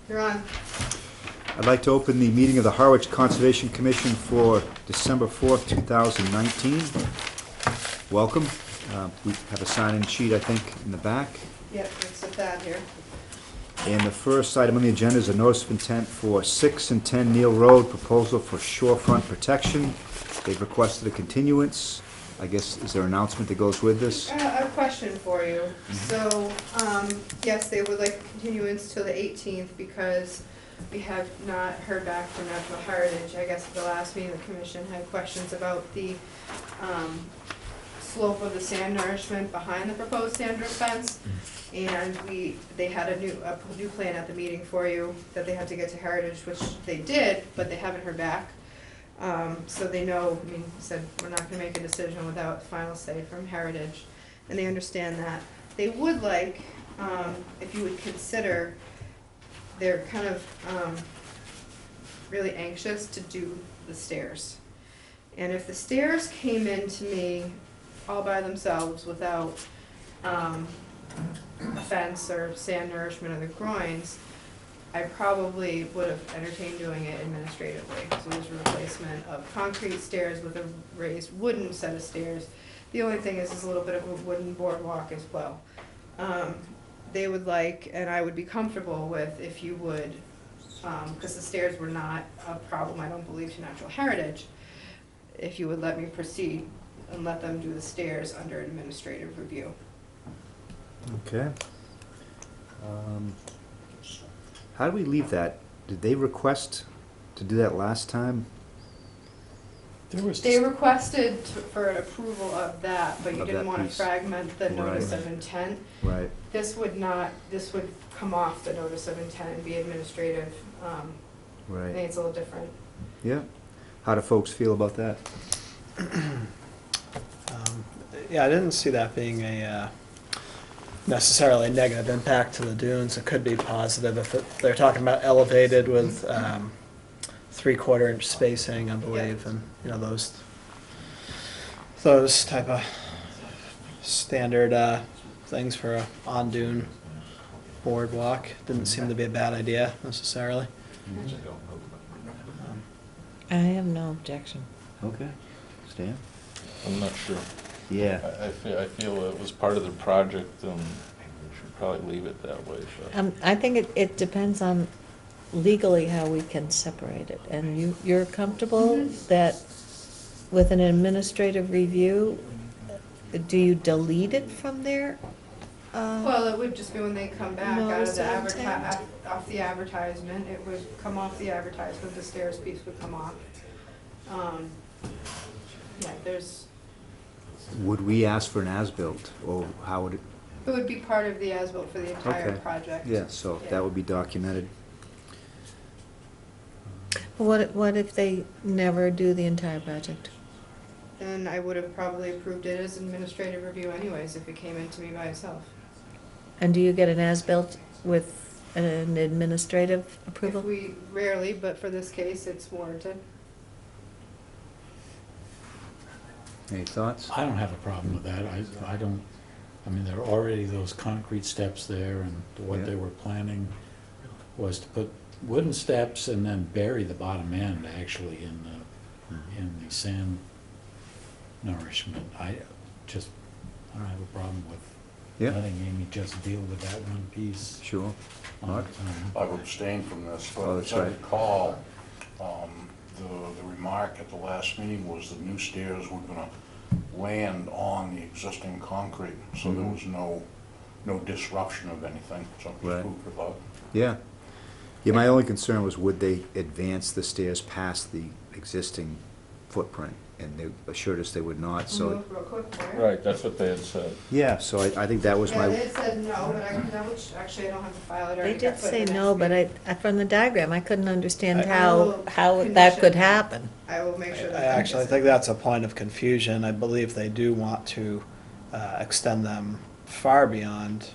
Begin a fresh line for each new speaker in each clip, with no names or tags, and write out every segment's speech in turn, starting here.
You're on.
I'd like to open the meeting of the Harwich Conservation Commission for December 4th, 2019. Welcome. We have a sign-in sheet, I think, in the back.
Yep, it's at that here.
And the first item on the agenda is a notice of intent for 6 and 10 Neil Road, proposal for shorefront protection. They've requested a continuance. I guess, is there an announcement that goes with this?
A question for you. So, yes, they would like a continuance till the 18th because we have not heard back from Natural Heritage. I guess at the last meeting, the commission had questions about the slope of the sand nourishment behind the proposed sand drip fence. And they had a new plan at the meeting for you that they had to get to Heritage, which they did, but they haven't heard back. So they know, I mean, he said, we're not gonna make a decision without final say from Heritage, and they understand that. They would like, if you would consider, they're kind of really anxious to do the stairs. And if the stairs came in to me all by themselves without a fence or sand nourishment of the groins, I probably would have entertained doing it administratively. So there's a replacement of concrete stairs with a raised wooden set of stairs. The only thing is a little bit of a wooden boardwalk as well. They would like, and I would be comfortable with if you would, because the stairs were not a problem, I don't believe, to Natural Heritage, if you would let me proceed and let them do the stairs under administrative review.
Okay. How do we leave that? Did they request to do that last time?
They requested for an approval of that, but you
Of
didn't
that
want to
piece.
fragment the notice
Right.
of intent.
Right.
This would not, this would come off the notice of intent and be administrative. I
Right.
think it's a little different.
Yeah. How do folks feel about that?
Yeah, I didn't see that being a necessarily negative impact to the dunes. It could be positive if they're talking about elevated with 3/4 inch spacing, I believe, and you know those type of standard things for a on dune boardwalk. Didn't seem to be a bad idea necessarily.
I have no objection.
Okay. Stan?
I'm not sure.
Yeah.
I feel it was part of the project, and we should probably leave it that way. But
I think it depends on legally how we can separate it. And you're comfortable that with an administrative review, do you delete it from there?
Well, it would just be when they come back out of
Notice
the
of intent.
off the advertisement, it would come off the advertisement, the stairs piece would come off. Yeah,
Would we ask for an as-built, or how would it?
it would be part of the as-built for the entire
Okay.
project.
Yeah, so that would be documented.
What if they never do the entire project?
Then I would have probably approved it as administrative review anyways, if it came in to me by itself.
And do you get an as-built with an administrative
If
approval?
we, rarely, but for this case, it's warranted.
Any thoughts?
I don't have a problem with that. I don't, I mean, there are already those concrete steps there, and what
Yeah.
they were planning was to put wooden steps and then bury the bottom end actually in the sand nourishment. I don't have a problem with
Yeah,
letting Amy just deal with that one piece
sure.
on
Mark?
its own.
I've abstained from this,
Oh,
but
that's
as I
right.
recall, the remark at the last meeting was the new stairs were gonna land on the existing concrete, so there
Mhm.
was no disruption of anything, so
Right.
food for thought.
Yeah. Yeah, my only concern was would they advance the stairs past the existing footprint? And they assured us they would not, so.
Move real quick there.
right, that's what they had said.
Yeah, so I think that was
Yeah,
my.
they said no, but actually I don't have to file it. I
They
already
did
got put
say
in the
no,
next
but
meeting.
from the diagram, I couldn't understand
I
how
will
that
condition
could
that.
happen.
I will make sure that.
I actually think that's a point of confusion. I believe they do want to extend them far beyond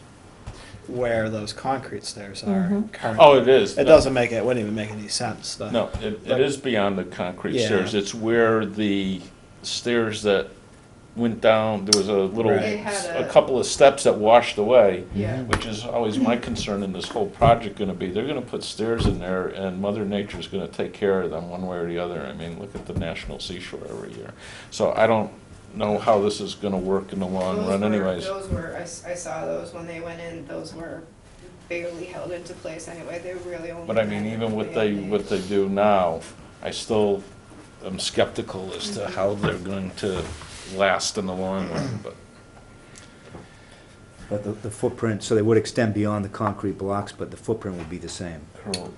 where those concrete stairs are
Mhm.
currently.
Oh, it is.
It doesn't make it, wouldn't even make any sense.
No, it is beyond the concrete
Yeah.
stairs. It's where the stairs that went down, there was a little,
They had
a couple of steps that washed away.
Yeah.
Which is always my concern in this whole project gonna be, they're gonna put stairs in there and Mother Nature's gonna take care of them one way or the other. I mean, look at the National Seashore every year. So I don't know how this is gonna work in the long run anyways.
Those were, I saw those when they went in, those were barely held into place anyway, they really only.
But I mean, even what they do now, I still am skeptical as to how they're going to last in the long run, but.
But the footprint, so they would extend beyond the concrete blocks, but the footprint would be the same to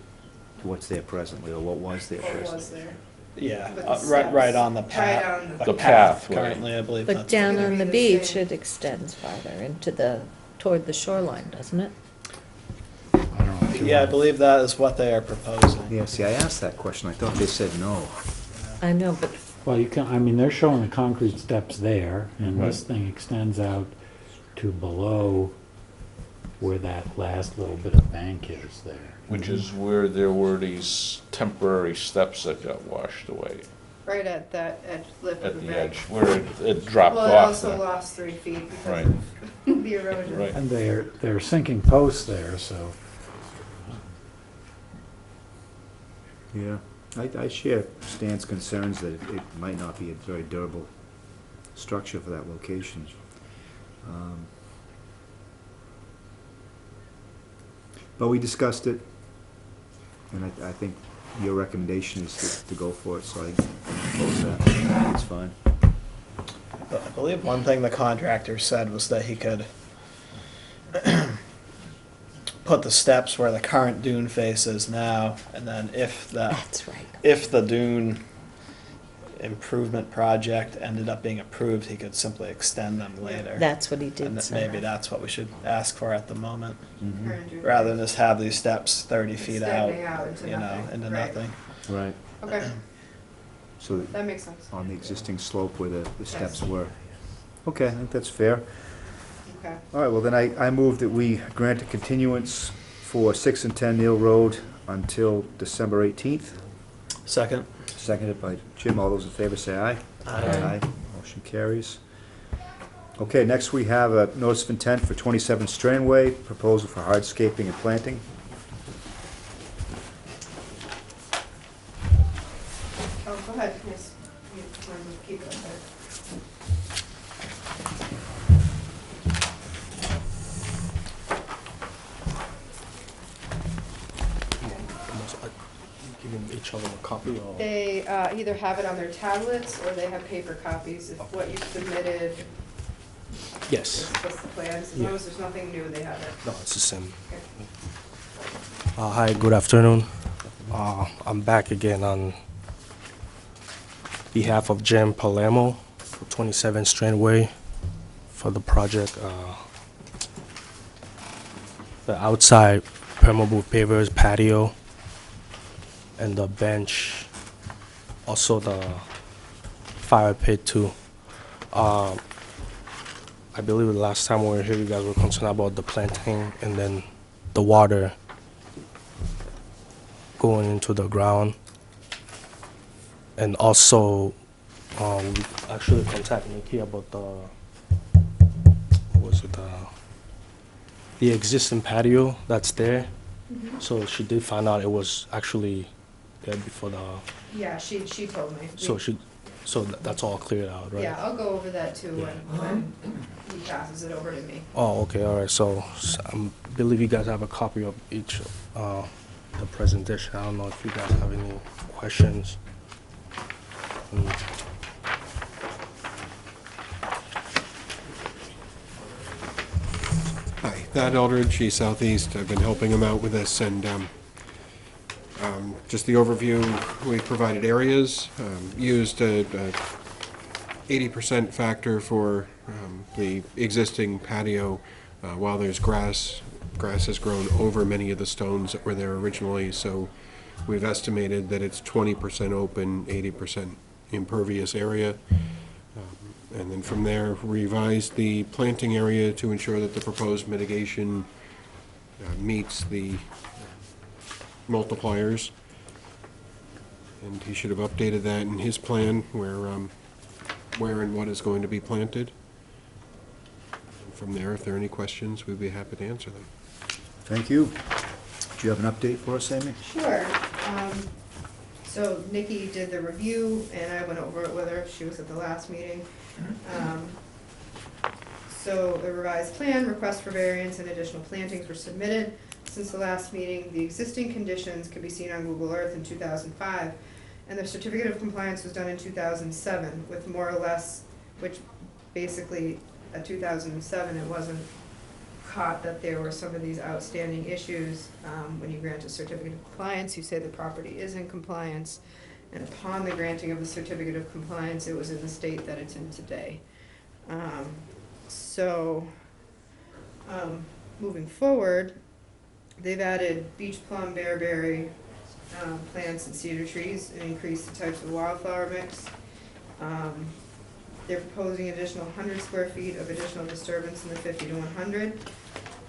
what's there presently, or what was there
What
presently.
was there?
Yeah,
With the
right
steps.
on the
Right
path.
on
The pathway.
Currently, I believe
But
that's.
down
gonna
on
be
the
the
beach,
same.
it extends farther toward the shoreline, doesn't it?
I don't know if you
Yeah, I
want-
believe that is what they are proposing.
Yeah, see, I asked that question, I thought they said no.
I know, but
Well, you can, I mean, they're showing the concrete steps there, and this
Right.
thing extends out to below where that last little bit of bank is there.
Which is where there were these temporary steps that got washed away
Right at that edge, lip of
at
the
the
bank.
edge, where it dropped
Well, it
off
also
there.
lost 3 feet because
Right.
of the erosion.
Right.
And they're sinking posts there, so.
Yeah, I share Stan's concerns that it might not be a very durable structure for that location. But we discussed it, and I think your recommendation is to go for it, so I oppose that. I think it's fine.
But I believe one thing the contractor said was that he could put the steps where the current dune face is now, and then if
that's right.
if the dune improvement project ended up being approved, he could simply extend them later.
That's what he
And
did
that
say.
maybe that's what we should ask for at the moment,
Current
rather than just have these steps 30 feet out,
Extending out into
you know,
nothing.
into
Right.
nothing.
Right.
Okay,
So
that makes sense.
on the existing slope where the steps
Yes.
were. Okay, I think that's fair.
Okay.
All right, well then I move that we grant a continuance for 6 and 10 Neil Road until December 18th.
Second.
Seconded by Jim. All those in favor say aye.
Aye.
Motion carries. Okay, next we have a notice of intent for 27 Strandway, proposal for hardscaping and planting.
Oh, go ahead, yes. You want to keep it up there.
Giving each other a copy or?
They either have it on their tablets or they have paper copies. If what you submitted is
Yes.
just the plans, as long as there's nothing new, they have it.
No, it's the same.
Okay.
Hi, good afternoon. I'm back again on behalf of Jim Palermo for 27 Strandway for the project. The outside permeable pavers patio and the bench, also the fire pit too. I believe the last time we were here, you guys were concerned about the planting and then the water going into the ground. And also, we actually contacted Nikki about the existing patio that's there. So she did find out it was actually there before the,
Yeah, she told me.
that's all cleared out, right?
Yeah, I'll go over that too when he passes it over to me.
Oh, okay, all right, so I believe you guys have a copy of each, the presentation. I don't know if you guys have any questions.
Hi, Thad Eldridge, East Southeast. I've been helping him out with this, and just the overview, we provided areas, used a 80% factor for the existing patio. While there's grass has grown over many of the stones that were there originally, so we've estimated that it's 20% open, 80% impervious area. And then from there, revised the planting area to ensure that the proposed mitigation meets the multipliers. And he should have updated that in his plan where where and what is going to be planted. From there, if there are any questions, we'd be happy to answer them.
Thank you. Do you have an update for us, Amy?
Sure. So Nikki did the review, and I went over it with her. She was at the last meeting. So the revised plan, request for variance and additional plantings were submitted. Since the last meeting, the existing conditions can be seen on Google Earth in 2005, and the certificate of compliance was done in 2007 with more or less, which basically at 2007 it wasn't caught that there were some of these outstanding issues. When you grant a certificate of compliance, you say the property is in compliance, and upon the granting of the certificate of compliance, it was in the state that it's in today. Moving forward, they've added beech plum, bearberry plants and cedar trees and increased the types of wildflower mix. They're proposing additional 100 square feet of additional disturbance in the 50 to 100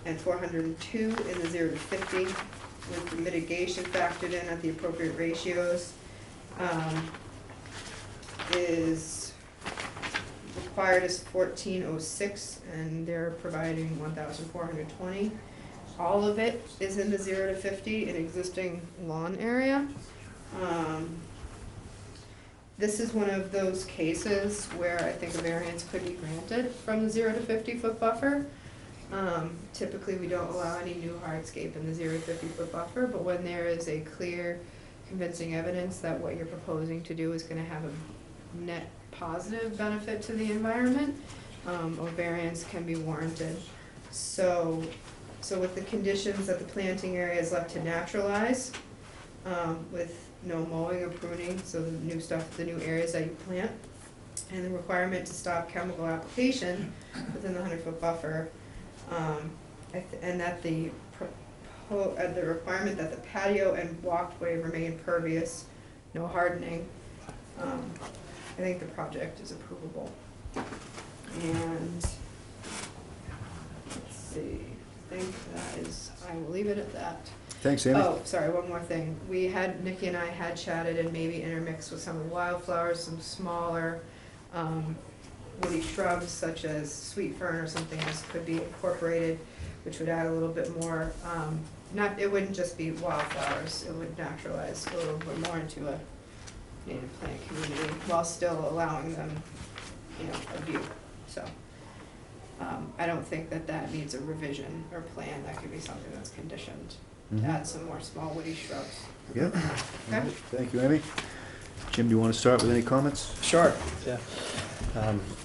and 402 in the 0 to 50 with the mitigation factored in at the appropriate ratios. Is required is 1406 and they're providing 1,420. All of it is in the 0 to 50 in existing lawn area. This is one of those cases where I think a variance could be granted from the 0 to 50 foot buffer. Typically we don't allow any new hardscape in the 0 to 50 foot buffer, but when there is a clear convincing evidence that what you're proposing to do is going to have a net positive benefit to the environment, a variance can be warranted. So with the conditions that the planting area is left to naturalize, with no mowing or pruning, so the new stuff, the new areas that you plant, and the requirement to stop chemical application within the 100-foot buffer, and that the requirement that the patio and walkway remain pervious, no hardening, I think the project is approvable. And let's see, I think that is, I will leave it at that.
Thanks, Amy.
Oh, sorry, one more thing. Nikki and I had chatted and maybe intermixed with some of the wildflowers, some smaller woody shrubs such as sweet fern or something else could be incorporated, which would add a little bit more, it wouldn't just be wildflowers, it would naturalize a little bit more into a native plant community while still allowing them, a view. So I don't think that needs a revision or plan. That could be something that's conditioned. To add some more small woody shrubs.
Yeah.
Okay.
Thank you, Amy. Jim, do you want to start with any comments?
Sure, yeah.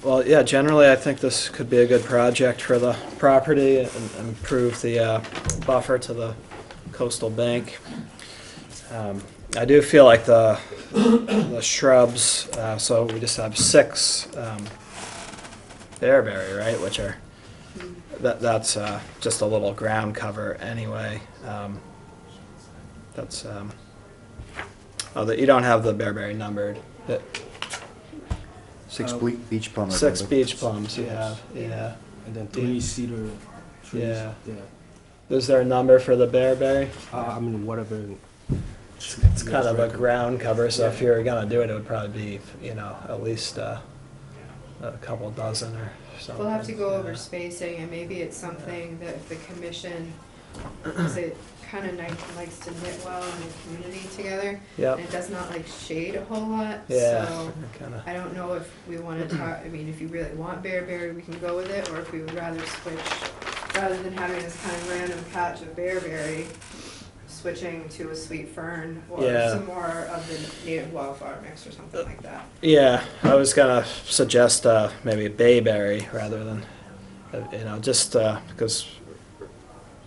Well, yeah, generally I think this could be a good project for the property and improve the buffer to the coastal bank. I do feel like the shrubs, so we just have 6 bearberry, right, which are, that's just a little ground cover anyway. You don't have the bearberry numbered.
6 beech plum.
6 beech plums you have, yeah.
And then 3 cedar trees.
Yeah.
Yeah.
Is there a number for the bearberry?
I mean, whatever.
It's kind of a ground cover, so if you're gonna do it, it would probably be, at least a couple dozen or something.
We'll have to go over spacing, and maybe it's something that if the commission, because it kind of likes to knit well in the community together.
Yep.
And it does not like shade a whole lot,
Yeah,
so
kinda.
I don't know if we want to talk, if you really want bearberry, we can go with it, or if we would rather switch, rather than having this kind of random patch of bearberry, switching to a sweet fern or
Yeah.
some more of the native wildflower mix or something like that.
Yeah, I was gonna suggest maybe a bayberry rather than, just because,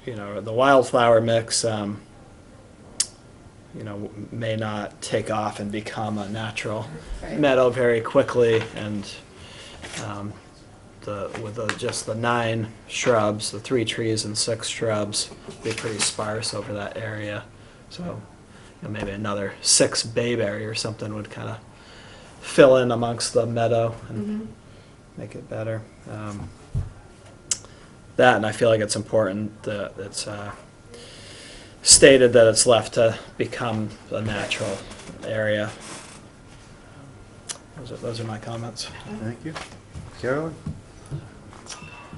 the wildflower mix, may not take off and become a natural
Right.
meadow very quickly, and just the 9 shrubs, the 3 trees and 6 shrubs, be pretty sparse over that area. So maybe another 6 bayberry or something would kind of fill in amongst the meadow and make it better. That, and I feel like it's important that it's stated that it's left to become a natural area. Those are my comments.
Thank you. Carolyn?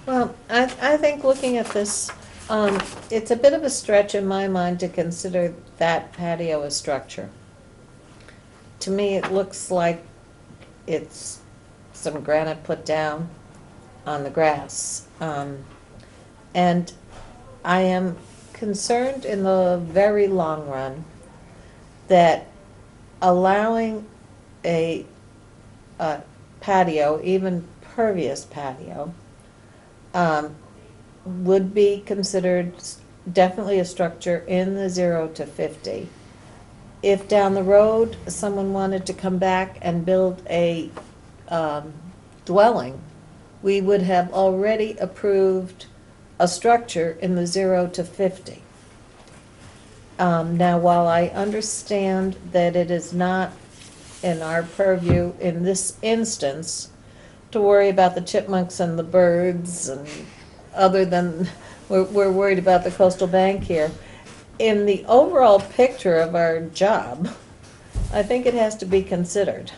Well, I think looking at this, it's a bit of a stretch in my mind to consider that patio a structure. To me, it looks like it's some granite put down on the grass. And I am concerned in the very long run that allowing a patio, even pervious patio, would be considered definitely a structure in the 0 to 50. If down the road, someone wanted to come back and build a dwelling, we would have already approved a structure in the 0 to 50. Now, while I understand that it is not in our purview in this instance to worry about the chipmunks and the birds, and other than we're worried about the coastal bank here, in the overall picture of our job, I think it has to be considered.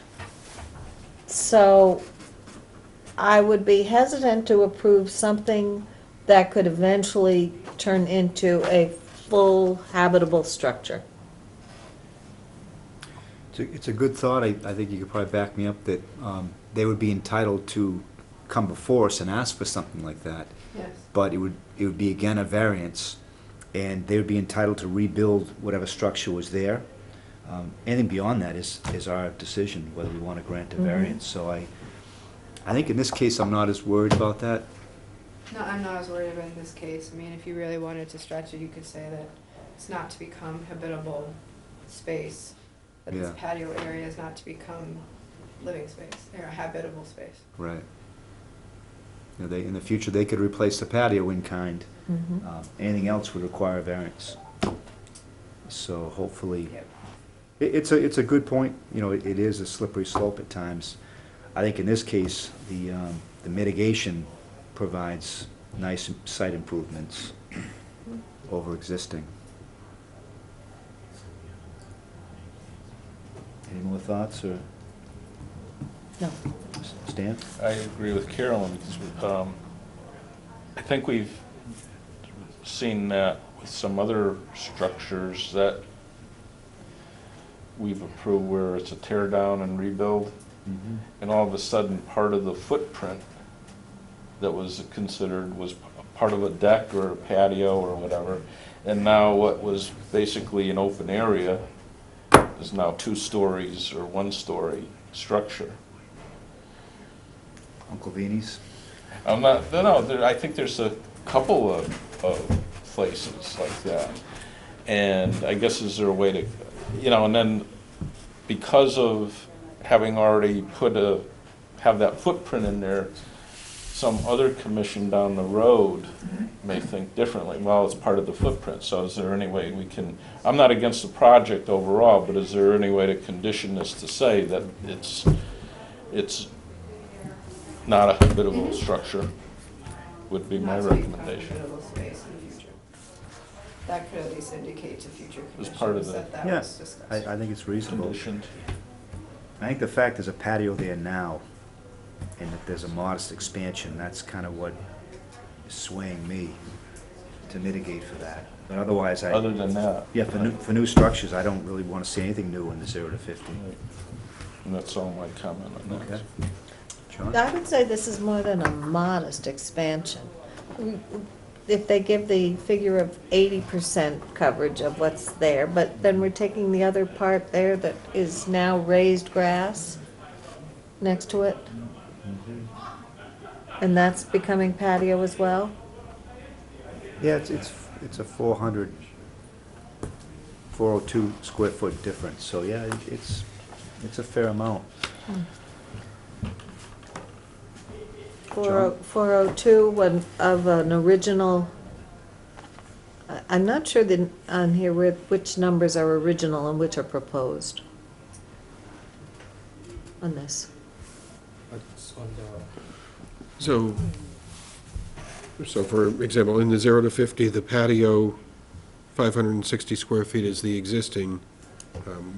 So I would be hesitant to approve something that could eventually turn into a full habitable structure.
It's a good thought. I think you could probably back me up that they would be entitled to come before us and ask for something like that.
Yes.
But it would be again a variance, and they would be entitled to rebuild whatever structure was there. Anything beyond that is our decision, whether we want to grant a variance. So I think in this case, I'm not as worried about that.
No, I'm not as worried about in this case. I mean, if you really wanted to stretch it, you could say that it's not to become habitable space, that this
Yeah.
patio area is not to become living space, or habitable space.
Right. You know, in the future, they could replace the patio in kind. Anything else would require a variance. So hopefully,
Yep.
it's a good point. You know, it is a slippery slope at times. I think in this case, the mitigation provides nice site improvements over existing. Any more thoughts, or
No.
Stan?
I agree with Carolyn, because I think we've seen that with some other structures that we've approved where it's a tear down and rebuild, and all of a sudden, part of the footprint that was considered was part of a deck or a patio or whatever, and now what was basically an open area is now 2 stories or 1-story structure.
Uncle Vini's?
I'm not, no, I think there's a couple of places like that. And I guess is there a way to, you know, and then because of having already have that footprint in there, some other commission down the road may think differently. Well, it's part of the footprint, so is there any way we can, I'm not against the project overall, but is there any way to condition this to say that it's not a habitable structure, would be my
Not to become
recommendation.
habitable space in the future. That could at least indicate to future
As part of
commissions
the-
that that
Yeah,
was discussed.
I think it's reasonable.
Conditioned.
I think the fact there's a patio there now, and that there's a modest expansion, that's kind of what is swaying me to mitigate for that. But otherwise,
Other than that.
yeah, for new structures, I don't really want to see anything new in the 0 to 50.
And that's all my comment on that.
Okay. John?
I would say this is more than a modest expansion. If they give the figure of 80% coverage of what's there, but then we're taking the other part there that is now raised grass next to it, and that's becoming patio as well?
Yeah, it's a 402 square foot difference, so yeah, it's a fair amount.
402 of an original, I'm not sure that on here which numbers are original and which are proposed on this.
So for example, in the 0 to 50, the patio, 560 square feet is the existing,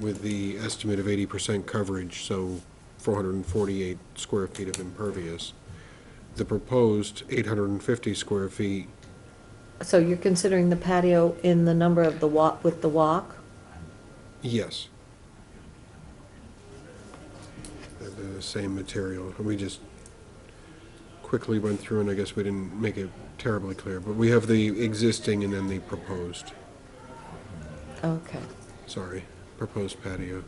with the estimate of 80% coverage, so 448 square feet of impervious. The proposed 850 square feet,
So you're considering the patio in the number of the walk, with the walk?
yes. The same material. We just quickly went through, and I guess we didn't make it terribly clear, but we have the existing and then the proposed.
Okay.
Sorry, proposed patio.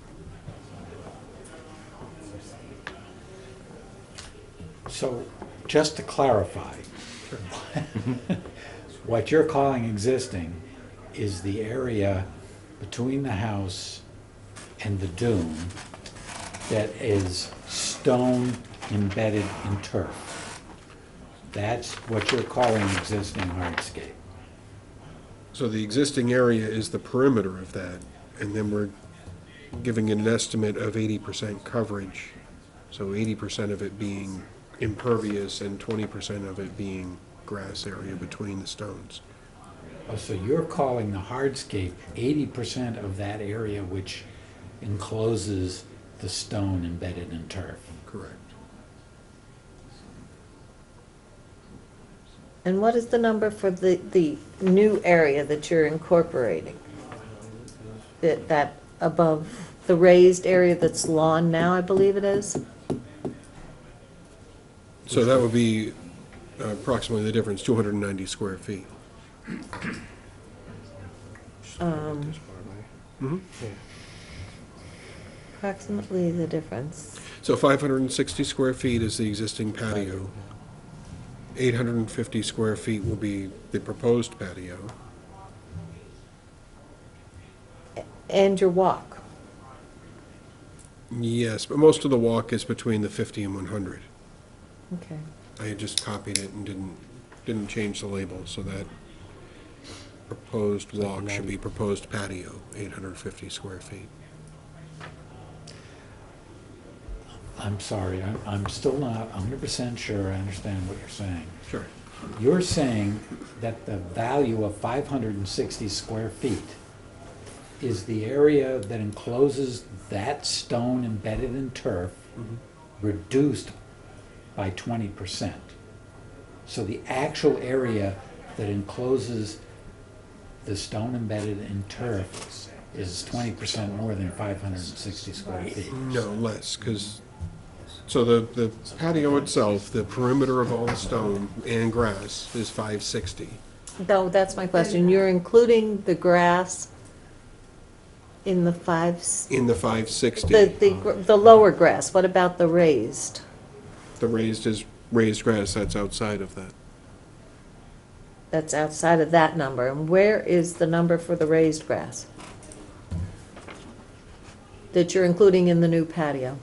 So, just to clarify, what you're calling existing is the area between the house and the dune that is stone embedded in turf. That's what you're calling existing hardscape.
So the existing area is the perimeter of that, and then we're giving an estimate of 80% coverage. So 80% of it being impervious and 20% of it being grass area between the stones.
Oh, so you're calling the hardscape 80% of that area which encloses the stone embedded in turf.
Correct.
And what is the number for the new area that you're incorporating? That above the raised area that's lawn now, I believe it is?
So that would be approximately the difference, 290 square feet.
Approximately the difference.
So 560 square feet is the existing patio. 850 square feet will be the proposed patio.
And your walk.
Yes, but most of the walk is between the 50 and 100.
Okay.
I had just copied it and didn't change the label, so that proposed walk should be proposed patio, 850 square feet.
I'm sorry, I'm still not 100% sure I understand what you're saying.
Sure.
You're saying that the value of 560 square feet is the area that encloses that stone embedded in turf reduced by 20%. So the actual area that encloses the stone embedded in turf is 20% more than 560 square feet.
No, less, because, so the patio itself, the perimeter of all the stone and grass is 560.
No, that's my question. You're including the grass in the
In the 560.
the lower grass. What about the raised?
The raised is raised grass, that's outside of that.
That's outside of that number. And where is the number for the raised grass that you're including in the new patio?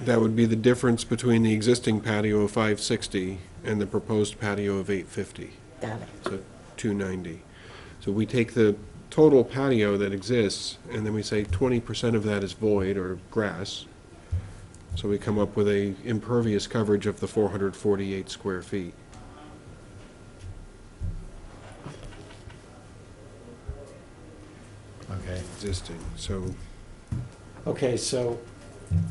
That would be the difference between the existing patio of 560 and the proposed patio of 850,
Got it.
so 290. So we take the total patio that exists, and then we say 20% of that is void or grass. So we come up with a impervious coverage of the 448 square feet.
Okay.
Existing, so,
Okay, so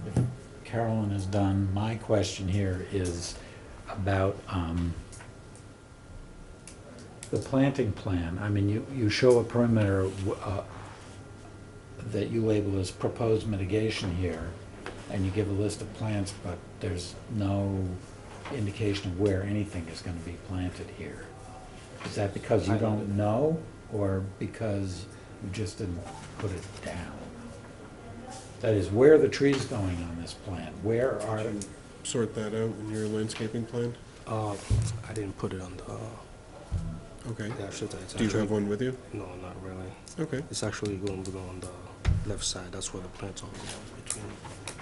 if Carolyn is done, my question here is about the planting plan. I mean, you show a perimeter that you label as proposed mitigation here, and you give a list of plants, but there's no indication of where anything is going to be planted here. Is that because you don't know, or because you just didn't put it down? That is, where are the trees going on this plan? Where are,
sort that out in your landscaping plan?
I didn't put it on the,
Okay.
yeah, it's
Do you have one with you?
No, not really.
Okay.
It's actually going to go on the left side. That's where the plants are going between.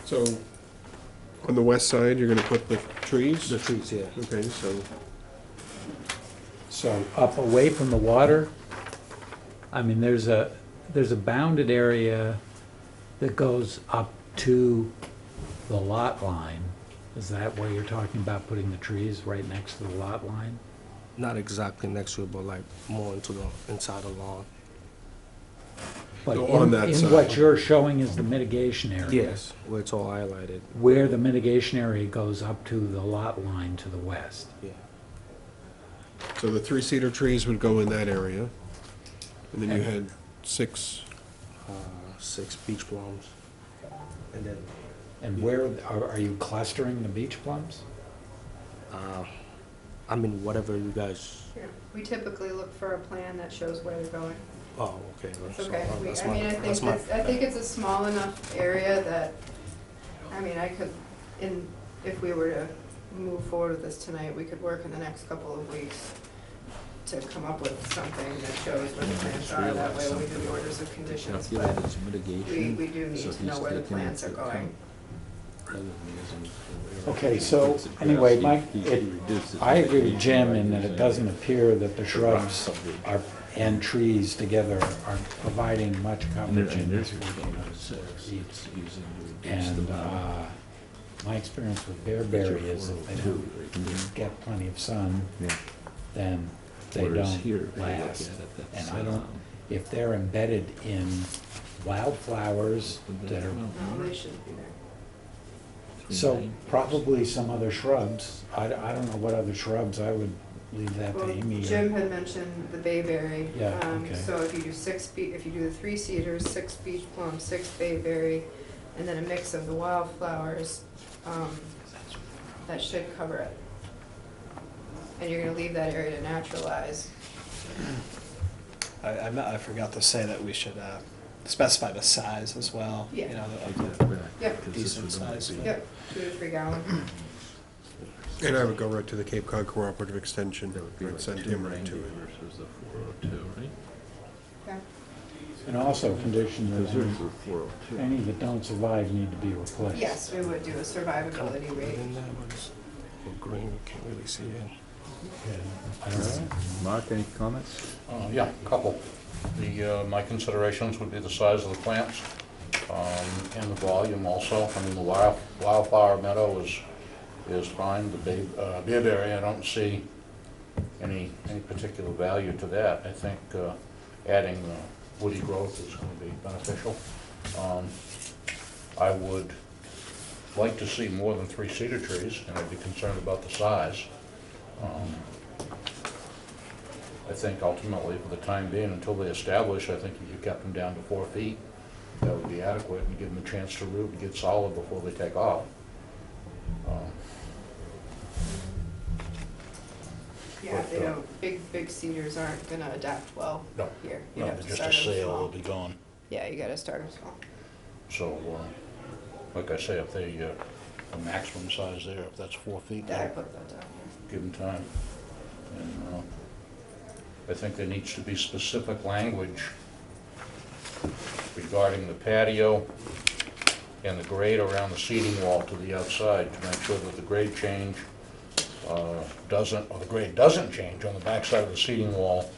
So, on the west side, you're gonna put the trees?
The trees, yeah.
Okay,
so up away from the water? I mean, there's a bounded area that goes up to the lot line. Is that where you're talking about putting the trees, right next to the lot line?
Not exactly next to it, but like more into the inside the lawn.
But
So on that
in
side.
what you're showing is the mitigation area.
Yes, where it's all highlighted.
Where the mitigation area goes up to the lot line to the west.
Yeah.
So the 3 cedar trees would go in that area, and then you had 6,
6 beach plums. And then,
And where, are you clustering the beach plums?
I mean, whatever you guys,
Yeah, we typically look for a plan that shows where they're going.
oh, okay.
It's
so,
okay.
that's
I
my-
mean, I
that's
think
my-
I think it's a small enough area that, I mean, if we were to move forward with this tonight, we could work in the next couple of weeks to come up with something that shows where the plants are. That way, when we do the orders of conditions, but we do need to know where the plants are going.
Okay, so anyway, Mike, I agree with Jim in that it doesn't appear that the shrubs are, and trees together are providing much coverage in this And my experience with bearberry is if they don't get plenty of sun,
Yeah.
then they don't last. And I don't, if they're embedded in wildflowers that are,
No, they shouldn't be there.
so probably some other shrubs. I don't know what other shrubs, I would leave that to
Well,
Amy.
Jim had mentioned the bayberry.
Yeah, okay.
So if you do if you do the 3 cedars, 6 beach plum, 6 bayberry, and then a mix of the wildflowers, that should cover it. And you're gonna leave that area to naturalize.
I forgot to say that we should specify the size as well.
Yeah.
You know,
Yep,
decent size.
yep, 2 to 3 gallon.
and I would go right to the Cape Cod Cooperative Extension. I'd send him right to it.
Versus the 402, right?
Okay.
And also condition that
Because there's the 402.
any that don't survive need to be replaced.
Yes, we would do a survivability rate.
in there, but it's green, you can't really see it.
I don't know.
Mark, any comments?
Yeah, a couple. My considerations would be the size of the plants, and the volume also. I mean, the wildflower meadow is fine. The bearberry, I don't see any particular value to that. I think adding woody growth is going to be beneficial. I would like to see more than 3 cedar trees, and I'd be concerned about the size. I think ultimately, for the time being, until they establish, I think if you kept them down to 4 feet, that would be adequate, and give them a chance to root and get solid before they take off.
Yeah, they don't, big cedars aren't gonna adapt well
No,
here. You
no,
have to
just
start
a
them
sail
small.
will be gone.
Yeah, you gotta start them small.
So, like I say, if they, the maximum size there, if that's 4 feet,
Yeah, I
that'll
put that down
give them time. And I think there needs to be specific language regarding the patio and the grade around the seating wall to the outside to make sure that the grade change the grade doesn't change on the backside of the seating wall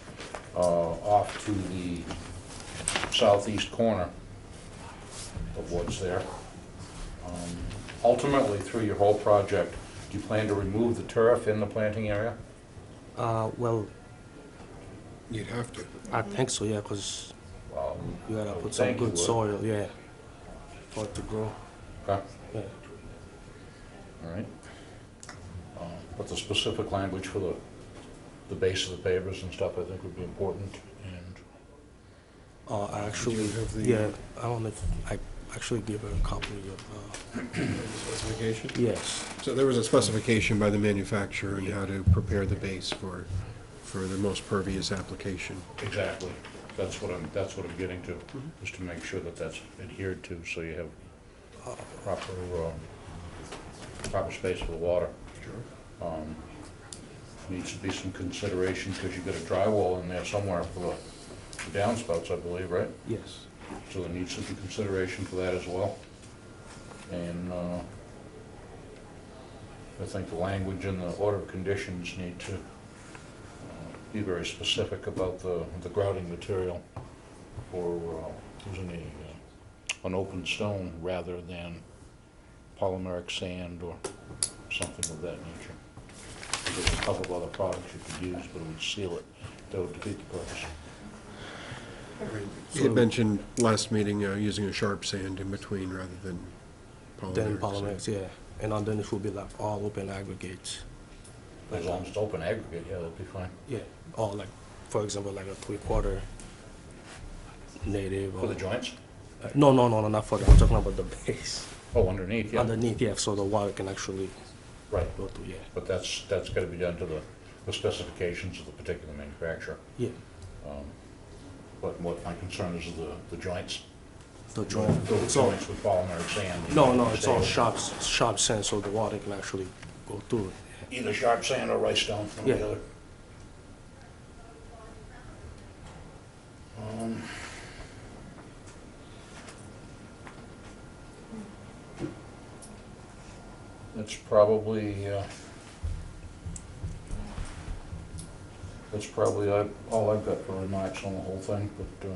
off to the southeast corner of what's there. Ultimately, through your whole project, do you plan to remove the turf in the planting area?
Well,
You'd have to.
I think so, yeah, because
Well,
you
I
gotta
would
put some
think you
good
would.
soil, yeah, for it to grow.
Okay,
Yeah.
all right. But the specific language for the base of the pavers and stuff, I think would be important, and
I actually,
have the-
yeah, I don't know if I actually give her a copy of,
Specification?
yes.
So there was a specification by the manufacturer on how to prepare the base for the most pervious application.
exactly, that's what I'm getting to, is to make sure that that's adhered to, so you have proper space for the water. Needs to be some consideration, because you've got a drywall in there somewhere for the downspouts, I believe, right?
Yes.
So there needs to be consideration for that as well. And I think the language in the order of conditions need to be very specific about the grouting material for using an open stone rather than polymeric sand or something of that nature. There's a couple of other products you could use, but it would seal it. That would defeat the purpose.
You had mentioned last meeting using a sharp sand in between rather than polymer.
Then polymers, yeah. And underneath will be like all open aggregates.
As long as it's open aggregate, yeah, that'd be fine.
Yeah, all like, for example, like a 3/4 native.
For the
or-
joints?
No, not for the, I'm talking about the base.
Oh, underneath, yeah.
Underneath, yeah, so the water can actually
Right,
go through, yeah.
but that's gotta be done to the specifications of the particular manufacturer.
Yeah,
But what my concern is the joints.
the joint,
Those
it's all,
joints with polymer sand.
no, it's all
Stay open.
sharp sand, so the water can actually go through it.
Either sharp sand or rice stone, one or the
Yeah.
other. That's probably, all I've got for remarks on the whole thing, but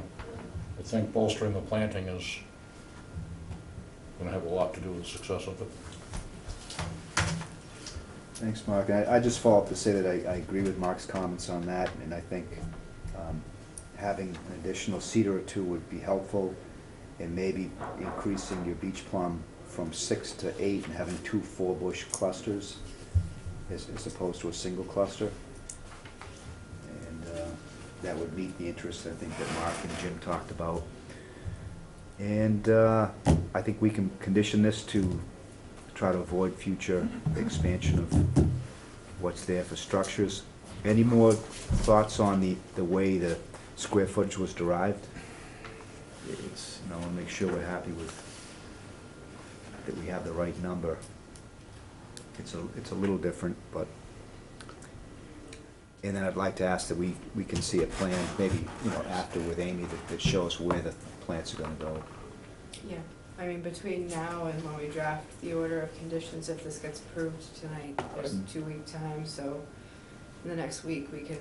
I think bolstering the planting is gonna have a lot to do with the success of it.
Thanks, Mark. I just follow up to say that I agree with Mark's comments on that, and I think having an additional cedar or two would be helpful, and maybe increasing your beach plum from 6 to 8 and having 2 4-bush clusters as opposed to a single cluster. And that would meet the interest, I think, that Mark and Jim talked about. And I think we can condition this to try to avoid future expansion of what's there for structures. Any more thoughts on the way the square footage was derived? It's, I want to make sure we're happy with, that we have the right number. It's a little different, but, and then I'd like to ask that we can see a plan, maybe, after with Amy, that shows where the plants are gonna go.
Yeah, I mean, between now and when we draft the order of conditions, if this gets approved tonight, there's a 2-week time, so in the next week, we can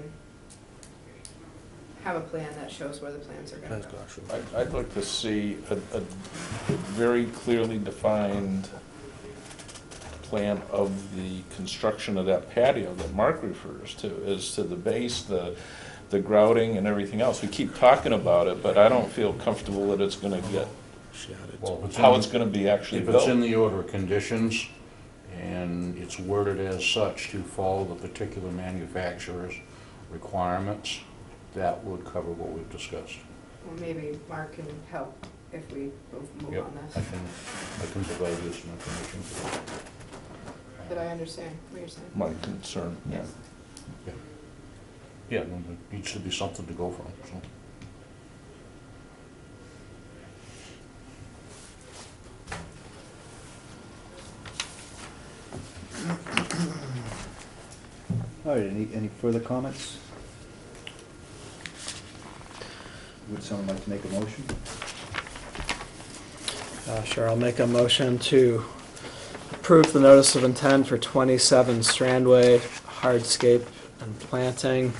have a plan that shows where the plants are gonna
That's
go.
good, actually.
I'd like to see a very clearly defined plan of the construction of that patio that Mark refers to, as to the base, the grouting and everything else. We keep talking about it, but I don't feel comfortable that it's gonna get,
She had it.
Well, if it's
how
in-
it's gonna be actually
If it's in
built.
the order of conditions, and it's worded as such to follow the particular manufacturer's requirements, that would cover what we've discussed.
Well, maybe Mark can help if we move
Yep,
on
I
this.
can provide you some information for that.
But I understand what you're saying.
My concern, yeah.
Yeah, no, there needs to be something to go from, so.
All right, any further comments? Would someone like to make a motion?
Sure, I'll make a motion to approve the notice of intent for 27 Strandway hardscape and planting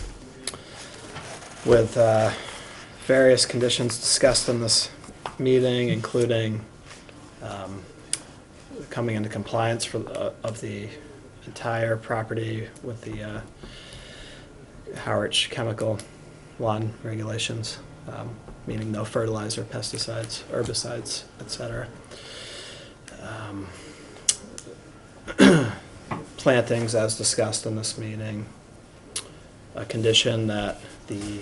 with various conditions discussed in this meeting, including coming into compliance of the entire property with the Harwich chemical lawn regulations, meaning no fertilizer, pesticides, herbicides, etc. Plantings as discussed in this meeting. A condition that the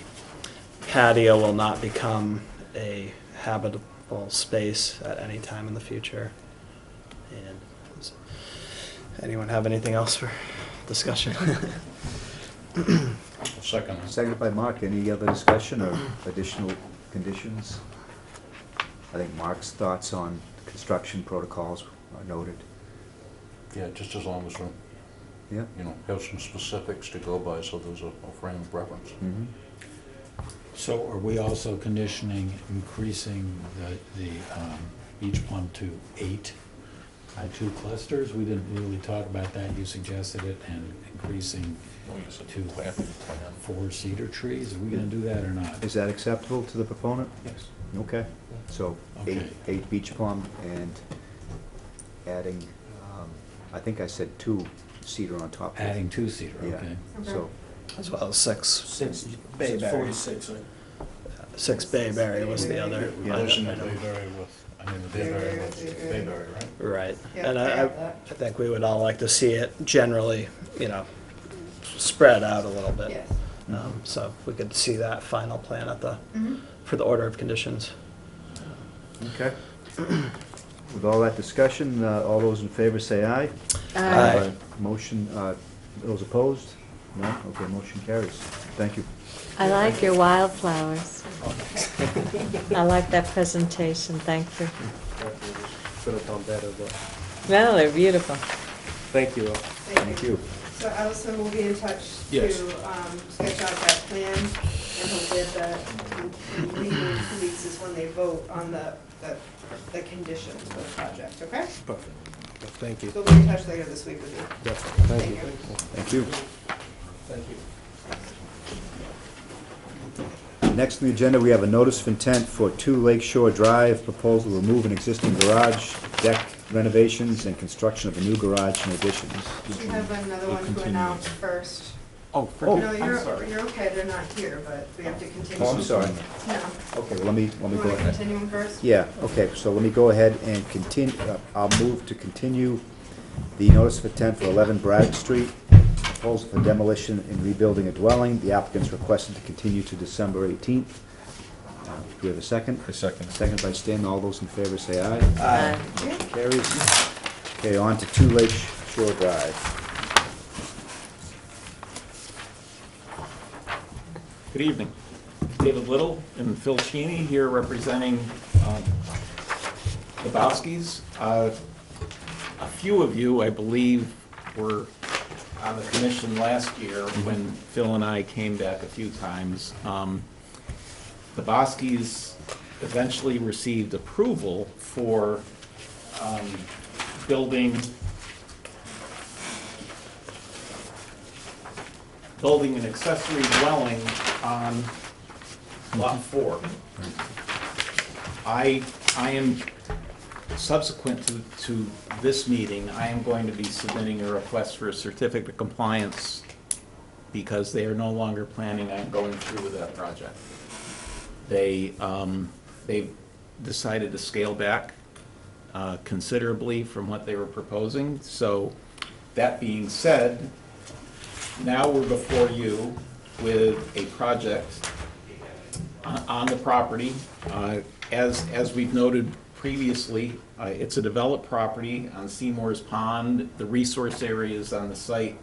patio will not become a habitable space at any time in the future. And does anyone have anything else for discussion?
Second.
Seconded by Mark. Any other discussion or additional conditions? I think Mark's thoughts on construction protocols are noted.
Yeah, just as long as we,
Yeah?
have some specifics to go by, so there's a frame of reference.
Mm-hmm.
So are we also conditioning increasing the beach plum to 8 by 2 clusters? We didn't really talk about that. You suggested it, and increasing to 4 cedar trees. Are we gonna do that or not?
Is that acceptable to the proponent?
Yes.
Okay, so
Okay.
eight beach plum and adding, I think I said 2 cedar on top. of it.
Adding 2 cedar,
Yeah.
okay.
So,
As well as 6.
6,
Bayberry.
46, right?
6 Bayberry was the other.
Yeah.
Those in the
item.
Bayberry the Bayberry with Bayberry, right?
Right,
Yeah,
and
I
I
have that.
think we would all like to see it generally, spread out a little bit.
Yes.
So if we could see that final plan at the,
Mhm.
for the order of conditions.
Okay. With all that discussion, all those in favor say aye.
Aye.
Motion, those opposed? No? Okay, motion carries. Thank you.
I like your wildflowers. I like that presentation, thank you.
Could have done better, but
No, they're beautiful.
thank you.
Thank you.
So Allison will be in touch to
Yes.
sketch out that plan, and hopefully at the meeting in 2 weeks is when they vote on the conditions for the project, okay?
Perfect. Thank you.
So we'll be in touch later this week with you.
Definitely. Thank you.
Thank you.
Thank you.
Next on the agenda, we have a notice of intent for 2 Lakeshore Drive, proposal to remove an existing garage, deck renovations, and construction of a new garage and additions.
You have another one to announce first.
Oh,
Oh,
No,
sorry.
you're okay, they're not here, but we have to continue.
Oh, I'm sorry.
No.
Okay, well, let me
You
go
want to
ahead.
continue them first?
Yeah, okay, so let me go ahead and continue, I'll move to continue the notice of intent for 11 Bragg Street, proposal for demolition and rebuilding a dwelling. The applicant's requested to continue to December 18th. Do we have a second?
A second.
Second by Stan, all those in favor say aye.
Aye.
Motion carries. Okay, on to 2 Lake Shore Drive.
Good evening. David Little and Phil Cheney here representing the Bowskis. A few of you, I believe, were on the commission last year when Phil and I came back a few times. The Bowskis eventually received approval for building an accessory dwelling on Lot 4. I am, subsequent to this meeting, I am going to be submitting a request for a certificate of compliance because they are no longer planning on going through with that project. They've decided to scale back considerably from what they were proposing. So that being said, now we're before you with a project on the property. As we've noted previously, it's a developed property on Seymour's Pond. The resource areas on the site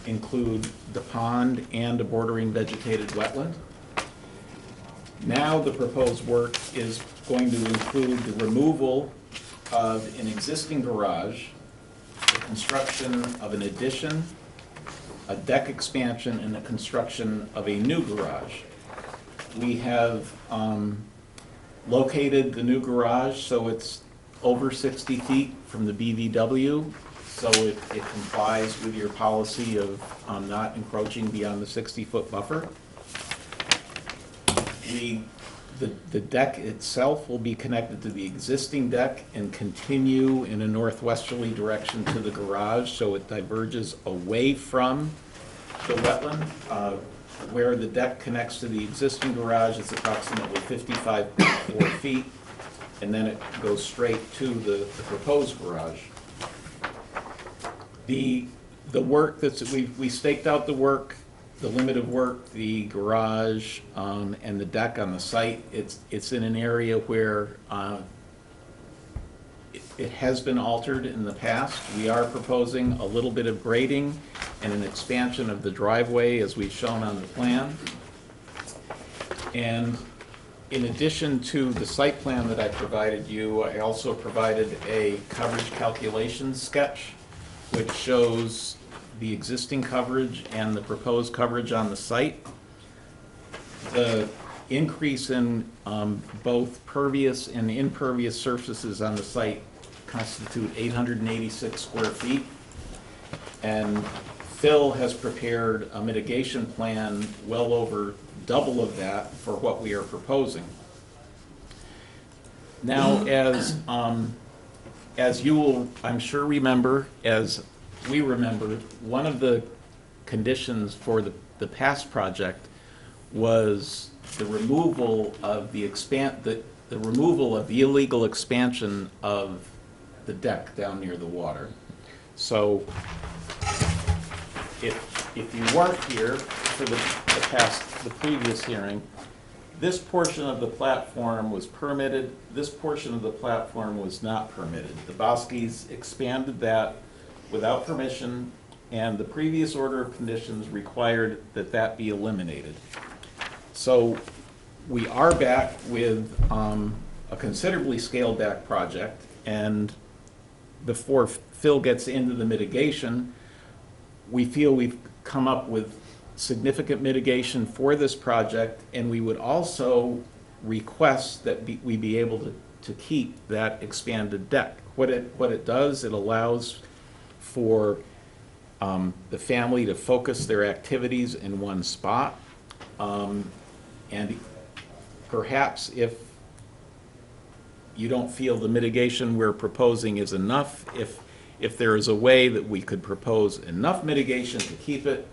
include the pond and a bordering vegetated wetland. Now the proposed work is going to include the removal of an existing garage, the construction of an addition, a deck expansion, and the construction of a new garage. We have located the new garage so it's over 60 feet from the BVW, so it complies with your policy of not encroaching beyond the 60-foot buffer. The deck itself will be connected to the existing deck and continue in a northwesterly direction to the garage, so it diverges away from the wetland. Where the deck connects to the existing garage is approximately 55.4 feet, and then it goes straight to the proposed garage. The work we staked out the work, the limit of work, the garage, and the deck on the site. It's in an area where it has been altered in the past. We are proposing a little bit of grading and an expansion of the driveway as we've shown on the plan. And in addition to the site plan that I provided you, I also provided a coverage calculation sketch which shows the existing coverage and the proposed coverage on the site. The increase in both pervious and impervious surfaces on the site constitute 886 square feet. And Phil has prepared a mitigation plan well over double of that for what we are proposing. Now, as you will, I'm sure, remember, as we remember, one of the conditions for the past project was the removal of the removal of the illegal expansion of the deck down near the water. So if you weren't here for the previous hearing, this portion of the platform was permitted, this portion of the platform was not permitted. The Boskis expanded that without permission, and the previous order of conditions required that that be eliminated. So we are back with a considerably scaled back project, and before Phil gets into the mitigation, we feel we've come up with significant mitigation for this project, and we would also request that we be able to keep that expanded deck. What it does, it allows for the family to focus their activities in one spot. And perhaps if you don't feel the mitigation we're proposing is enough, if there is a way that we could propose enough mitigation to keep it,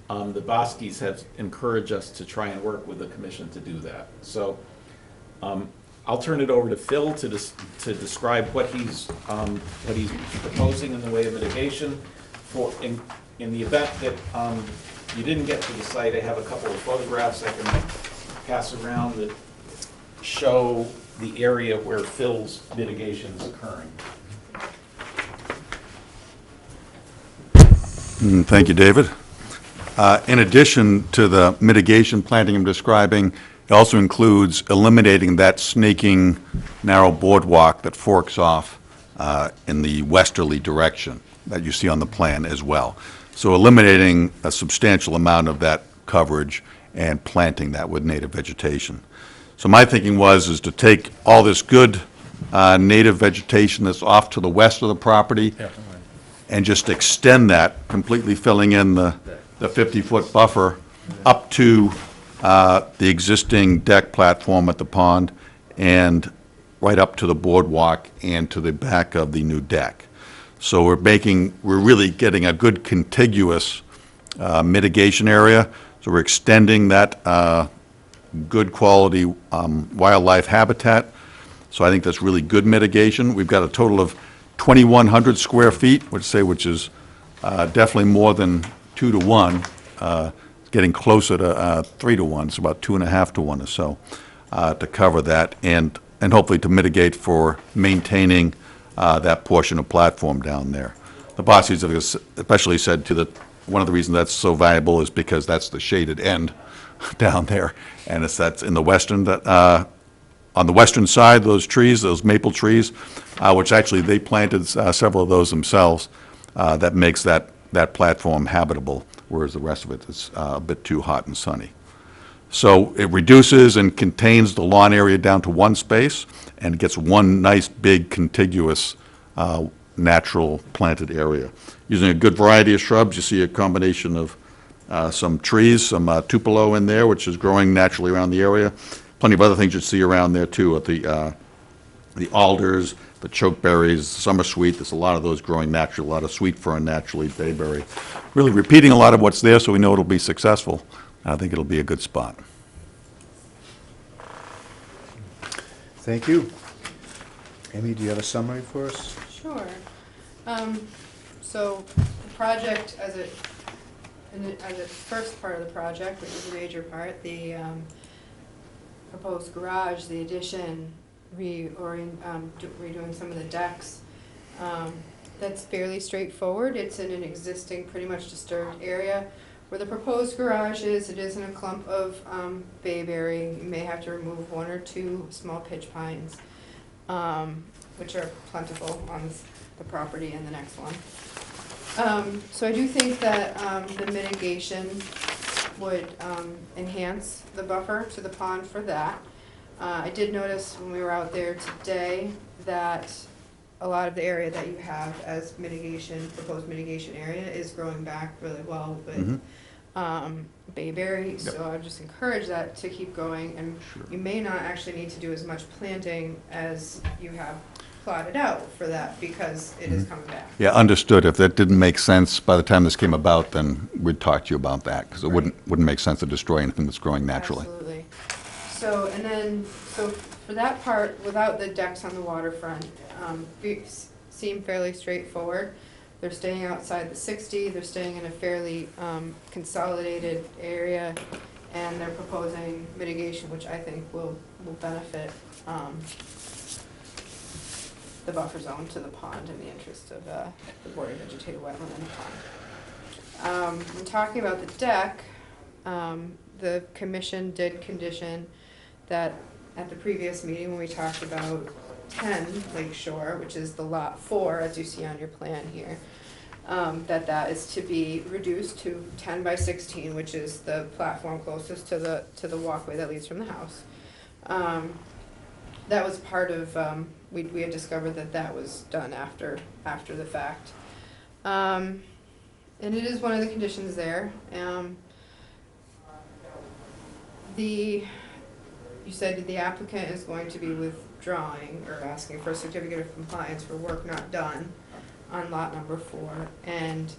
the Boskis have encouraged us to try and work with the commission to do that. So I'll turn it over to Phil to describe what he's proposing in the way of mitigation. In the event that you didn't get to the site, I have a couple of photographs I can pass around that show the area where Phil's mitigation is occurring.
Thank you, David. In addition to the mitigation planting I'm describing, it also includes eliminating that snaking narrow boardwalk that forks off in the westerly direction that you see on the plan as well. So eliminating a substantial amount of that coverage and planting that with native vegetation. So my thinking is to take all this good native vegetation that's off to the west of the property and just extend that, completely filling in the 50-foot buffer up to the existing deck platform at the pond and right up to the boardwalk and to the back of the new deck. So we're really getting a good contiguous mitigation area. So we're extending that good quality wildlife habitat. So I think that's really good mitigation. We've got a total of 2,100 square feet, which is definitely more than 2 to 1. Getting closer to 3 to 1, so about 2.5 to 1 or so, to cover that and hopefully to mitigate for maintaining that portion of platform down there. The Boskis have especially said one of the reasons that's so valuable is because that's the shaded end down there, and that's in the western on the western side, those trees, those maple trees, which actually they planted several of those themselves, that makes that platform habitable, whereas the rest of it is a bit too hot and sunny. So it reduces and contains the lawn area down to one space and gets one nice big contiguous natural planted area. Using a good variety of shrubs, you see a combination of some trees, some tupelo in there, which is growing naturally around the area. Plenty of other things you see around there too, the alders, the chokeberries, summer sweet. There's a lot of those growing naturally, a lot of sweet fern naturally, bayberry. Really repeating a lot of what's there so we know it'll be successful. I think it'll be a good spot.
Thank you. Amy, do you have a summary for us?
Sure. So the project as its first part of the project, which is a major part, the proposed garage, the addition, redoing some of the decks, that's fairly straightforward. It's in an existing, pretty much disturbed area. Where the proposed garage is, it is in a clump of bayberry. You may have to remove 1 or 2 small pitch pines, which are plentiful on the property and the next one. So I do think that the mitigation would enhance the buffer to the pond for that. I did notice when we were out there today that a lot of the area that you have as mitigation, proposed mitigation area, is growing back really well with bayberry.
Yep.
So I would just encourage that to keep going, and
Sure.
you may not actually need to do as much planting as you have plotted out for that because it is coming back.
Yeah, understood. If that didn't make sense by the time this came about, then we'd talk to you about that, because it wouldn't make sense to destroy anything that's growing naturally.
Absolutely. So, and then, so for that part, without the decks on the waterfront, seem fairly straightforward. They're staying outside the 60, they're staying in a fairly consolidated area, and they're proposing mitigation, which I think will benefit the buffer zone to the pond in the interest of the Board of Vegetated Wetland and the pond. When talking about the deck, the commission did condition that at the previous meeting when we talked about 10 Lake Shore, which is the lot 4, as you see on your plan here, that is to be reduced to 10 by 16, which is the platform closest to the walkway that leads from the house. That was part of, we had discovered that was done after the fact. And it is one of the conditions there. You said the applicant is going to be withdrawing or asking for a certificate of compliance for work not done on lot number 4. And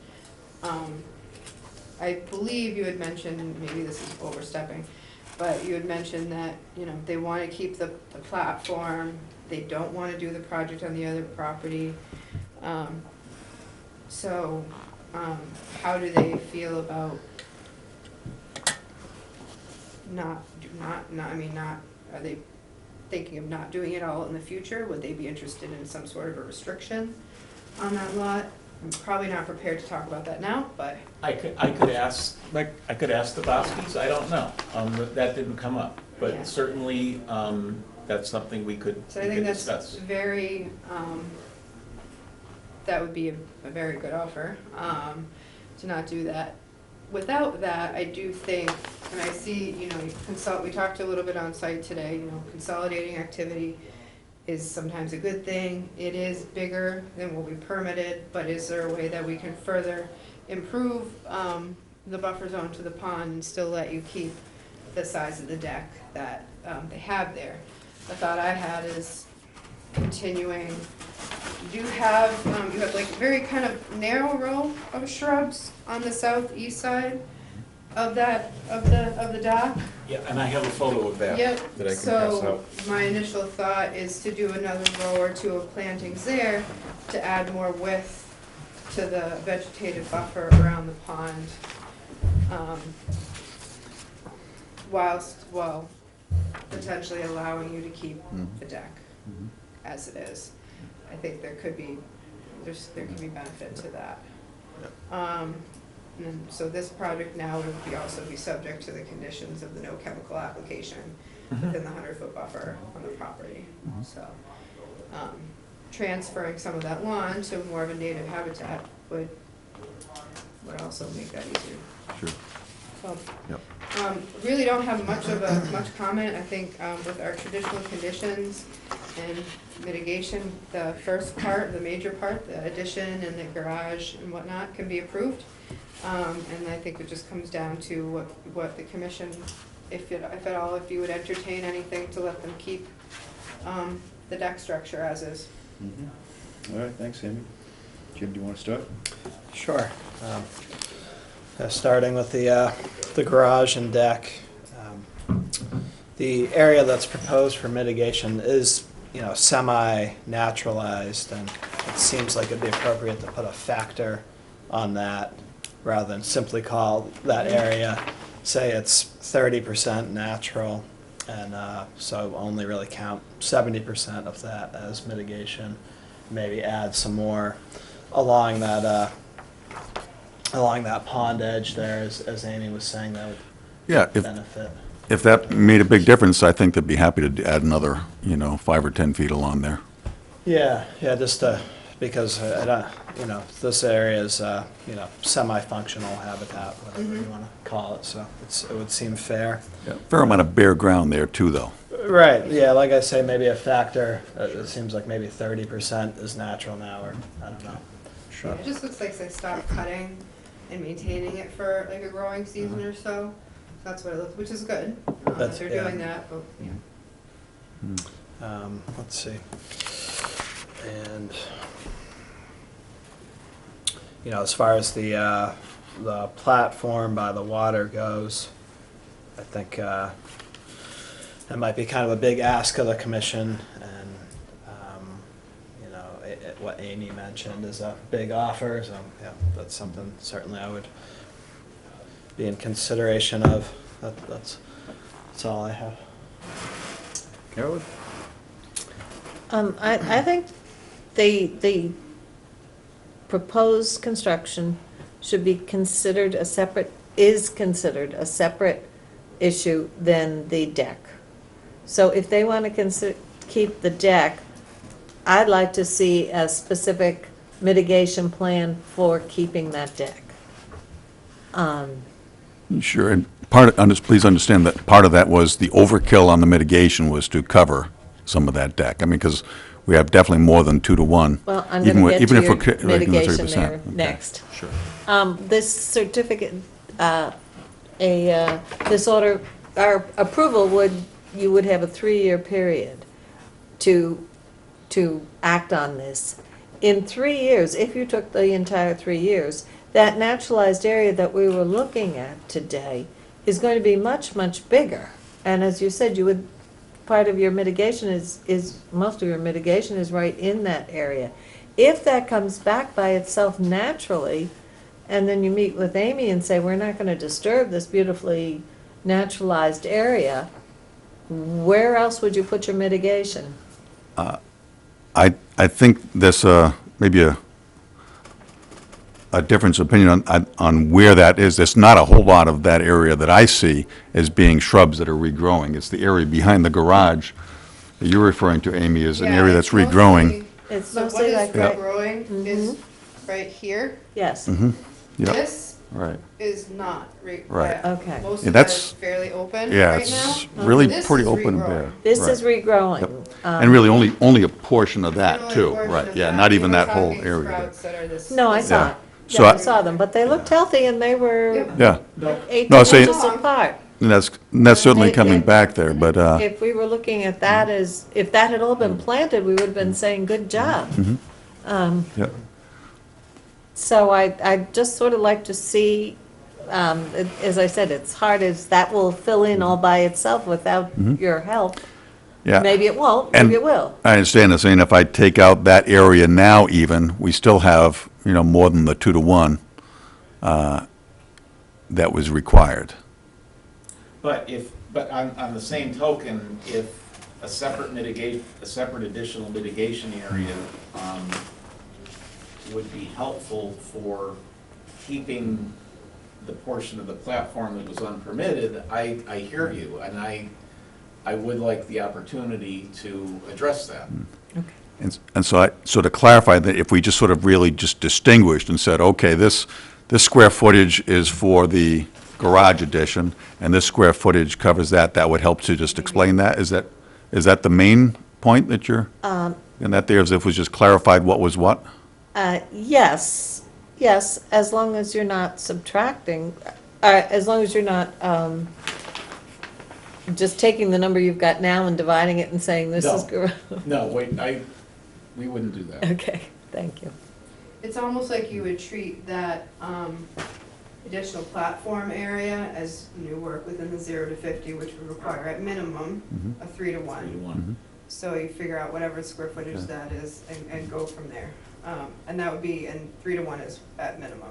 I believe you had mentioned, maybe this is overstepping, but you had mentioned that, you know, they want to keep the platform, they don't want to do the project on the other property. So how do they feel about are they thinking of not doing it all in the future? Would they be interested in some sort of a restriction on that lot? I'm probably not prepared to talk about that now, but.
I could ask the Boskis, I don't know, that didn't come up,
Yeah.
but certainly, that's something we could
So I think that's
discuss.
very, that would be a very good offer, to not do that. Without that, I do think, and I see, you know, we talked a little bit on site today, you know, consolidating activity is sometimes a good thing. It is bigger than what we permitted, but is there a way that we can further improve the buffer zone to the pond and still let you keep the size of the deck that they have there? The thought I had is continuing. You have like a very kind of narrow row of shrubs on the southeast side of the dock.
Yeah, and I have a photo of that.
Yep,
That I can pass
so
out.
my initial thought is to do another row or two of plantings there to add more width to the vegetative buffer around the pond. While potentially allowing you to keep the deck as it is. I think there could be benefit to that. And then, so this project now would also be subject to the conditions of the no chemical application within the 100-foot buffer on the property. So, transferring some of that lawn to more of a native habitat would also make that easier.
Sure.
So,
Yep.
really don't have much comment. I think with our traditional conditions and mitigation, the first part, the major part, the addition and the garage and whatnot can be approved. And I think it just comes down to what the commission, if at all, if you would entertain anything to let them keep the deck structure as is.
All right, thanks, Amy. Jim, do you want to start?
Sure. Starting with the garage and deck, the area that's proposed for mitigation is, you know, semi-naturalized, and it seems like it'd be appropriate to put a factor on that rather than simply call that area, say it's 30% natural, and so only really count 70% of that as mitigation. Maybe add some more along that pond edge there, as Amy was saying, that would benefit.
If that made a big difference, I think they'd be happy to add another, 5 or 10 feet along there.
Yeah, just because this area is semi-functional habitat, whatever you want to call it. So it would seem fair.
Yeah, fair amount of bare ground there too, though.
Right. Yeah, like I say, maybe a factor. It seems like maybe 30% is natural now, or I don't know.
Yeah, it just looks like they stopped cutting and maintaining it for like a growing season or so. That's what it looks, which is good. That they're doing that, but yeah.
Let's see. And, you know, as far as the platform by the water goes, I think that might be kind of a big ask of the commission, and, you know, what Amy mentioned is a big offer, so, yeah, that's something certainly I would be in consideration of. That's all I have.
Carolyn?
I think the proposed construction should be considered is considered a separate issue than the deck. So if they want to keep the deck, I'd like to see a specific mitigation plan for keeping that deck.
Sure, and please understand that part of that was the overkill on the mitigation was to cover some of that deck. I mean, because we have definitely more than 2 to 1.
Well, I'm
even
going to
with-
get
even
to
if
your
we're making the
mitigation
30%.
there
Okay.
next.
Sure.
This certificate, this order, our approval you would have a 3-year period to act on this. In 3 years, if you took the entire 3 years, that naturalized area that we were looking at today is going to be much, much bigger. And as you said, part of your mitigation most of your mitigation is right in that area. If that comes back by itself naturally, and then you meet with Amy and say, we're not going to disturb this beautifully naturalized area, where else would you put your mitigation?
I think there's maybe a difference of opinion on where that is. There's not a whole lot of that area that I see as being shrubs that are regrowing. It's the area behind the garage that you're referring to, Amy, is an
Yeah,
area that's
it's mostly-
regrowing.
It's
So what
mostly
is
like right,
regrowing is right here.
yes,
Yep,
This
right.
is not.
Right.
Okay.
Most
Yeah,
of that
that's-
is fairly open
Yeah,
right now.
it's really
This
pretty
is
open
regrowing.
bare.
this
Right.
is regrowing.
Yep. And really only a portion of
Only
that,
a
too,
portion
right,
of
yeah,
that.
not
We
even
were
that whole
talking
area.
sprouts that are this-
No, I
this
saw
Yeah.
it.
So
Yeah,
I-
I saw them, but they looked healthy and they were
Yeah,
18
saying-
inches apart.
and that's certainly
It-
coming
it-
back there, but,
If we were looking at that as, if that had all been planted, we would have been saying, good job.
yeah.
So I'd just sort of like to see, as I said, it's hard as that will fill in all by itself without your help.
Yeah.
Maybe it won't,
And
maybe it will.
I understand that, saying if I take out that area now even, we still have, more than the 2 to 1 that was required.
But on the same token, if a separate additional mitigation area, would be helpful for keeping the portion of the platform that was unpermitted, I hear you, and I would like the opportunity to address that.
And so to clarify that, if we just sort of really just distinguished and said, okay, this square footage is for the garage addition, and this square footage covers that, that would help to just explain that? Is that the main point that you're, and that there, if it was just clarified what was what?
Yes, as long as you're not subtracting, as long as you're not just taking the number you've got now and dividing it and saying this is.
No, wait, we wouldn't do that.
Okay, thank you.
It's almost like you would treat that additional platform area as new work within the 0 to 50, which would require at minimum a 3 to 1.
3 to 1.
So you figure out whatever square footage that is and go from there. And that would be, and 3 to 1 is at minimum.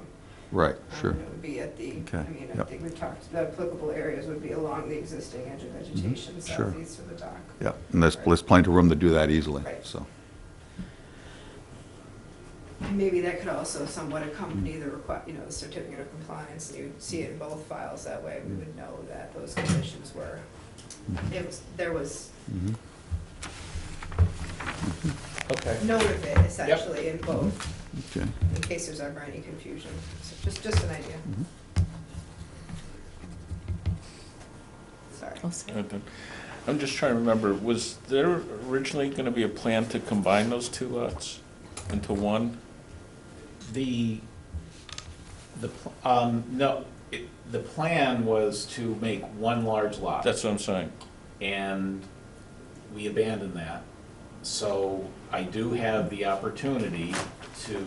Right, sure.
It would be at the,
Okay,
I mean, I
yep.
think we've talked, the applicable areas would be along the existing edge of vegetation,
sure.
southeast of the dock.
Yeah, and there's plenty of room to do that easily,
Right.
so.
And maybe that could also somewhat accompany the the certificate of compliance, and you'd see it in both files, that way we would know that those conditions were, there was
Okay.
note of it essentially in both,
Okay.
in case there's ever any confusion. So just an idea. Sorry.
I'll say.
I'm just trying to remember, was there originally going to be a plan to combine those two lots into one?
No, the plan was to make one large lot.
That's what I'm saying.
And we abandoned that. So I do have the opportunity to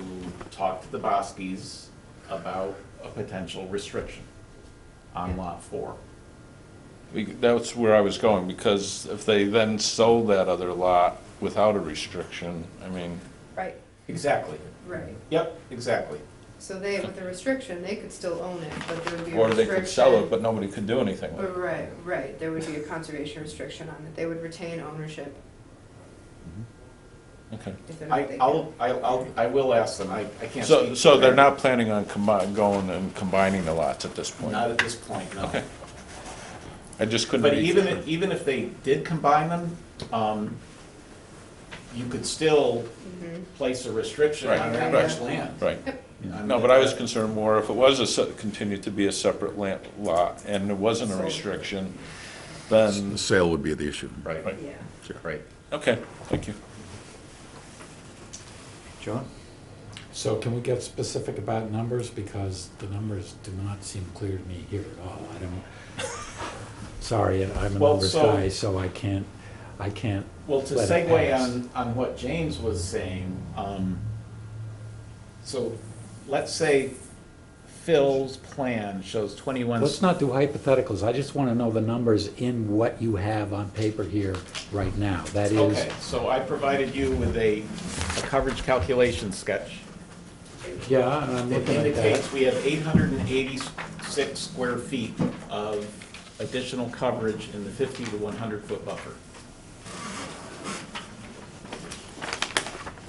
talk to the Boskis about a potential restriction on lot 4.
That's where I was going, because if they then sold that other lot without a restriction, I mean,
Right,
Exactly.
right.
Yep, exactly.
So they, with the restriction, they could still own it, but there would be a
or
restriction.
they could sell it, but nobody could do anything with it.
Right, right, there would be a conservation restriction on it, they would retain ownership
Okay.
if they're not
I,
taking.
I will ask them, I can't
So,
speak.
so
for
they're
them.
not planning on going and combining the lots at this point?
Not at this point, no.
Okay. I just couldn't.
But
be-
even if they did combine them, you could still
Mhm.
place a restriction
Right,
on that
right.
much land.
Right.
I mean,
No, but I was concerned more if it was continued to be a separate land lot and there wasn't a
Sold.
restriction,
The
then,
sale would be the issue.
Right,
Right.
Yeah.
right.
okay, thank you.
John?
So can we get specific about numbers, because the numbers do not seem clear to me here at all. I don't, sorry, I'm a
Well,
numbers
so-
guy, so I can't
Well, to
let it
segue
pass.
on what James was saying, so let's say Phil's plan shows 21.
Let's not do hypotheticals, I just want to know the numbers in what you have on paper here right now. That is,
Okay, so I provided you with a coverage calculation sketch.
yeah, and I'm
It
looking at that.
indicates we have 886 square feet of additional coverage in the 50 to 100 foot buffer.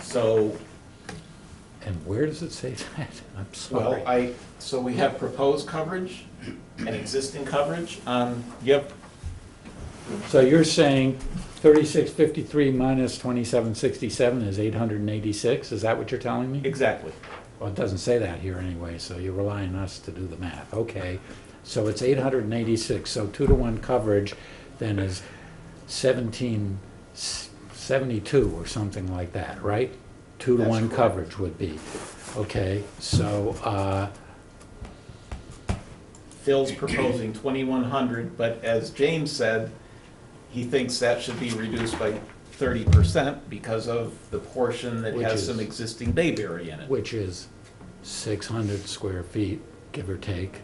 So,
And where does it say that? I'm sorry.
well, so we have proposed coverage and existing coverage on, yep,
So you're saying 3653 minus 2767 is 886? Is that what you're telling me?
exactly.
Well, it doesn't say that here anyway, so you're relying on us to do the math. Okay, so it's 886, so 2-to-1 coverage then is 1772 or something like that, right? 2-to-1
That's correct.
coverage would be. Okay, so,
Phil's proposing 2,100, but as James said, he thinks that should be reduced by 30% because of the portion that
Which
has
is-
some existing bayberry in it.
which is 600 square feet, give or take,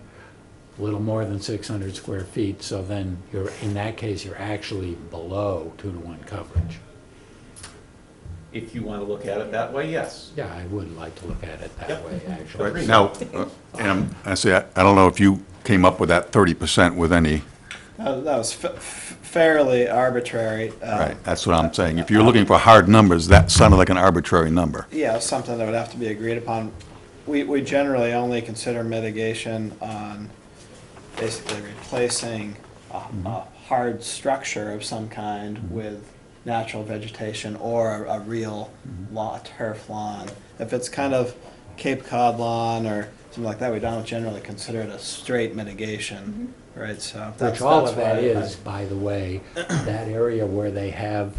a little more than 600 square feet, so then you're, in that case, you're actually below 2-to-1 coverage.
If you want to look at it that way, yes.
Yeah, I would like to look at it that
Yep.
way, actually.
Agreed.
Now, and I say, I don't know if you came up with that 30% with any,
That was fairly arbitrary.
right, that's what I'm saying. If you're looking for hard numbers, that sounded like an arbitrary number.
Yeah, something that would have to be agreed upon. We generally only consider mitigation on basically replacing a hard structure of some kind with natural vegetation or a real turf lawn. If it's kind of Cape Cod lawn or something like that, we don't generally consider it a straight mitigation, right? So
Which all of that is, by the way, that area where they have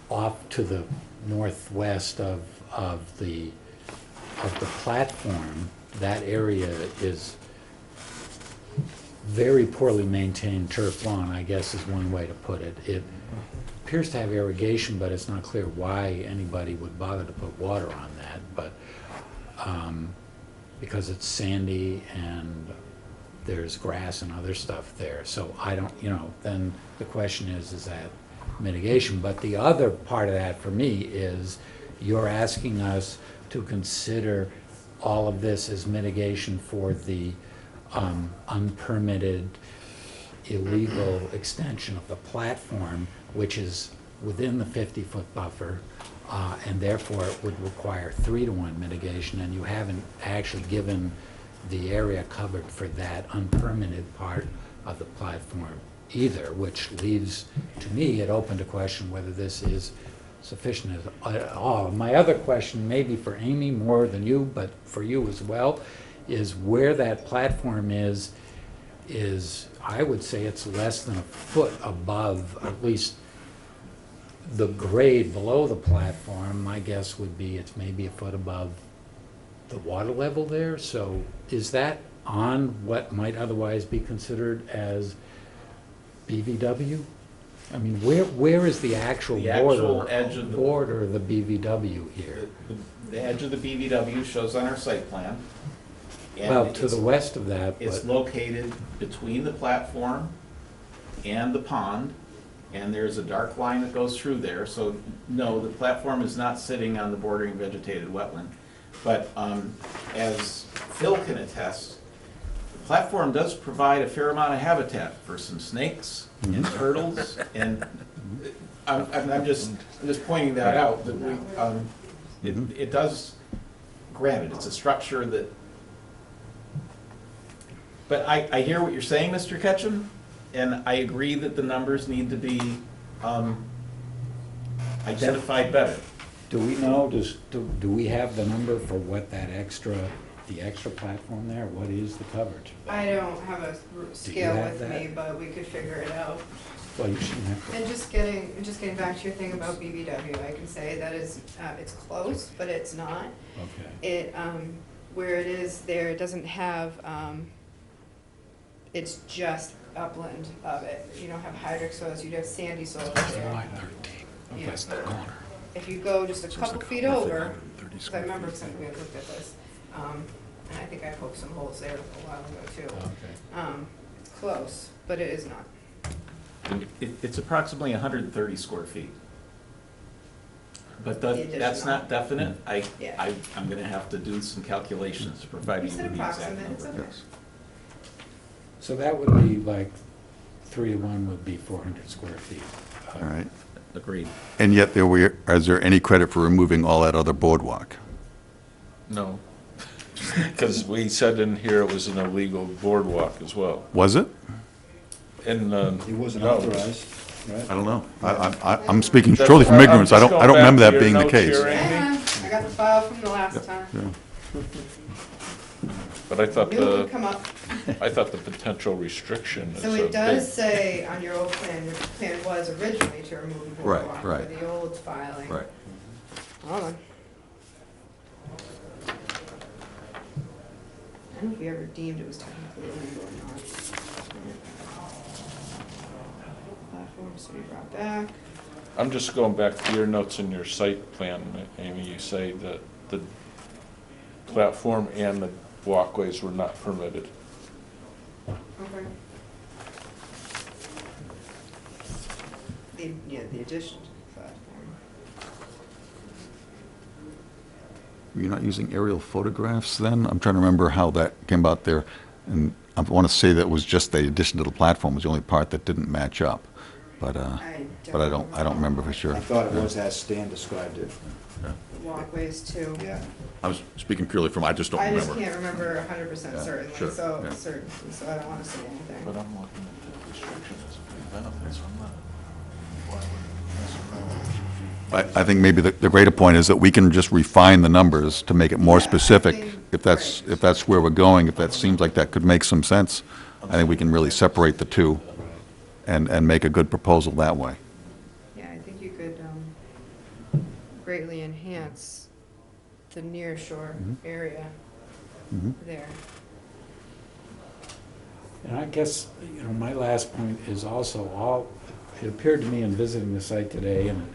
off to the northwest of the platform, that area is very poorly maintained turf lawn, I guess is one way to put it. It appears to have irrigation, but it's not clear why anybody would bother to put water on that, but because it's sandy and there's grass and other stuff there. So I don't, then the question is that mitigation? But the other part of that for me is you're asking us to consider all of this as mitigation for the unpermitted, illegal extension of the platform, which is within the 50-foot buffer, and therefore it would require 3-to-1 mitigation, and you haven't actually given the area covered for that unpermitted part of the platform either, which leaves, to me, it open to question whether this is sufficient at all. My other question, maybe for Amy more than you, but for you as well, is where that platform is, I would say it's less than a foot above, at least the grade below the platform. My guess would be it's maybe a foot above the water level there. So is that on what might otherwise be considered as BVW? I mean, where is the actual
The actual
border,
edge of the-
border of the BVW here?
The edge of the BVW shows on our site plan. and
Well, to
it's-
the west of that,
It's
but,
located between the platform and the pond, and there's a dark line that goes through there. So, no, the platform is not sitting on the bordering vegetated wetland. But as Phil can attest, the platform does provide a fair amount of habitat for some snakes and turtles, and I'm just pointing that out, that we, it does, granted, it's a structure that, but I hear what you're saying, Mr. Ketchum, and I agree that the numbers need to be identified better.
do we know, do we have the number for what that the extra platform there, what is the coverage?
I don't have a scale
have
with me,
that?
but we could figure it out.
Well, you shouldn't have to.
And just getting back to your thing about BBW, I can say that is, it's close, but it's not.
Okay.
It, where it is there, it doesn't have, it's just upland of it. You don't have hydric soils, you have sandy soils there. Yeah. If you go just a couple feet over, because I remember something, we had looked at this, and I think I poked some holes there a while ago too.
Okay.
It's close, but it is not.
It's approximately 130 square feet. But
The
that's
additional.
not definite.
Yeah.
I'm gonna have to do some calculations to provide
You
you
said
with the exact
approximate, it's
number.
okay.
So that would be like, 3 to 1 would be 400 square feet.
All right.
Agreed.
And yet, is there any credit for removing all that other boardwalk?
No. Because we said in here it was an illegal boardwalk as well.
Was it?
And,
It wasn't
no.
authorized, right?
I don't know. I'm speaking truly from ignorance. I don't remember that being the case.
I got the file from the last time.
Yeah.
But I thought
Knew it would come up.
I thought the potential restriction is
So
a
it does
big-
say on your old plan, your plan was originally to remove the
Right,
boardwalk,
right.
for the old filing.
Right.
Hold on. I don't know if we ever deemed it was technically illegal or not. Platforms to be brought back.
I'm just going back to your notes in your site plan, Amy. You say that the platform and the walkways were not permitted.
Okay. The addition to the platform.
You're not using aerial photographs then? I'm trying to remember how that came about there. And I want to say that was just the addition to the platform was the only part that didn't match up. But I don't remember for sure.
I thought it was as Stan described it.
The walkways too.
Yeah.
I was speaking purely from, I just don't
I just
remember.
can't remember 100%
Yeah,
certainly,
sure,
so
yeah.
certainty, so I don't want to say anything.
But I'm looking at the restrictions as a big benefit, so I'm not.
I think maybe the greater point is that we can just refine the numbers to make it more
Yeah, I
specific.
think-
If that's,
right.
if that's where we're going, if that seems like that could make some sense, I think we can really separate the two and make a good proposal that way.
Yeah, I think you could greatly enhance the near shore area
Mhm.
there.
And I guess, my last point is also it appeared to me in visiting the site today, and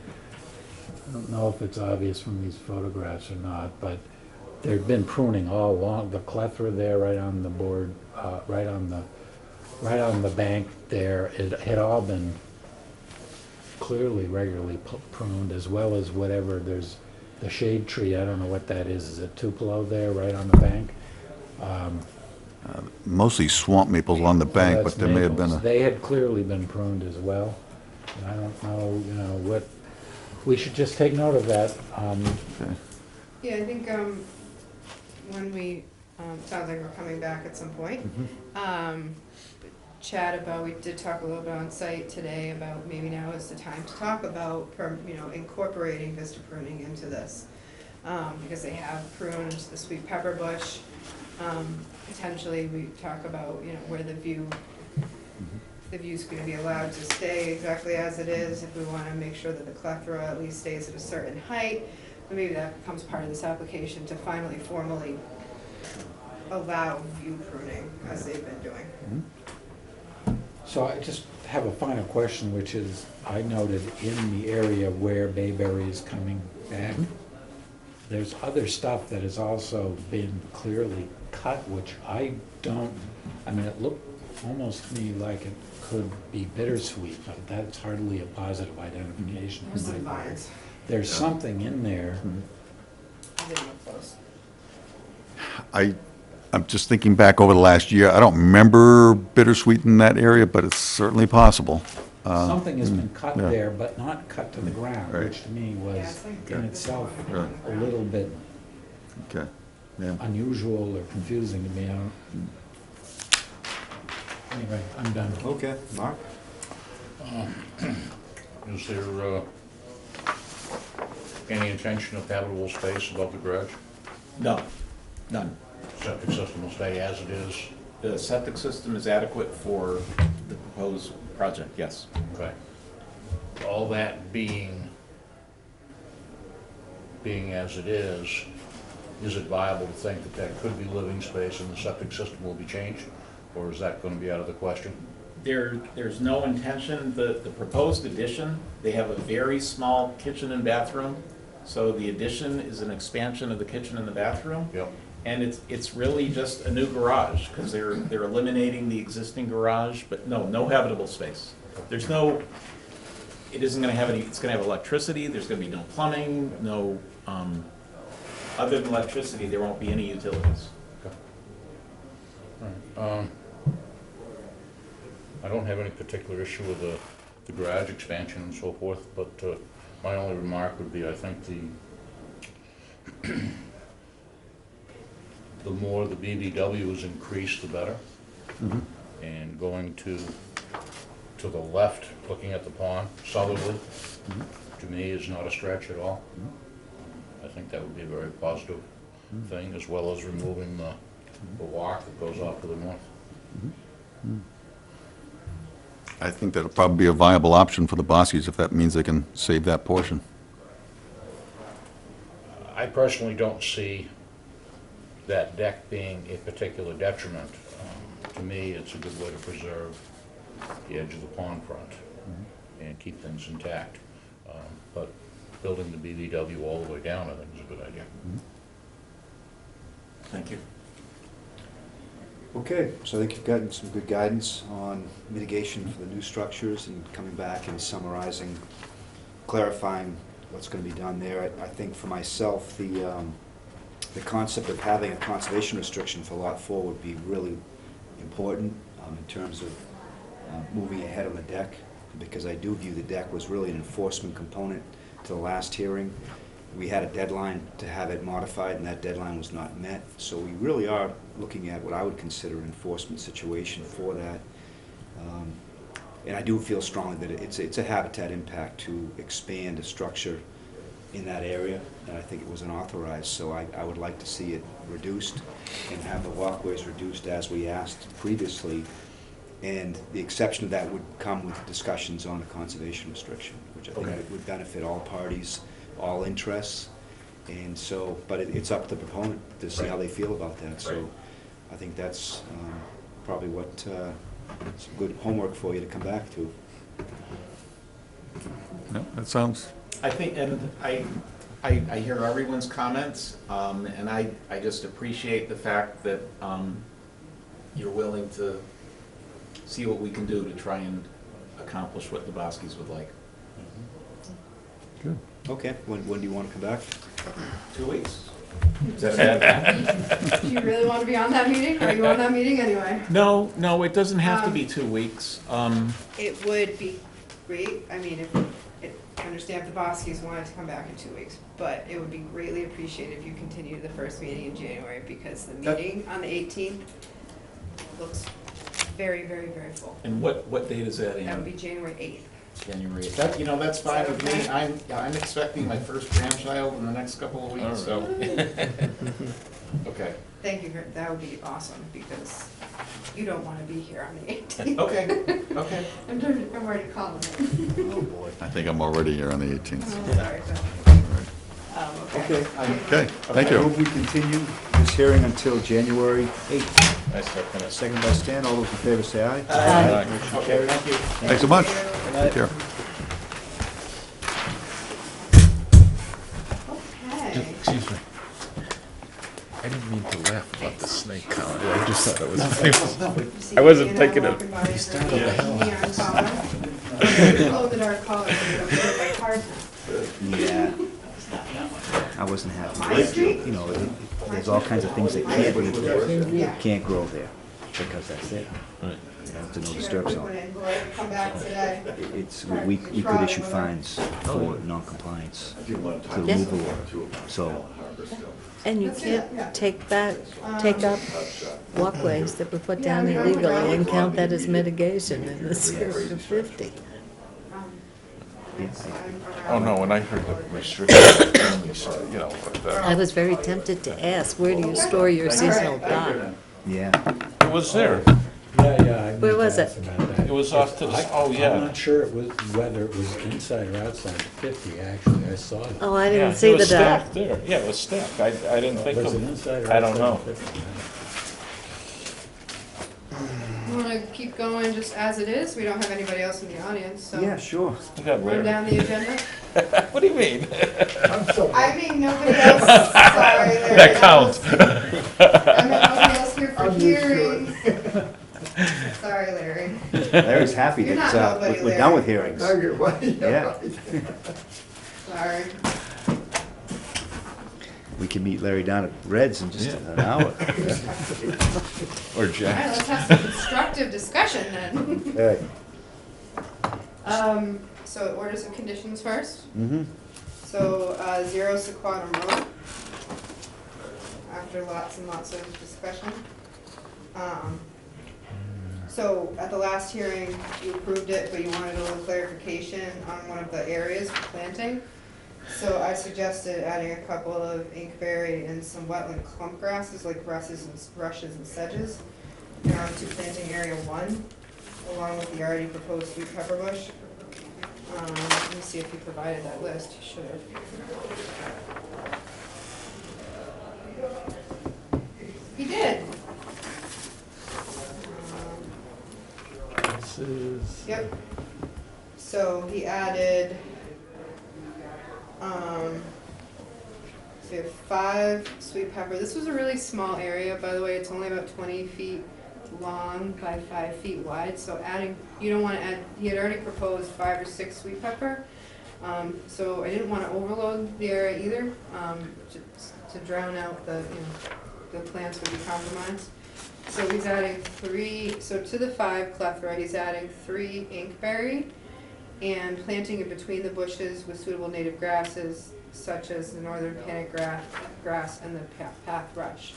I don't know if it's obvious from these photographs or not, but there'd been pruning all along, the clethra there right on the board, right on the bank there, it had all been clearly regularly pruned, as well as whatever, there's the shade tree, I don't know what that is it Tupelo there, right on the bank?
Mostly swamp maples along the bank, but
That's
there may have been
maples.
a,
They had clearly been pruned as well. And I don't know, what, we should just take note of that.
Yeah, I think when we, sounds like we're coming back at some point. Chat about, we did talk a little bit on site today about maybe now is the time to talk about, incorporating vista pruning into this. Because they have pruned the sweet pepper bush. Potentially, we talk about, where the view's gonna be allowed to stay exactly as it is, if we wanna make sure that the clethra at least stays at a certain height. But maybe that becomes part of this application to finally formally allow view pruning as they've been doing.
So I just have a final question, which is, I noted in the area where Bayberry is coming back, there's other stuff that has also been clearly cut, which I don't, I mean, it looked almost to me like it could be bittersweet, but that's hardly a positive identification.
There's some vines.
There's something in there.
I didn't look close.
I'm just thinking back over the last year, I don't remember bittersweet in that area, but it's certainly possible.
Something has been cut
yeah.
there, but not cut to the ground,
Right.
which to me
Yeah,
was
it's like
in itself
Right.
a little bit
Okay, yeah.
unusual or confusing to me. I don't. Anyway, I'm done.
Okay, Mark?
Is there any intention of habitable space above the garage?
No, none.
Septic system will stay as it is?
The septic system is adequate for the proposed project, yes.
Okay. All that being as it is it viable to think that that could be living space and the septic system will be changed? Or is that going to be out of the question?
There's no intention, the proposed addition, they have a very small kitchen and bathroom. So the addition is an expansion of the kitchen and the bathroom.
Yep.
And it's really just a new garage, because they're eliminating the existing garage, but no habitable space. There's no, it isn't gonna have any, it's gonna have electricity, there's gonna be no plumbing, no, other than electricity, there won't be any utilities.
I don't have any particular issue with the garage expansion and so forth, but my only remark would be, I think the more the BBW is increased, the better. And going to the left, looking at the pond, southerly, to me is not a stretch at all. I think that would be a very positive thing, as well as removing the walk that goes off to the north.
I think that'll probably be a viable option for the Boskies if that means they can save that portion.
I personally don't see that deck being a particular detriment. To me, it's a good way to preserve the edge of the pond front and keep things intact. But building the BVW all the way down, I think, is a good idea.
Thank you.
Okay, so I think you've gotten some good guidance on mitigation for the new structures and coming back and summarizing, clarifying what's going to be done there. I think for myself, the concept of having a conservation restriction for Lot 4 would be really important in terms of moving ahead on the deck, because I do view the deck was really an enforcement component to the last hearing. We had a deadline to have it modified, and that deadline was not met. So we really are looking at what I would consider an enforcement situation for that. And I do feel strongly that it's a habitat impact to expand a structure in that area, and I think it was unauthorized. So I would like to see it reduced and have the walkways reduced as we asked previously. And the exception of that would come with discussions on a conservation restriction, which I think would benefit all parties, all interests. And so, but it's up to the proponent to see how they feel about that. So I think that's probably what, some good homework for you to come back to.
Yeah, that sounds,
I think, and I hear everyone's comments, and I just appreciate the fact that you're willing to see what we can do to try and accomplish what the Boskies would like.
good.
Okay, when do you want to come back?
2 weeks. Is that a bad?
Do you really want to be on that meeting? Are you on that meeting anyway?
No, it doesn't have to be 2 weeks.
It would be great, I mean, I understand if the Boskies wanted to come back in 2 weeks, but it would be greatly appreciated if you continue the first meeting in January, because the meeting on the 18th looks very, very, very full.
And what date is that in?
That would be January 8th.
January. That's fine with me. I'm expecting my first grandchild in the next couple of weeks, so. Okay.
Thank you, that would be awesome, because you don't want to be here on the 18th.
Okay.
I'm already calling it.
Oh, boy.
I think I'm already here on the 18th.
Oh, sorry, Bill.
Okay.
Okay, thank
I
you.
move we continue this hearing until January 8th.
I second it.
Second by Stan, all those in favor say aye.
Aye.
Motion carries.
Thanks so much.
Thank
Take care.
Okay.
Excuse me. I didn't mean to laugh about the snake comment. I just thought it was. I wasn't thinking of.
They started neon collar. Glow in the dark collar, so you don't feel like cars now.
Yeah. I wasn't
My
happy.
street?
You know, there's all kinds of things that can't live there,
Yeah.
can't grow there, because that's it.
Right.
It's a no disturb
Put
zone.
in, boy, come back today.
It's, we could issue fines for non-compliance to remove the water, so.
And you
Let's do that,
can't
yeah.
take up walkways that were put down illegally and count that as mitigation in the spirit of 50.
Oh, no, when I heard the restriction, you know,
I was very tempted to ask, where do you store your seasonal dock?
Yeah,
it was there.
Yeah, I
Where
meant
was
to ask
it?
about that.
It was off to the, oh,
I'm
yeah.
not sure it was, whether it was inside or outside of 50, actually, I saw it.
Oh, I
Yeah,
didn't see
it was
the dock.
stacked there. Yeah, it was stacked. I didn't think
Was it
of,
inside or
I don't
outside
know.
of 50?
You wanna keep going just as it is? We don't have anybody else in the audience, so.
yeah, sure.
You got
Run
Larry.
down the agenda?
What do you mean?
I mean, nobody else, sorry, Larry.
That counts.
I meant nobody else here for hearings. Sorry, Larry.
Larry's happy
You're
that,
not nobody,
we're done with
Larry.
hearings. Yeah,
Sorry.
we can meet Larry down at Red's in just
Yeah.
an hour.
Or
All right,
Jack.
let's have some constructive discussion then.
Okay.
So orders of conditions first.
Mm-hmm.
So, 0 Sequoia Road. After lots and lots of discussion. So at the last hearing, you approved it, but you wanted a little clarification on one of the areas for planting. So I suggested adding a couple of inkberry and some wetland clump grasses, like rushes and sedges, to planting area 1, along with the already proposed sweet pepper bush. Let me see if he provided that list, he should have. He did.
This is.
Yep. So he added, so we have 5 sweet pepper. This was a really small area, by the way. It's only about 20 feet long by 5 feet wide. So adding, you don't want to add, he had already proposed 5 or 6 sweet pepper. So I didn't want to overload the area either, to drown out the, the plants would be compromised. So he's adding 3, so to the 5 clethra, he's adding 3 inkberry and planting it between the bushes with suitable native grasses such as the northern panic grass and the path rush.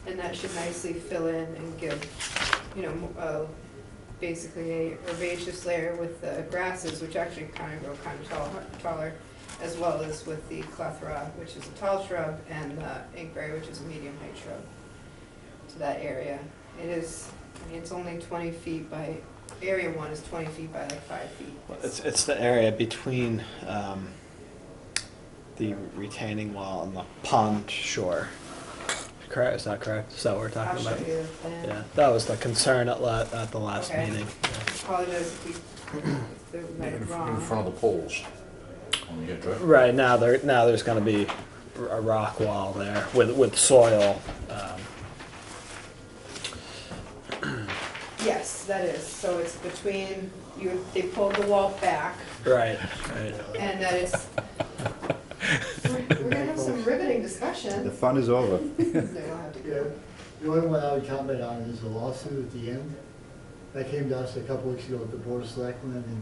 And that should nicely fill in and give, basically a herbaceous layer with the grasses, which actually kind of grow kind of taller, as well as with the clethra, which is a tall shrub, and the inkberry, which is a medium height shrub, to that area. It is, it's only 20 feet by, area 1 is 20 feet by like 5 feet.
It's the area between the retaining wall and the pond shore. Correct, is that correct? Is that what we're
I'll
talking
show
about?
you the plan.
Yeah, that was the concern at the last
Okay.
meeting.
Apologize if we read it
In
wrong.
front of the poles on the edge, right?
Right, now there's gonna be a rock wall there with soil.
Yes, that is, so it's between, they pulled the wall back,
Right.
and that it's, we're gonna have some riveting discussion.
The fun is over.
They don't have to
Yeah,
go.
the only one I would comment on is the lawsuit at the end. That came to us a couple weeks ago with the Board of Selectmen, and,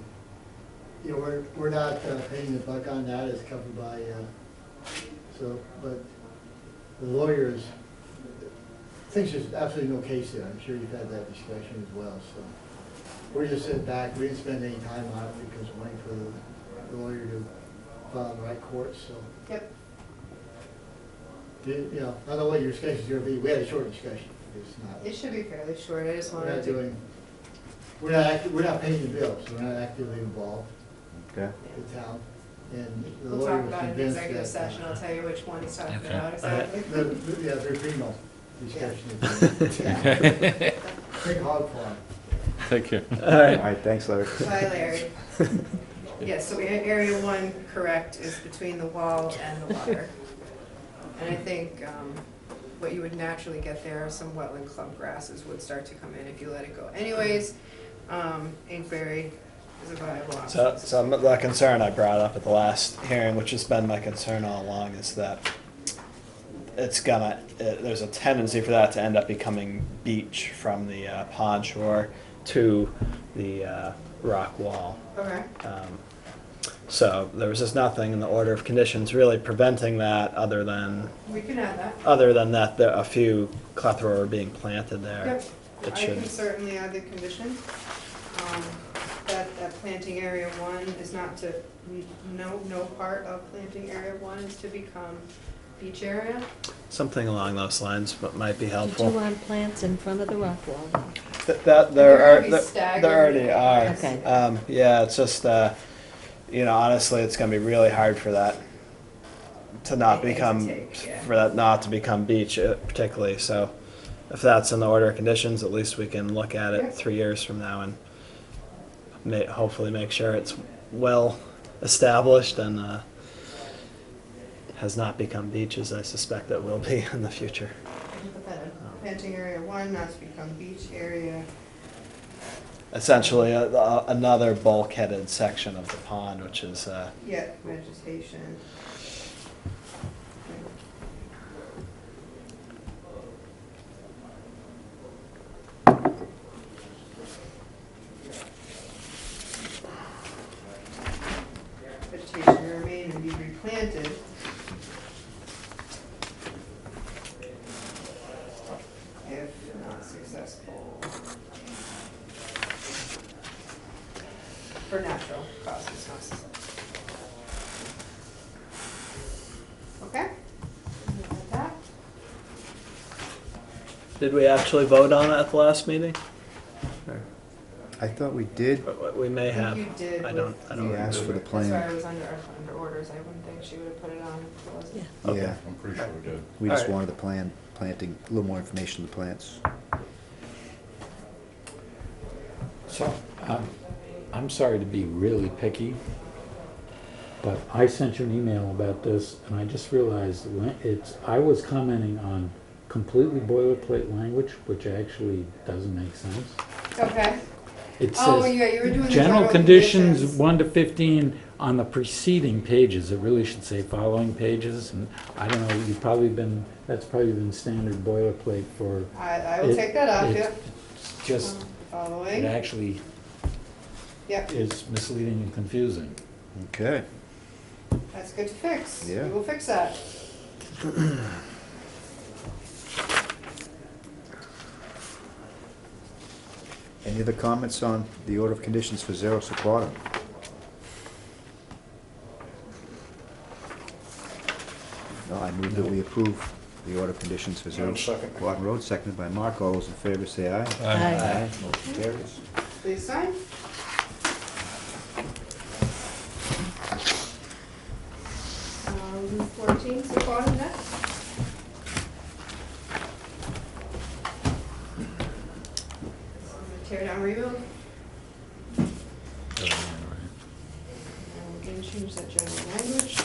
we're not paying the buck on that, it's covered by, but the lawyers, thinks there's absolutely no case there, I'm sure you've had that discussion as well, so. We're just sitting back, we didn't spend any time on it because we're waiting for the lawyer to file in the right court, so.
Yep,
I don't know what your discussion's gonna be, we had a short discussion, it's not.
it should be fairly short, I just
We're
wanted
not
to.
doing, we're not paying the bills, so we're not actively involved
Okay.
with the town. And the
We'll
lawyer
talk
was
about it in the
convinced
executive
that,
session, I'll tell you which one he's talking
Okay.
about exactly.
Yeah, the renal discussion.
Yeah.
Big hog farm.
Take care.
All
All
right.
right, thanks, Larry.
Bye, Larry. Yes, so area one, correct, is between the wall and the water. And I think what you would naturally get there, some wetland clump grasses would start to come in if you let it go. Anyways, Inkberry is a viable option.
So the concern I brought up at the last hearing, which has been my concern all along, is that there's a tendency for that to end up becoming beach from the pond shore to the rock wall.
Okay,
So there was just nothing in the order of conditions really preventing that, other than
we can add that.
a few clethora are being planted there.
Yep,
It
I
should.
can certainly add the condition. That planting area one is not to, no part of planting area one is to become beach area.
Something along those lines, but might be
Did
helpful.
you want plants in front of the rock wall?
That
They're gonna be staggered.
there already are.
Okay.
Yeah, it's just honestly, it's gonna be really hard for that to not
Anything to
become
take, yeah.
for that not to become beach, particularly. So, if that's in the order of conditions, at least we can look at
Yeah.
it 3 years from now and hopefully make sure it's well established and has not become beach, as I suspect it will be in the future.
Put that in. Planting area one, not to become beach area.
Essentially, another bulkheaded section of the pond, which is
Yeah, vegetation. Vegetation to remain and be replanted. If not successful. For natural causes, not successful. Okay? Like that?
Did we actually vote on it at the last meeting?
I thought we did.
We may
I
have.
think you did
I
with
don't
You asked for the
That's
plan.
why I was under orders, I wouldn't think she would have put it on if it wasn't.
Yeah.
Okay.
Yeah,
I'm pretty sure we did.
we just
Alright.
wanted the planting, a little more information on the plants.
So, I'm sorry to be really picky, but I sent you an email about this, and I just realized I was commenting on completely boilerplate language, which actually doesn't make sense.
Okay.
It
Oh,
says,
yeah, you were doing the
general conditions 1 to 15 on the preceding pages. It really should say following pages, and I don't know, that's probably been standard boilerplate for.
I will
It-
take that up,
it's
yep.
Just, it
Following,
actually
yep,
is misleading and confusing.
Okay.
that's good to fix.
Yeah.
We will fix that.
Any other comments on the order of conditions for Zero Sequoia? No, I move that we approve the order of conditions for Zero
Second.
Sequoia Road, seconded by Mark. All those in favor say aye.
Aye.
Motion carries.
Please sign. Route 14, Sequoia next. Tear down, rebuild. And we can change that general language.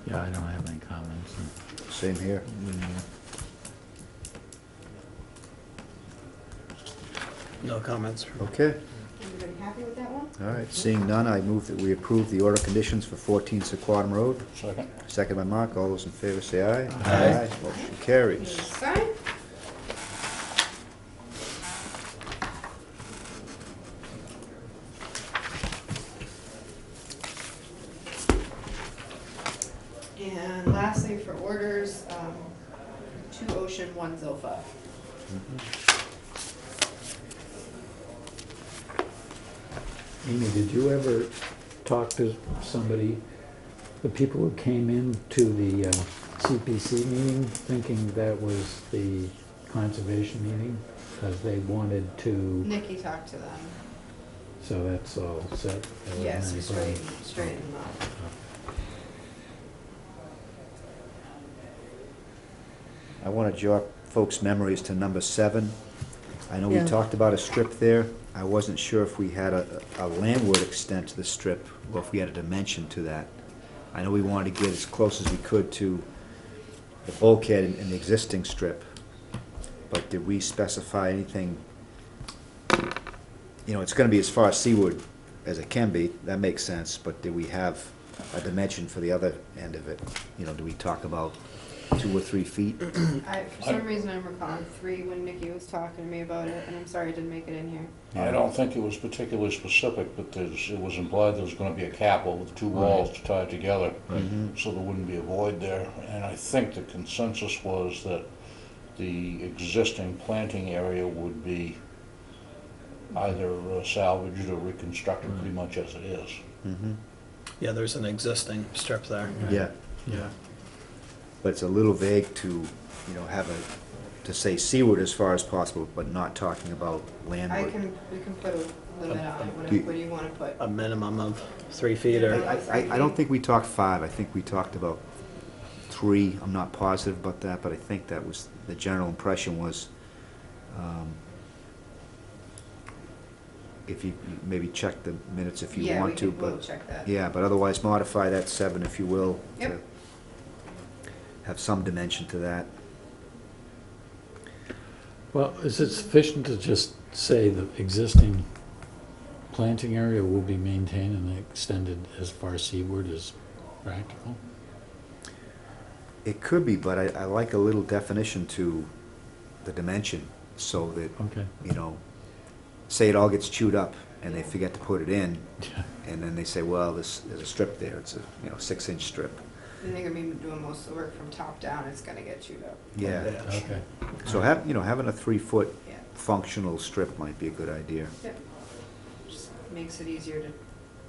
Yeah, I don't have any comments.
Same here.
No comments.
Okay,
Everybody happy with that one?
all right, seeing none, I move that we approve the order of conditions for 14 Sequoia Road.
Second?
Second by Mark, all those in favor say aye.
Aye.
Motion carries.
Sign. And lastly, for orders, 2 Ocean, 1 Zilpha.
Amy, did you ever talk to somebody, the people who came in to the CPC meeting, thinking that was the conservation meeting? Because they wanted to,
Nikki talked to them.
so that's all set? There wasn't
Yes,
any
straighten them up.
I want to jog folks' memories to number 7. I know we
Yeah.
talked about a strip there. I wasn't sure if we had a landward extent to the strip, or if we had a dimension to that. I know we wanted to get as close as we could to the bulkhead in the existing strip, but did we specify anything? You know, it's gonna be as far seaward as it can be, that makes sense, but do we have a dimension for the other end of it? You know, do we talk about 2 or 3 feet?
For some reason, I'm recalling 3 when Nikki was talking to me about it, and I'm sorry I didn't make it in here.
I don't think it was particularly specific, but it was implied there was gonna be a cap over the 2 walls to tie it together, so there wouldn't be a void there. And I think the consensus was that the existing planting area would be either salvaged or reconstructed pretty much as it is.
Yeah, there's an existing strip there.
Yeah,
Yeah.
but it's a little vague to, you know, to say seaward as far as possible, but not talking about
We
landward.
can put a limit on it, what do you wanna put?
A minimum of 3 feet or,
I don't think we talked 5, I think we talked about 3, I'm not positive about that, but I think that was, the general impression was, if you, maybe check the minutes if you want to,
we'll
but,
check that.
yeah, but otherwise modify that 7 if you will.
Yep.
To have some dimension to that.
Well, is it sufficient to just say the existing planting area will be maintained and extended as far seaward as practical?
It could be, but I like a little definition to the dimension, so that,
Okay.
you know, say it all gets chewed up and they forget to put it in,
Yeah.
and then they say, well, there's a strip there, it's a, 6-inch strip.
And they're gonna be doing most of the work from top down, it's gonna get chewed up.
Yeah,
Okay.
so having a 3-foot
Yeah.
functional strip might be a good idea.
Yep. Just makes it easier to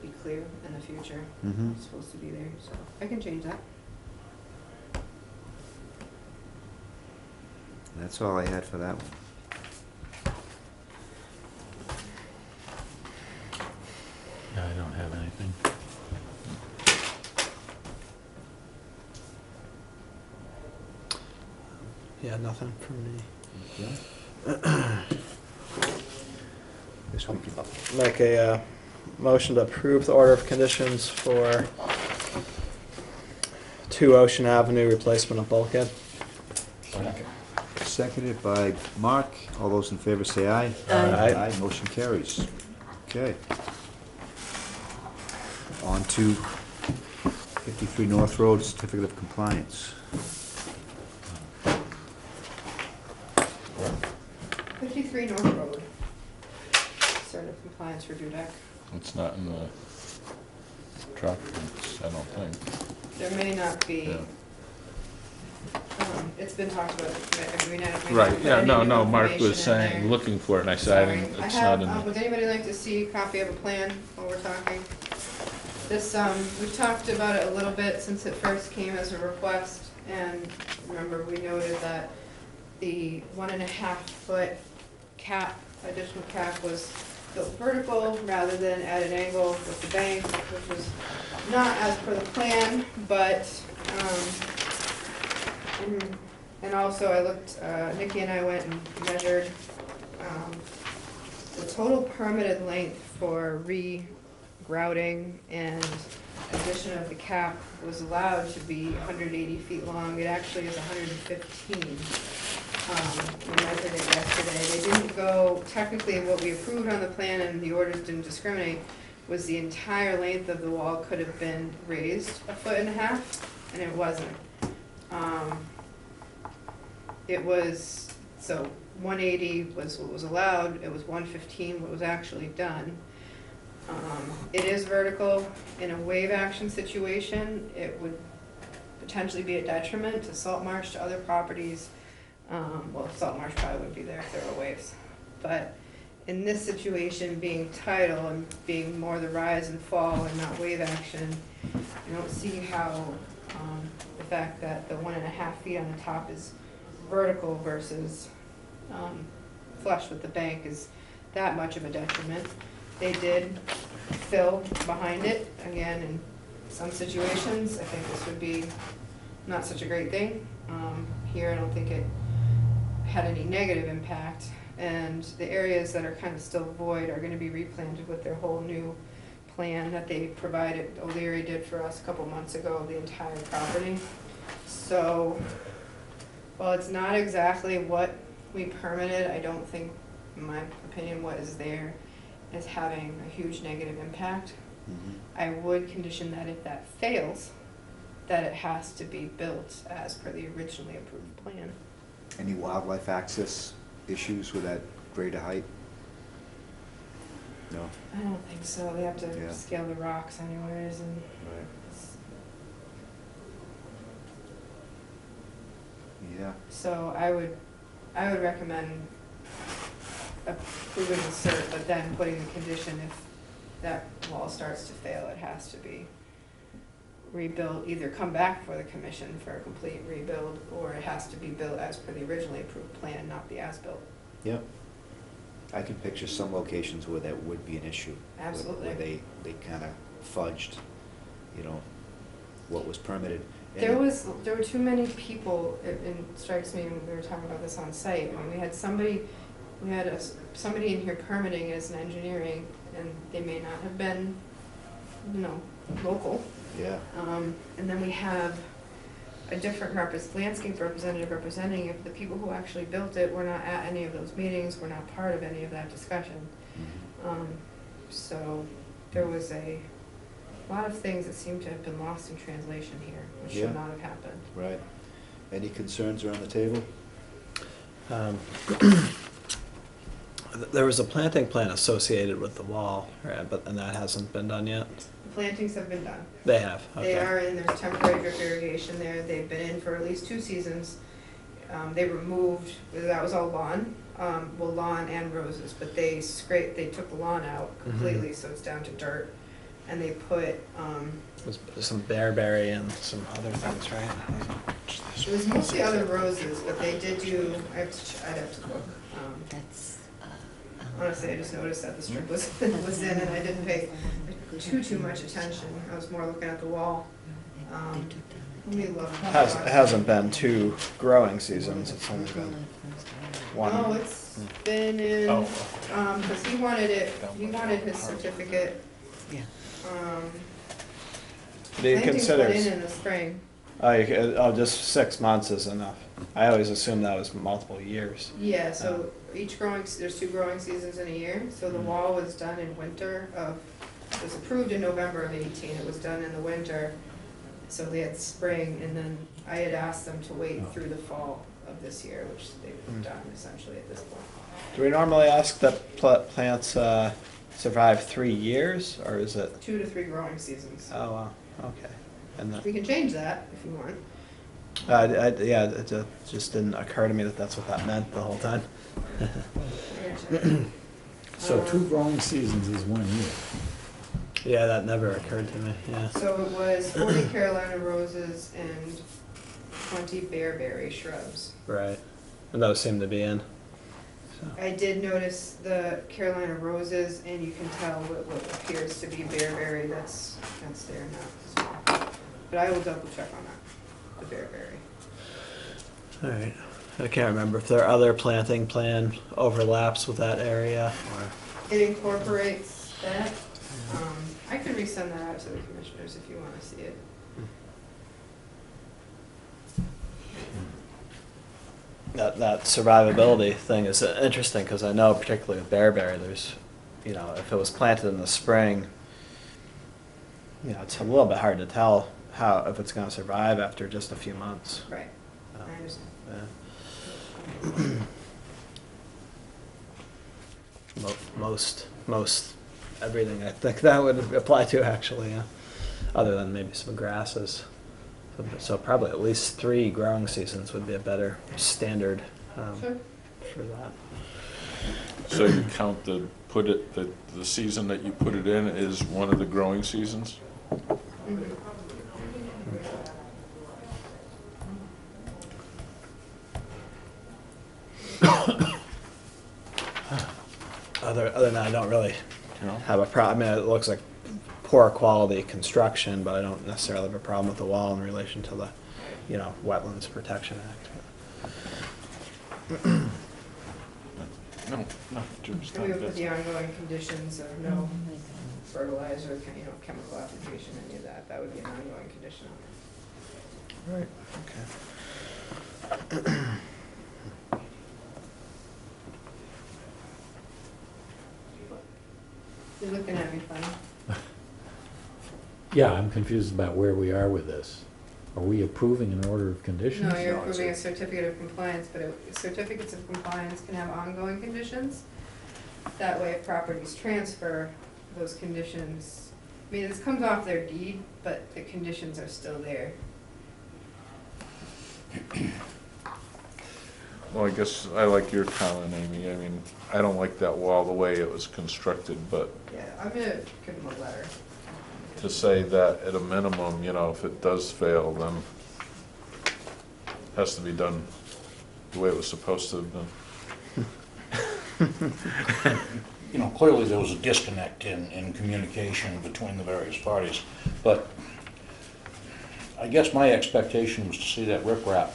be clear in the future.
Mm-hmm.
It's supposed to be there, so I can change that.
That's all I had for that one.
Yeah, I don't have anything.
yeah, nothing from me.
Guess we could,
Make a motion to approve the order of conditions for 2 Ocean Avenue replacement of bulkhead.
seconded by Mark, all those in favor say aye.
Aye.
Aye, motion carries. Okay. On to 53 North Road, certificate of compliance.
53 North Road. Start of compliance for Dudek.
It's not in the truck, I don't think.
There may not be.
Yeah.
It's been talked about, we may not
Right,
put
yeah,
any
no,
new
no, Mark
information
was
in
saying,
there.
looking for it, and I said,
Sorry.
it's
I
not
have,
in the.
would anybody like to see a copy of a plan while we're talking? This, we've talked about it a little bit since it first came as a request, and remember, we noted that the 1.5-foot cap, additional cap was built vertical rather than at an angle with the bank, which was not as per the plan, but, and also I looked, Nikki and I went and measured, the total permitted length for re-grouting and addition of the cap was allowed to be 180 feet long. It actually is 115. We measured it yesterday. They didn't go, technically what we approved on the plan and the orders didn't discriminate was the entire length of the wall could have been raised 1.5 feet, and it wasn't. It was, so 180 was what was allowed, it was 115 what was actually done. It is vertical. In a wave action situation, it would potentially be a detriment to salt marsh, to other properties. Well, salt marsh probably would be there if there were waves. But in this situation, being tidal and being more the rise and fall and not wave action, I don't see how the fact that the 1.5 feet on the top is vertical versus flush with the bank is that much of a detriment. They did fill behind it. Again, in some situations, I think this would be not such a great thing. Here, I don't think it had any negative impact. And the areas that are kind of still void are gonna be replanted with their whole new plan that they provided, O'Leary did for us a couple months ago, the entire property. So, while it's not exactly what we permitted, I don't think, in my opinion, what is there is having a huge negative impact. I would condition that if that fails, that it has to be built as per the originally approved plan.
Any wildlife access issues with that greater height? No?
I don't think so. They have to
Yeah.
scale the rocks anyways, and
Right. Yeah.
so I would recommend approving the cert, but then putting the condition if that wall starts to fail, it has to be rebuilt, either come back for the commission for a complete rebuild, or it has to be built as per the originally approved plan, not the as-built.
Yep. I can picture some locations where that would be an issue.
Absolutely.
Where they kind of fudged, you know, what was permitted. And
There were too many people, it strikes me, when we were talking about this on site, I mean, we had somebody in here permitting as an engineering, and they may not have been, you know, local.
Yeah.
And then we have a different landscape representative representing if the people who actually built it were not at any of those meetings, were not part of any of that discussion.
Mhm.
So there was a lot of things that seem to have been lost in translation here, which
Yeah.
should not have happened.
Right. Any concerns around the table?
There was a planting plan associated with the wall, right, and that hasn't been done yet?
The plantings have been done.
They have, okay.
They are in, there's temporary drip irrigation there, they've been in for at least 2 seasons. They removed, that was all lawn, well, lawn and roses, but they took the lawn out completely, so it's down to dirt. And they put,
There's some bearberry and some other things, right?
it was mostly other roses, but they did do, I'd have to look.
That's,
Honestly, I just noticed that the strip was in, and I didn't pay too much attention. I was more looking at the wall. Let me look.
It hasn't been 2 growing seasons, it's only been 1.
Oh, it's been in,
Oh.
because he wanted his certificate.
yeah.
Do you
Plantings
consider,
went in the spring.
just 6 months is enough? I always assumed that was multiple years.
Yeah, so there's 2 growing seasons in a year, so the wall was done in winter it was approved in November of 18, it was done in the winter, so they had spring, and then I had asked them to wait through the fall of this year, which they've done essentially at this point.
Do we normally ask that plants survive 3 years, or is it?
2 to 3 growing seasons.
Oh, wow, okay. And
We can change that if you want.
yeah, it just didn't occur to me that that's what that meant the whole time.
So 2 growing seasons is 1 year.
Yeah, that never occurred to me, yeah.
So it was 40 Carolina roses and 20 bearberry shrubs.
Right. And those seem to be in. So.
I did notice the Carolina roses, and you can tell what appears to be bearberry that's there now. So. But I will double check on that, the bearberry.
All right. I can't remember if there are other planting plan overlaps with that area, or.
It incorporates that. I could resend that out to the commissioners if you want to see it.
that survivability thing is interesting, because I know particularly with bearberry, there's, if it was planted in the spring, it's a little bit hard to tell if it's gonna survive after just a few months.
Right, I understand.
Yeah. Most everything I think that would apply to, actually, yeah. Other than maybe some grasses. So probably at least 3 growing seasons would be a better standard
Sure.
for that.
So you count the season that you put it in is one of the growing seasons?
Other than that, I don't really have a problem. I mean, it looks like poor quality construction, but I don't necessarily have a problem with the wall in relation to the, Wetlands Protection Act.
No, Jim's
And we
not,
would put
that's,
the ongoing conditions of no fertilizer, chemical application, any of that. That would be an ongoing condition on it.
Right, okay.
You're looking at me funny.
Yeah, I'm confused about where we are with this. Are we approving an order of conditions?
No, you're approving a certificate of compliance, but certificates of compliance can have ongoing conditions. That way, if properties transfer, those conditions, I mean, this comes off their deed, but the conditions are still there.
well, I guess I like your comment, Amy. I mean, I don't like that wall the way it was constructed, but
Yeah, I'm gonna give them a letter.
to say that at a minimum, if it does fail, then it has to be done the way it was supposed to have been.
Clearly there was a disconnect in communication between the various parties, but I guess my expectation was to see that riprap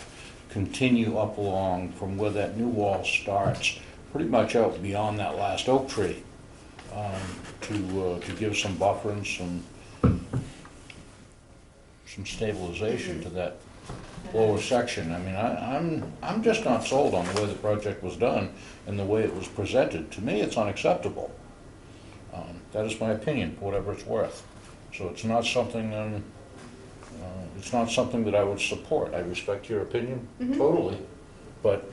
continue up along from where that new wall starts, pretty much out beyond that last oak tree, to give some buffer and some stabilization to that lower section. I mean, I'm just not sold on the way the project was done and the way it was presented. To me, it's unacceptable. That is my opinion, for whatever it's worth. So it's not something that I would support. I respect your opinion totally, but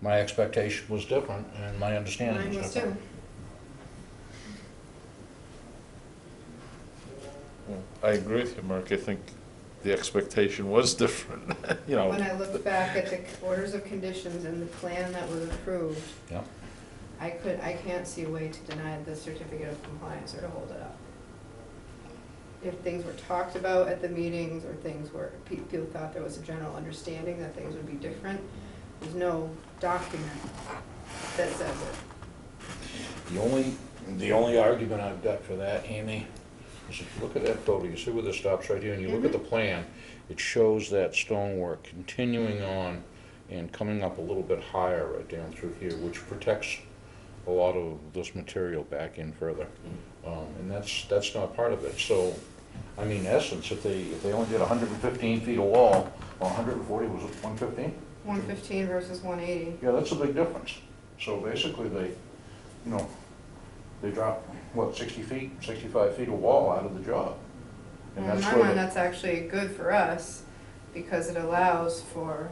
my expectation was different and my understanding
Mine
was
was
different.
too.
I agree with you, Mark. I think the expectation was different,
When I look back at the orders of conditions and the plan that was approved,
Yeah.
I can't see a way to deny the certificate of compliance or to hold it up. If things were talked about at the meetings or things where people thought there was a general understanding that things would be different, there's no document that says it.
The only argument I've got for that, Amy, is if you look at that photo, you see where this stops right here, and you look at the plan, it shows that stonework continuing on and coming up a little bit higher right down through here, which protects a lot of this material back in further. And that's not part of it. So, I mean, in essence, if they only did 115 feet of wall, or 140, was it 115?
115 versus 180.
Yeah, that's a big difference. So basically, they dropped, 60 feet, 65 feet of wall out of the job. And
Well, in
that's
my
where
mind, that's actually good for us because it allows for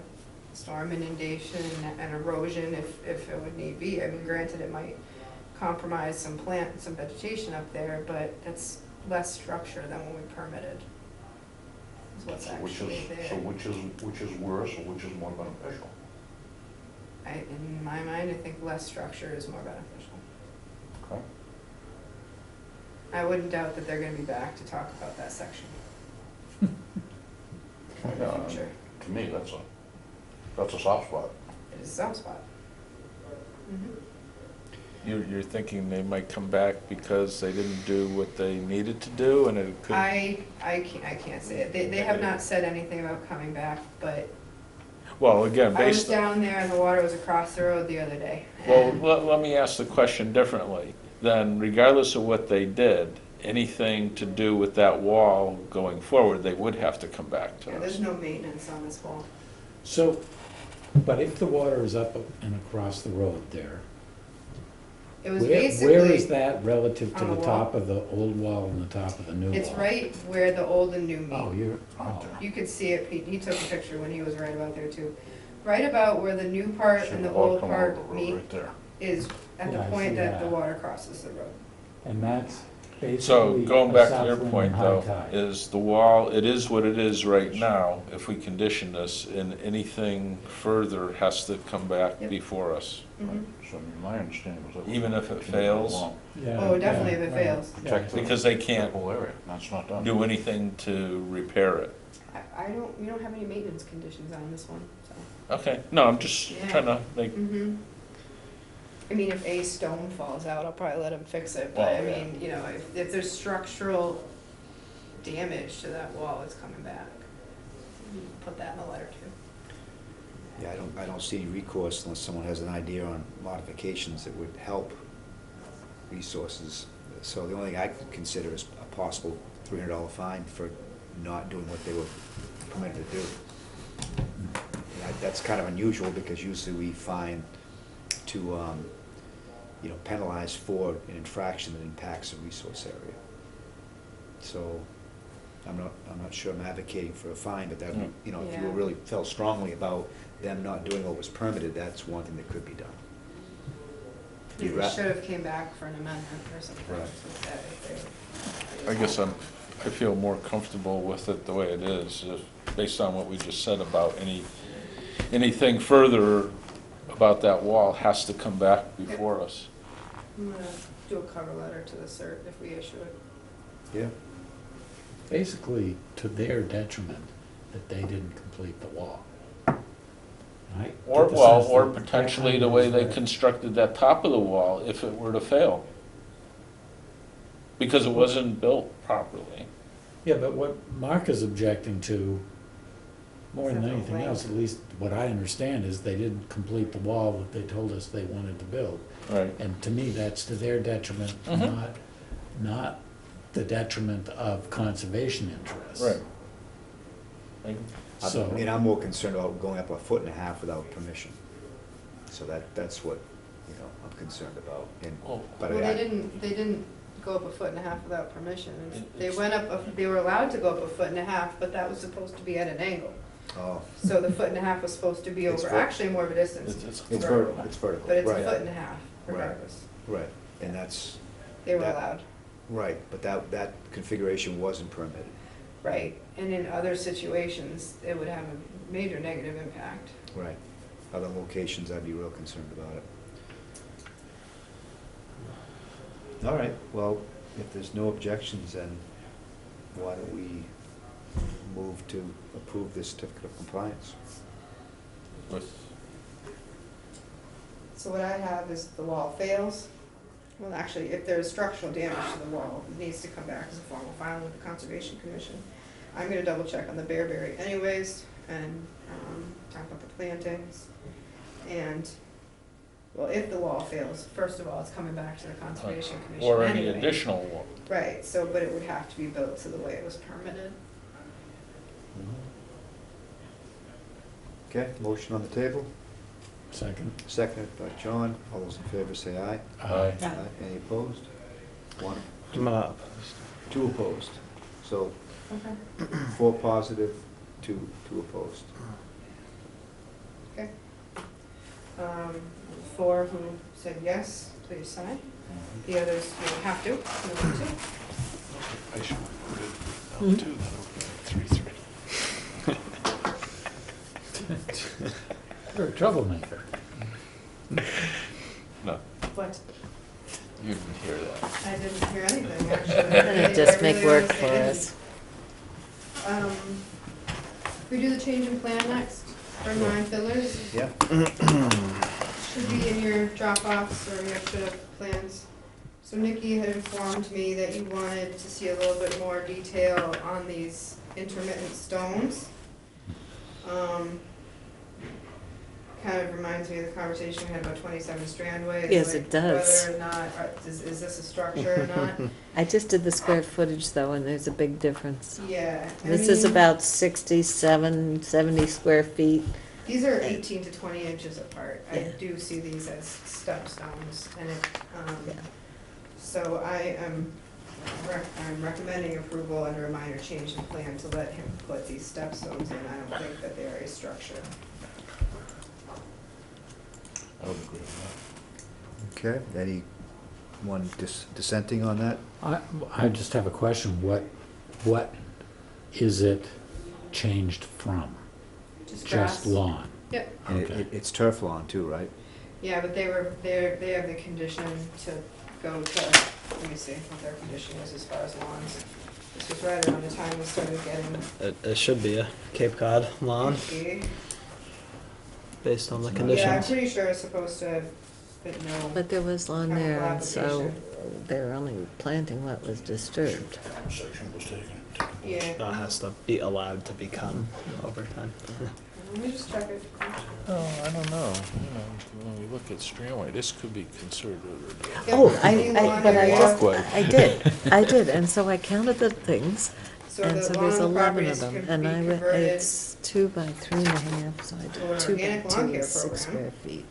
storm inundation and erosion if it would need be. I mean, granted, it might compromise some vegetation up there, but that's less structure than what we permitted. Is what's actually there.
So which is worse or which is more beneficial?
In my mind, I think less structure is more beneficial.
Okay.
I wouldn't doubt that they're gonna be back to talk about that section. In the
Yeah,
future.
To me, that's a soft spot.
It is a soft spot. Mhm.
You're thinking they might come back because they didn't do what they needed to do, and it could...
I can't say it. They have not said anything about coming back, but
Well, again,
I was
based...
down there and the water was across the road the other day.
Well,
and
let me ask the question differently. Then regardless of what they did, anything to do with that wall going forward, they would have to come back to
yeah,
us.
there's no maintenance on this wall.
So, But if the water is up and across the road there,
It was
where is
basically,
that relative to
on the
the top of the old wall and the top of the new wall?
it's right where the old and new
Oh,
meet.
you're, oh,
You could see it, he took a picture when he was right about there too. Right about where the new part and the
Should've all
old
come
part
over
meet
right there.
is at the
Yeah, I
point
see
that the
that.
water crosses the road.
and that's basically.
So going back to
a
your
southwind
point
and high
though,
tide.
is the wall, it is what it is right now. If we condition this, and anything further has to come back
Yep.
before us.
Mhm.
So my understanding was that.
Even if it fails?
Yeah,
Oh, definitely
yeah,
if it
right.
fails.
Protect the
Because they
the
can't
whole area, that's not done.
do anything to repair it.
We don't have any maintenance conditions on this one, so.
Okay, no, I'm just
Yeah.
trying to make,
Mm-hmm. I mean, if a stone falls out, I'll probably let him fix it, but I
Well, yeah.
mean, you know, if there's structural damage to that wall, it's coming back. You put that in the letter too.
Yeah, I don't see any recourse unless someone has an idea on modifications that would help resources. So the only thing I could consider is a possible $300 fine for not doing what they were permitted to do. That's kind of unusual because usually we fine to, penalize for an infraction that impacts a resource area. So I'm not sure I'm advocating for a fine, but that, if you
Yeah.
really felt strongly about them not doing what was permitted, that's one thing that could be done. You'd
They
ra-
should have came back for an amendment or something
Right.
with that if they.
I guess I feel more comfortable with it the way it is, based on what we just said about anything further about that wall has to come back before us.
I'm gonna do a cover letter to the cert if we issue it.
Yeah.
Basically, to their detriment, that they didn't complete the wall. Right?
Or,
Get the
well,
sense
or
that
potentially
that
the way they
is
constructed that top of the wall if it were to fail. Because it wasn't built properly.
Yeah, but what Mark is objecting to, more than
Is that the
anything else, at least what I understand, is they didn't complete the wall that they told us they wanted to build.
Right.
And to me, that's to their detriment,
Mhm.
not the detriment of conservation interests.
Right.
So,
And I'm more concerned about going up 1.5 feet without permission. So that's what, I'm concerned about.
Oh.
But
Well,
I-
they didn't go up 1.5 feet without permission. They
It's-
went up, they were allowed to go up 1.5 feet, but that was supposed to be at an angle.
Oh,
So the 1.5 feet was supposed to be
It's
over,
ver-
actually more of a distance.
It's
it's vertical, it's vertical.
But it's a
Right.
1.5 feet
Right.
regardless.
Right, and that's,
They were
That-
allowed,
right, but that configuration wasn't permitted.
right. And in other situations, it would have a major negative impact.
Right. Other locations, I'd be real concerned about it. All right, well, if there's no objections, then why don't we move to approve this certificate of compliance?
With-
So what I have is the wall fails. Well, actually, if there's structural damage to the wall, it needs to come back as a formal filing with the Conservation Commission. I'm gonna double check on the bearberry anyways, and, talk about the plantings. And, well, if the wall fails, first of all, it's coming back to the Conservation Commission
Or any
anyway.
additional wall.
Right, so, but it would have to be built to the way it was permitted.
Okay, motion on the table,
second.
seconded by John. All those in favor say aye.
Aye.
Any opposed? One,
I'm not
two opposed. So
Okay.
4 positive, two opposed.
Okay. 4 who said yes, please sign. The others, you don't have to, you don't need to.
I should put it down too, then, 3-3.
You're a troublemaker.
No,
What?
you didn't hear that.
I didn't hear anything, actually.
It'll just
I
make
really
work
was-
for us.
We do the change in plan next for 9 Fiddlers.
Yeah?
Should be in your Dropbox or your extra plans. So Nikki had informed me that you wanted to see a little bit more detail on these intermittent stones. Kind of reminds me of the conversation we had about 27 Strandway. It's
Yes,
like
it does.
Whether or not, is this a structure or not?
I just did the square footage though, and there's a big difference.
Yeah. I
This is
mean-
about 67, 70 square feet,
These are 18 to 20 inches apart. I
Yeah.
do see these as step stones, and it,
Yeah.
so I'm recommending approval under a minor change in plan to let him put these step stones in. I don't think that they are a structure.
I would agree with
Okay, anyone dissenting on that?
I just have a question. What is it changed from?
Just grass.
Just lawn?
Yep.
And
Okay.
it's turf lawn too, right?
Yeah, but they have the condition to go to, let me see what their condition is as far as lawns. This was right around the time we started getting
It should be a Cape Cod lawn,
icky.
based on the
Yeah, I'm
conditions.
pretty sure it's supposed to, but no.
But there was lawn there,
Chemical
and so
application.
they were only planting what was disturbed.
that. Conversation was taken.
Yeah,
That has to be allowed to become over time.
let me just check it.
Oh, I don't know, when we look at Strandway, this could be considered
Yeah,
Oh,
any lawn
but I
area-
just,
Walkway.
I did, and so I counted the things,
So
and
the
so
lawn
there's
on the
11
properties
of them,
could
and
be
I,
converted.
it's 2 by 3.5, so I
To an
did 2 by
organic
2
lawn care
is 6
program.
square feet.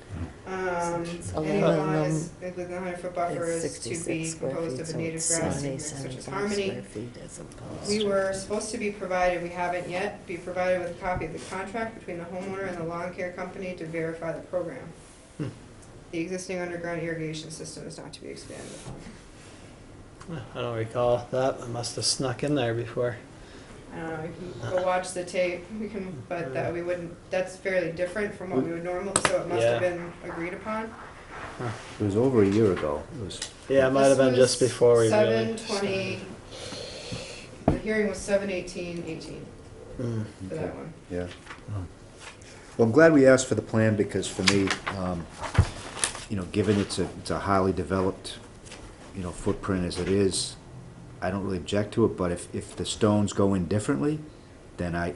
Any
11
lawn
of
is,
them
within the 100-foot buffer
It's
is to be
66 square
composed
feet,
of a
so
native
it's
grass
70,
such as
75
harmony.
square feet as opposed
We
to.
were supposed to be provided, we haven't yet, be provided with a copy of the contract between the homeowner and the lawn care company to verify the program. The existing underground irrigation system is not to be expanded upon.
I don't recall that. It must have snuck in there before.
I don't know, we can go watch the tape, we can, but that we wouldn't, that's fairly different from what we would normally, so it must have
Yeah.
been agreed upon.
It was over a year ago. It was,
Yeah, it might have been just before we really.
7/20, the hearing was 7/18/18
Mm.
for that one.
yeah. Well, I'm glad we asked for the plan because for me, given it's a highly developed, footprint as it is, I don't really object to it, but if the stones go in differently, then I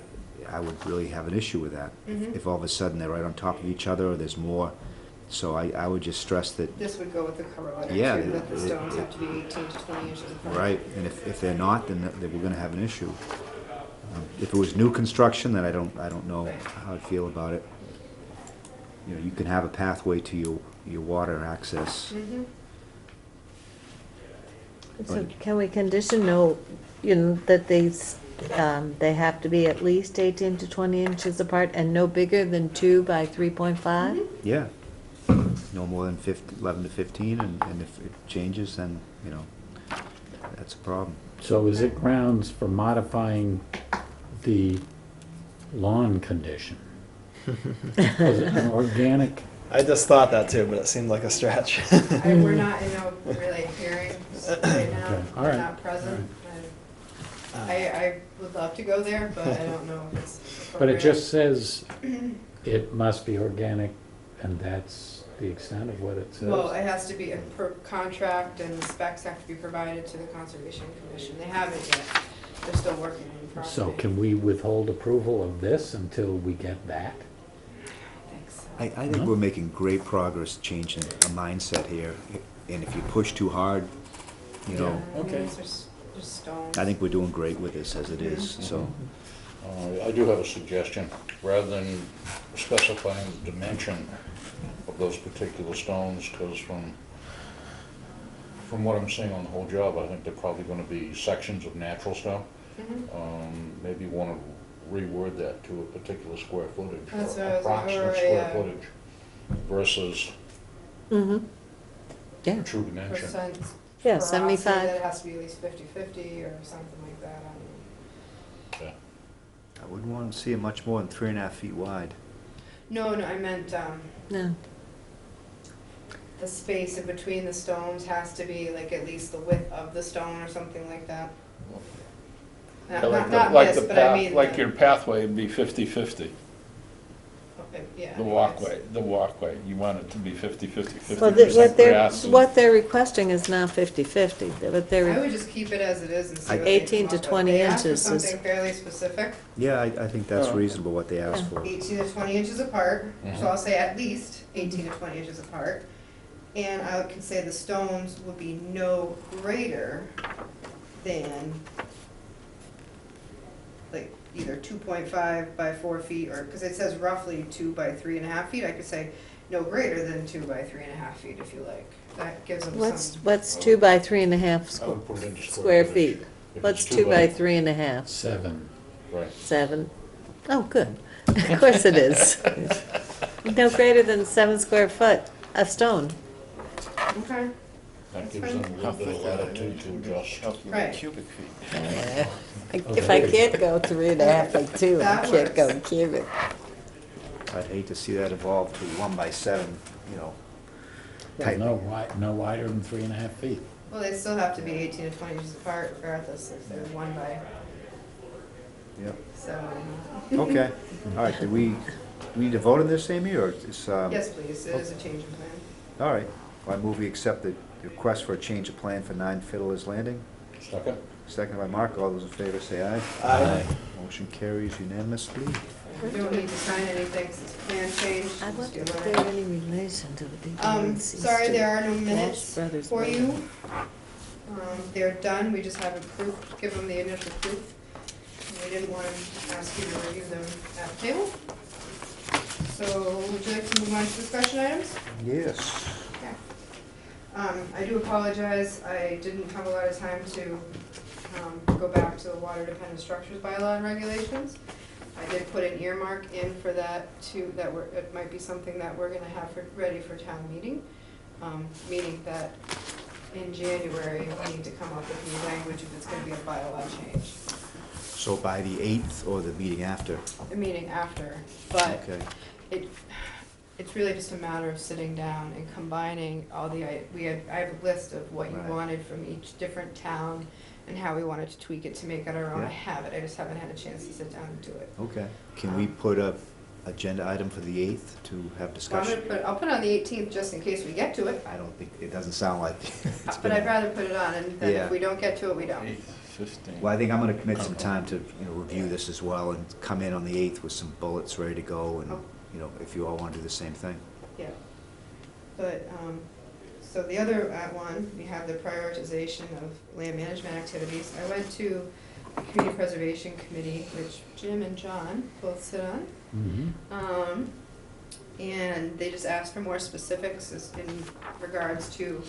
would really have an issue with that.
Mhm.
If all of a sudden they're right on top of each other or there's more, so I would just stress that,
This would go with the cover letter,
Yeah,
too, that the
it-
stones have to be 18 to 20 inches apart.
right, and if they're not, then we're gonna have an issue. If it was new construction, then I don't know how I'd feel about it. You can have a pathway to your water access.
Mhm.
So can we condition that they have to be at least 18 to 20 inches apart and no bigger than 2 by 3.5?
Mhm.
Yeah, no more than 11 to 15, and if it changes, then, that's a problem.
So is it grounds for modifying the lawn condition? Was it an organic?
I just thought that too, but it seemed like a stretch.
We're not in no really hearings right now,
Okay, all
we're
right,
not present. I would love to go there, but I don't know if it's
But it
appropriate.
just says it must be organic, and that's the extent of what it says.
Well, it has to be a per contract, and the specs have to be provided to the Conservation Commission. They haven't yet, they're still working on the property.
So can we withhold approval of this until we get that?
I think so.
I think we're making great progress changing a mindset here, and if you push too hard,
Yeah, I mean,
Okay.
these are just stones.
I think we're doing great with this as it is, so.
I do have a suggestion. Rather than specifying the dimension of those particular stones, because from what I'm seeing on the whole job, I think they're probably gonna be sections of natural stone.
Mhm.
Maybe wanna reword that to a particular square footage,
That's what I
or
was like,
approximate
or,
square
yeah.
footage versus
Mm-hmm. Yeah.
true dimension.
Percent
Yeah,
porosity,
75.
that it has to be at least 50/50 or something like that, I don't know.
Yeah.
I wouldn't want to see it much more than 3.5 feet wide.
No, I meant,
No.
the space in between the stones has to be like at least the width of the stone or something like that. Not
Like
this,
the
but I
path,
mean.
like your pathway would be 50/50,
Okay, yeah.
the walkway, you want it to be 50/50,
Well,
50% grass. and-
what they're requesting is now 50/50, but
I
they're,
would just keep it as it is and see what they
18
come
to
up with.
20
They asked for
inches is-
something fairly specific,
Yeah, I think that's
Oh.
reasonable what they asked
Yeah.
for.
18 to 20 inches apart,
Mhm.
so I'll say at least 18 to 20 inches apart. And I could say the stones would be no greater than like either 2.5 by 4 feet, or, because it says roughly 2 by 3.5 feet, I could say no greater than 2 by 3.5 feet if you like. That gives them some.
What's 2 by 3.5
I would put it into
square
footage.
feet?
If
What's
it's
2 by 3.5?
7.
Right.
7? Oh, good. Of course it is. No greater than 7 square foot of stone.
Okay.
That gives them a little bit of latitude to adjust.
Right.
Cubic feet.
If I can't go 3.5 by 2, I
That
can't go
works.
cubic.
I'd hate to see that evolve to 1 by 7, you know.
Well, no wider than 3.5 feet.
Well, they still have to be 18 to 20 inches apart regardless if they're 1 by
Yep.
7.
Okay, all right, do we need to vote on this, Amy, or is,
Yes, please, it is a change in plan.
all right, I move we accept the request for a change of plan for 9 Fiddler's Landing.
Second?
Second by Mark, all those in favor say aye.
Aye.
Motion carries unanimously.
You don't need to sign anything since the plan changed.
I
Just
wonder
be
if
aware.
there any relation to the people.
Sorry, there are no minutes
Brothers
for
Way.
you. They're done, we just haven't proof, give them the initial proof. And we didn't want to ask you to review them at the table. So, would you like to move on to discussion items?
Yes.
Okay. I do apologize, I didn't have a lot of time to, go back to the water dependent structures bylaw and regulations. I did put an earmark in for that too, it might be something that we're gonna have ready for town meeting. Meaning that in January, we need to come up with new language if it's gonna be a bylaw change.
So by the 8th or the meeting after?
The meeting after, but
Okay,
it's really just a matter of sitting down and combining all the, I have a list of what you
Right.
wanted from each different town and how we wanted to tweak it to make it our own.
Yeah.
I have it, I just haven't had a chance to sit down and do it.
okay. Can we put a agenda item for the 8th to have
Well,
discussion?
I'll put it on the 18th just in case we get to it,
I don't think, it doesn't sound like it's
but I'd
gonna.
rather put it on, and then
Yeah.
if we don't get to it, we don't.
15.
Well, I think I'm gonna commit some time to, review this as well and come in on the 8th with some bullets ready to go and,
Oh.
if you all wanna do the same thing.
Yeah. But, so the other one, we have the prioritization of land management activities. I went to the Community Preservation Committee, which Jim and John both sit on.
Mhm.
And they just asked for more specifics in regards to,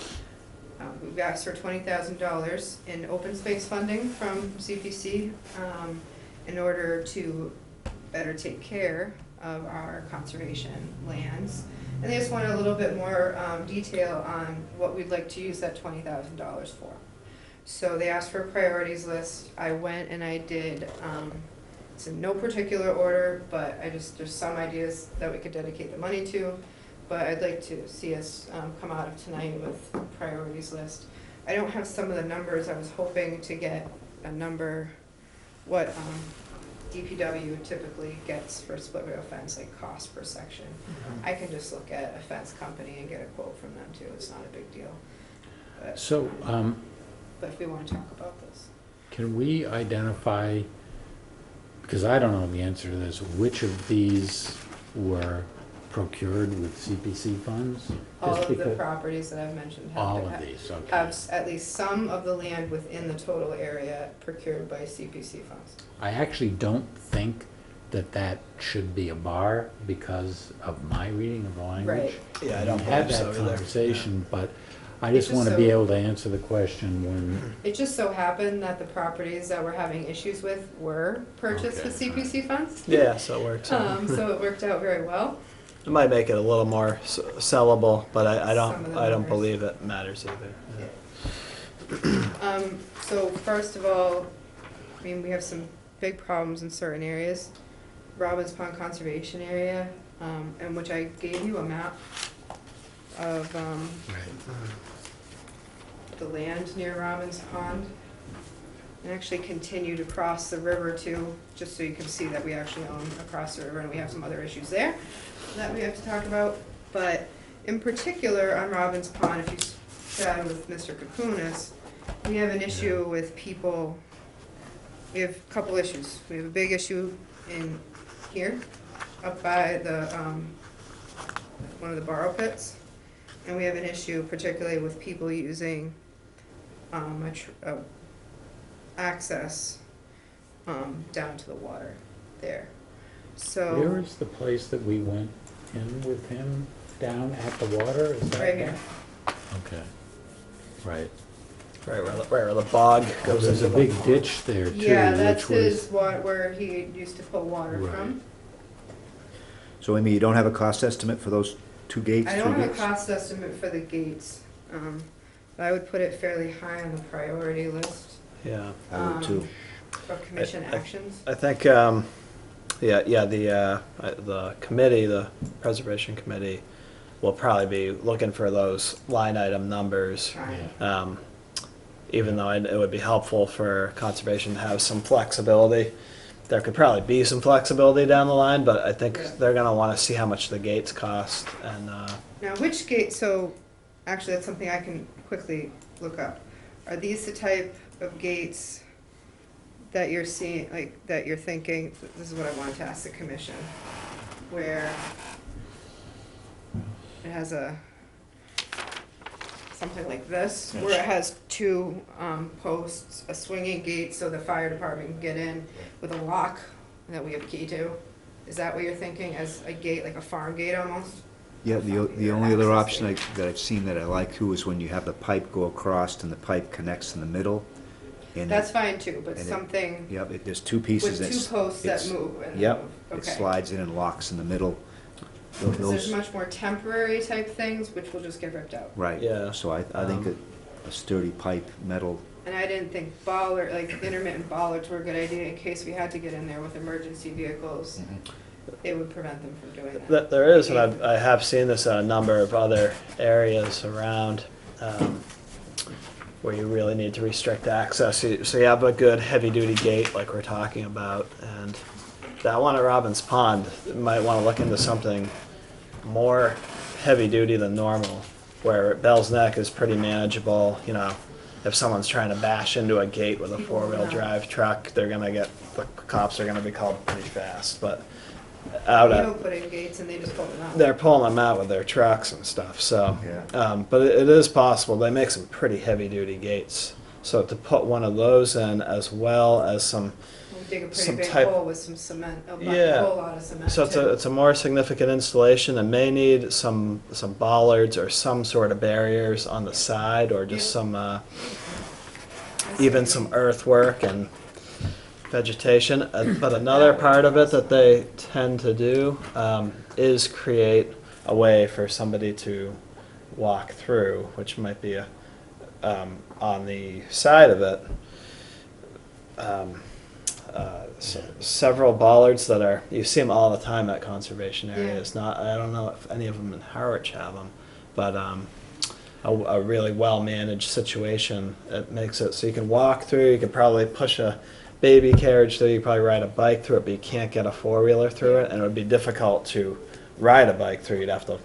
we've asked for $20,000 in open space funding from CPC in order to better take care of our conservation lands. And they just wanted a little bit more detail on what we'd like to use that $20,000 for. So they asked for a priorities list. I went and I did, it's in no particular order, but there's some ideas that we could dedicate the money to. But I'd like to see us come out of tonight with a priorities list. I don't have some of the numbers. I was hoping to get a number, what DPW typically gets for split rail fence, like cost per section. I can just look at a fence company and get a quote from them too. It's not a big deal.
So,
But if we want to talk about this.
can we identify, because I don't know the answer to this, which of these were procured with CPC funds?
All
Just
of the
because-
properties that I've mentioned
All
have
of
to
these, okay.
have at least some of the land within the total area procured by CPC funds.
I actually don't think that should be a bar because of my reading of the language.
Right.
Yeah, I don't
We had
believe so
that
either.
conversation, but I
It's
just
just
want to be
so-
able to answer the question when,
It just so happened that the properties that we're having issues with were purchased with
Okay.
CPC funds.
Yeah, so it works out.
So it worked out very well.
It might make it a little more sellable, but I
Some of the
don't
numbers.
believe it matters either. Yeah.
So first of all, I mean, we have some big problems in certain areas. Robbins Pond Conservation Area, in which I gave you a map of, the land near Robbins Pond. And actually continued across the river too, just so you can see that we actually own across the river, and we have some other issues there that we have to talk about. But in particular, on Robbins Pond, if you chat with Mr. Kakunas, we have an issue with people, we have a couple issues. We have a big issue in here, up by the, one of the borrow pits. And we have an issue particularly with people using, access down to the water there. So.
Where is the place that we went in with him, down at the water? Is that
Right here.
Okay, right.
Right where the bog goes
There's a
into
big
the.
ditch there too,
Yeah, that's
which was.
his where he used to pull water
Right.
from.
So Amy, you don't have a cost estimate for those 2 gates,
I
3
don't have a
gates?
cost estimate for the gates, but I would put it fairly high on the priority list
Yeah.
I would too.
of commission actions.
I think, the committee, the preservation committee, will probably be looking for those line item numbers.
Right.
Even though it would be helpful for conservation to have some flexibility. There could probably be some flexibility down the line, but I think
Yeah.
they're gonna wanna see how much the gates cost and,
Now, which gate, so, actually, that's something I can quickly look up. Are these the type of gates that you're seeing, like, that you're thinking, this is what I wanted to ask the commission, where it has something like this, where it has 2 posts, a swinging gate so the fire department can get in with a lock that we have a key to? Is that what you're thinking, as a gate, like a farm gate almost?
Yeah, the only other option that I've seen that I like too is when you have the pipe go across and the pipe connects in the middle. And
That's fine too, but
and it-
something
Yep, there's 2 pieces.
with 2
that's-
posts that
it's-
move and
Yep,
move.
it
Okay.
slides in and locks in the middle.
Because there's
Those,
much more temporary type things, which will just get ripped out.
right.
Yeah,
So I think a sturdy pipe, metal,
And I didn't think intermittent bollards were a good idea in case we had to get in there with emergency vehicles. It would prevent them from doing that.
there is, and I have seen this in a number of other areas around, where you really need to restrict access. So you have a good heavy-duty gate like we're talking about, and that one at Robbins Pond, you might want to look into something more heavy-duty than normal, where Bell's Neck is pretty manageable. You know, if someone's trying to bash into a gate with a
People will
four-wheel
know.
drive truck, the cops are gonna be called pretty fast, but out
You
at,
don't put in gates and they just pull them out.
they're pulling them out with their trucks and stuff, so.
Yeah.
But it is possible, they make some pretty heavy-duty gates. So to put one of those in, as well as some,
We'll dig a pretty
some
big
type-
hole with some cement, a
Yeah.
whole lot of cement
so
too.
it's a more significant installation, and may need some bollards or some sort of barriers on the side, or just
Yeah.
some,
I see
even
what you
some
mean.
earthwork and vegetation. But another part of it that they tend to do is create a way for somebody to walk through, which might be on the side of it. Several bollards that are, you see them all the time at conservation areas. I don't know if any of them in Harwich have them, but a really well-managed situation. It makes it so you can walk through, you can probably push a baby carriage through, you can probably ride a bike through it, but you can't get a four-wheeler through it, and it would be difficult to ride a bike through. You'd have to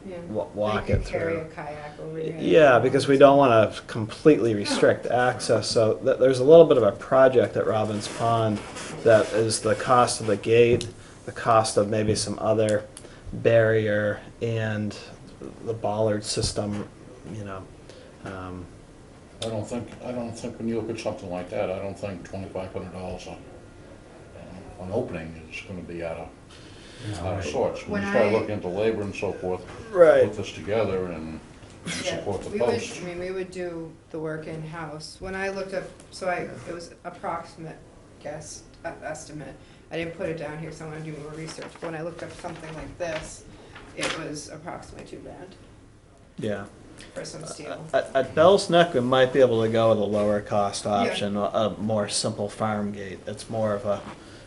Yeah.
walk
You
it
could carry
through.
a kayak over your head.
Yeah, because we don't want to completely restrict access, so there's a little bit of a project at Robbins Pond that is the cost of the gate, the cost of maybe some other barrier, and the bollard system, you know.
I don't think when you look at something like that, I don't think $2,500 an opening is gonna be out of sorts. When
When
you start
I-
looking into labor and so forth,
Right.
put this together and
Yeah,
support the
we would,
post.
I mean, we would do the work in-house. When I looked up, it was approximate estimate. I didn't put it down here, so I'm gonna do more research. But when I looked up something like this, it was approximately $2,000
Yeah.
for some steel.
At Bell's Neck, we might be able to go with a lower cost option, a more simple farm gate. It's more of a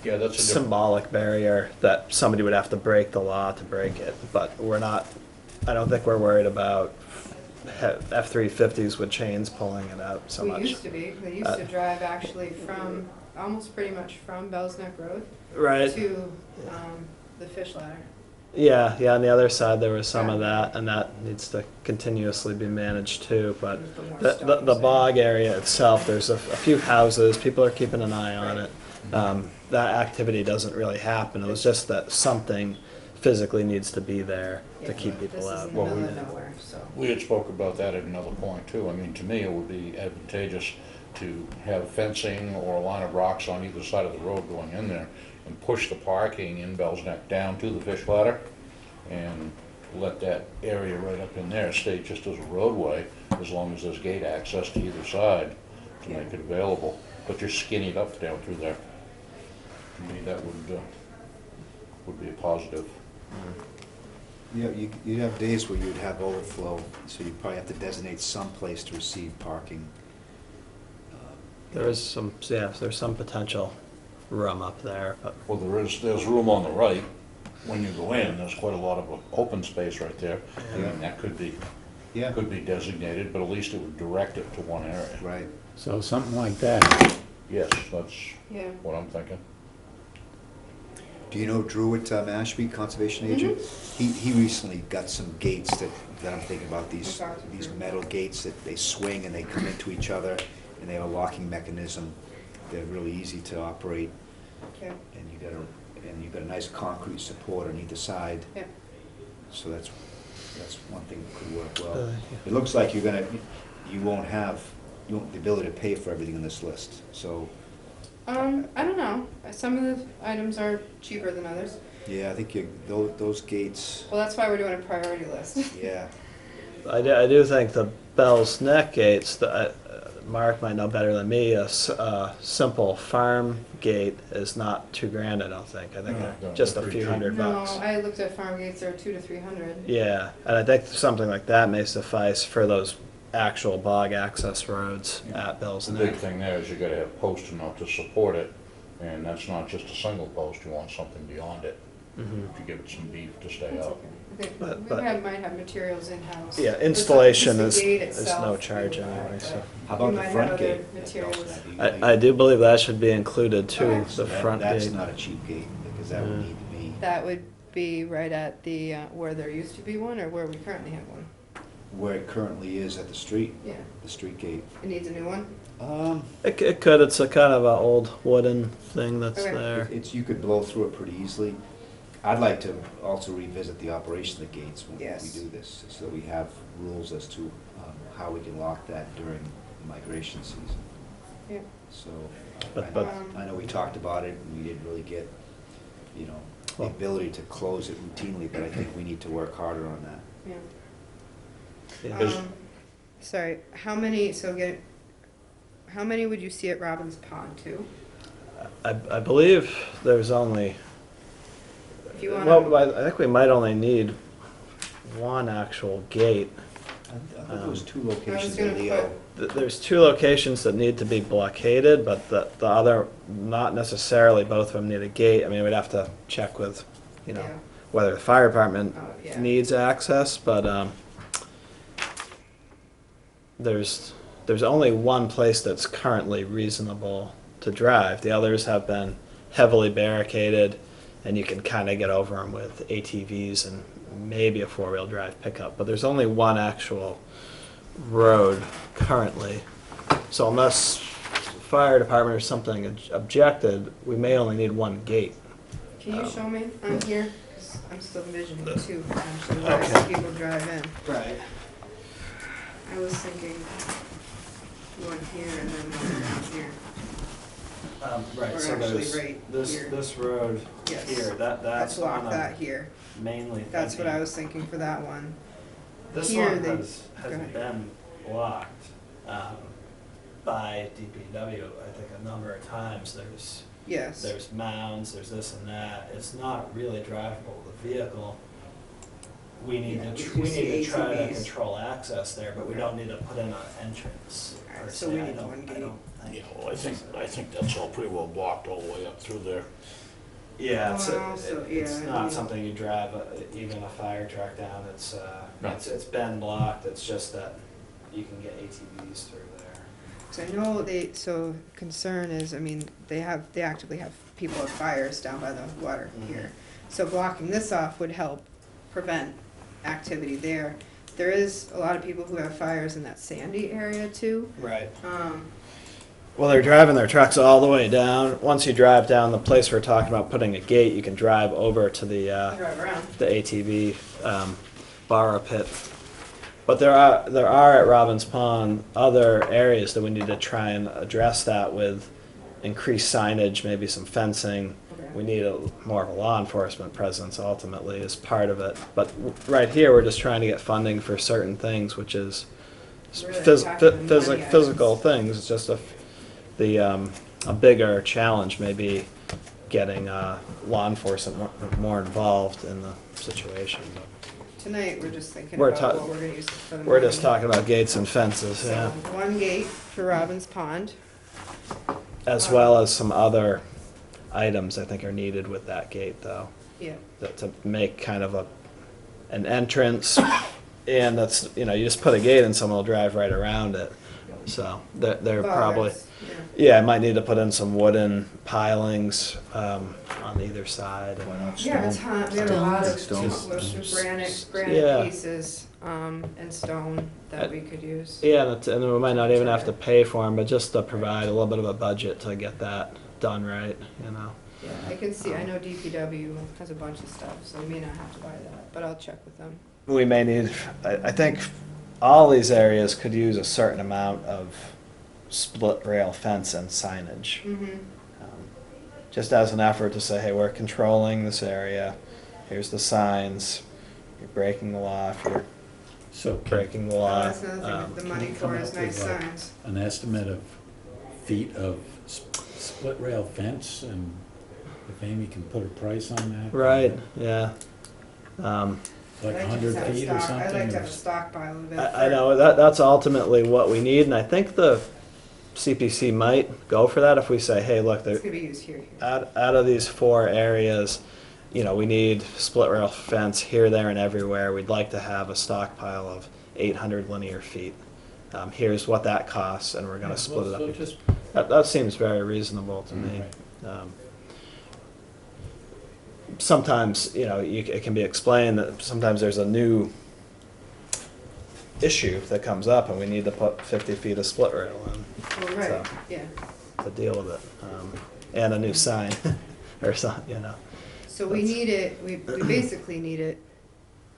Yeah, that's a different,
symbolic barrier that somebody would have to break the law to break it, but I don't think we're worried about F-350s with chains pulling it out so
We
much.
used to be, they used to drive actually from, almost pretty much from Bell's Neck Road
Right,
to the fish ladder.
yeah, on the other side, there was some of that, and that needs to continuously be managed too, but
Just put more
the
stones in.
bog area itself, there's a few houses, people are keeping an eye on it. That activity doesn't really happen, it was just that something physically needs to be there to
Yeah,
keep
this
people
is
out.
in the middle of nowhere, so.
we had spoke about that at another point too. I mean, to me, it would be advantageous to have fencing or a line of rocks on either side of the road going in there and push the parking in Bell's Neck down to the fish ladder and let that area right up in there stay just as a roadway, as long as there's gate access to either side to make it available. But you're skinny it up down through there. To me, that would be a positive.
Yeah, you'd have days where you'd have overflow, so you'd probably have to designate some place to receive parking.
There is some, yeah, there's some potential room up there, but
Well, there's room on the right. When you go in, there's quite a lot of open space right there.
Yeah.
And that could be
Yeah,
designated, but at least it would direct it to one area.
right.
So something like that.
Yes, that's
Yeah.
what I'm thinking.
Do you know Drew at Mashpee, conservation agent? He recently got some gates that I'm thinking about, these metal gates that they swing and they come into each other, and they have a locking mechanism. They're really easy to operate,
Okay.
and you got a nice concrete support on either side.
Yeah.
So that's one thing that could work well.
yeah.
It looks like you won't have the ability to pay for everything on this list, so.
I don't know. Some of the items are cheaper than others.
Yeah, I think those gates,
Well, that's why we're doing a priority list.
yeah.
I do think the Bell's Neck gates, Mark might know better than me, a simple farm gate is not $2,000, I don't think. I think
No,
they're
no,
just a
they're
few
pretty cheap.
$100.
No, I looked at farm gates, they're $200 to $300.
Yeah, and I think something like that may suffice for those actual bog access roads at Bell's
The
Neck.
big thing there is you gotta have posts enough to support it, and that's not just a single post, you want something beyond it,
Mhm.
to give it some beef to stay
That's
up.
okay. I think
But-
might have materials in-house.
Yeah,
It's
installation
just the gate
is no
itself
charge
we would
anyway,
have,
so.
How
We
about the
might
front
have
gate?
other materials.
I do believe that should be included too,
Okay.
So
the front
That's
gate.
not a cheap gate, because that would
Yeah.
need to be,
That would be right at the, where there used to be one, or where we currently have one?
where it currently is at the street,
Yeah,
the street gate.
it needs a new one?
It could, it's a kind of a old wooden thing that's
Okay.
there.
You could blow through it pretty easily. I'd like to also revisit the operation of the gates when
Yes.
we do this, so that we have rules as to how we can lock that during the migration season.
Yeah.
So,
But-
I know we talked about it, and we didn't really get, the
Well-
ability to close it routinely, but I think we need to work harder on that.
Yeah.
Yeah.
Sorry, how many would you see at Robbins Pond too?
I believe there's only,
If you
well,
wanna,
I think we might only need one actual gate.
I think there was two locations
gonna
in Leo.
There's two locations that need to be blockaded, but the other, not necessarily both of them need a gate. I mean, we'd have to check with,
yeah,
whether the fire department
Oh, yeah.
needs access, but, there's only one place that's currently reasonable to drive. The others have been heavily barricaded, and you can kind of get over them with ATVs and maybe a four-wheel drive pickup. But there's only one actual road currently. So unless fire department or something objected, we may only need one gate.
Can you show me on here? 'Cause I'm still envisioning two, actually,
Okay.
where people drive in.
Right.
I was thinking one here and then one down here.
Right,
Or
so
actually
there's
right
this,
here.
this road
Yes.
here,
Let's
that's
lock
on
that
a
here.
mainly.
That's what I
thinking-
was thinking for that one.
This
here
one
they-
has
go ahead.
been blocked by DPW, I think, a number of times.
Yes.
There's mounds, there's this and that. It's not really drivable with a vehicle. We need
Yeah,
to,
we
we
do see
need to try to
ATVs.
control access there, but we
Okay.
don't need to put in an entrance.
Alright,
per
so
se.
we
I
need
don't-
one
I
gate.
don't think-
Yeah, well, I think that's all pretty well blocked all the way up through there.
Yeah, it's,
Well, so,
it's
yeah,
not
yeah.
something you drive even a fire truck down.
No.
It's been blocked. It's just that you can get ATVs through there.
So I know so concern is, I mean, they actively have people at fires down by the water
Mhm.
here. So blocking this off would help prevent activity there. There is a lot of people who have fires in that sandy area too.
Right.
Um,
Well, they're driving their trucks all the way down. Once you drive down the place we're talking about putting a gate, you can drive over to the
drive around.
ATV borrow pit But there are at Robbins Pond other areas that we need to try and address that with increased signage, maybe some fencing.
Okay.
We need more of a law enforcement presence ultimately as part of it. But right here, we're just trying to get funding for certain things, which is
Really attacking the money
physical
items.
things. It's just a bigger challenge maybe getting law enforcement more involved in the situation. But
Tonight, we're just thinking
We're
about
ta-
what we're gonna use for the money.
we're just talking about gates and fences,
So,
yeah,
one gate for Robbins Pond.
as well as some other items I think are needed with that gate though.
Yeah.
To make kind of an entrance, and that's, you just put a gate and someone will drive right around it. So they're probably,
Bollards, yeah.
yeah, I might need to put in some wooden pilings on either side.
Why not
We have a
stone?
ton, we have a lot of
Stone.
granite
Yeah.
pieces, and stone that we could use.
Yeah, and we might not even have to pay for them, but just to provide a little bit of a budget to get that done right,
Yeah, I can see, I know DPW has a bunch of stuff, so we may not have to buy that, but I'll check with them.
We may need, I think all these areas could use a certain amount of split rail fence and signage.
Mm-hmm.
Just as an effort to say, hey, we're controlling this area, here's the signs, you're breaking the law if you're
So
breaking the law.
That's another thing
Um,
that the money
can you come
for is
up with,
nice
like,
signs.
an estimate of feet of split rail fence, and if Amy can put a price on that?
Right, yeah.
Like
I'd like to
100
have a
feet or
stock-
something?
I'd like to
or
have a stockpile of it.
I know, that's ultimately what we need, and I think the CPC might go for that if we say, hey, look,
It's gonna be used here.
out of these 4 areas, we need split rail fence here, there, and everywhere. We'd like to have a stockpile of 800 linear feet. Here's what that costs, and we're gonna split it
So
up.
just,
That seems very reasonable to me. Sometimes, it can be explained that sometimes there's a new issue that comes up, and we need to put 50 feet of split rail in
Well, right,
So-
yeah.
to deal with it. And a new sign, or something,
So we need it, we basically need it,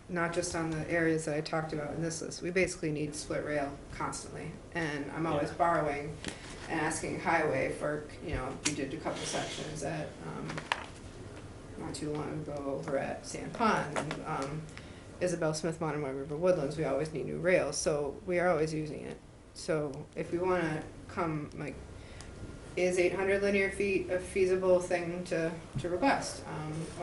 not just on the areas that I talked about in this list. We basically need split rail constantly. And I'm always borrowing and asking highway for, we did a couple sections at, not too long ago over at Sand Pond. And Isabel Smith Monomoy River Woodlands, we always need new rails, so we are always using it. So if we wanna come, is 800 linear feet a feasible thing to request?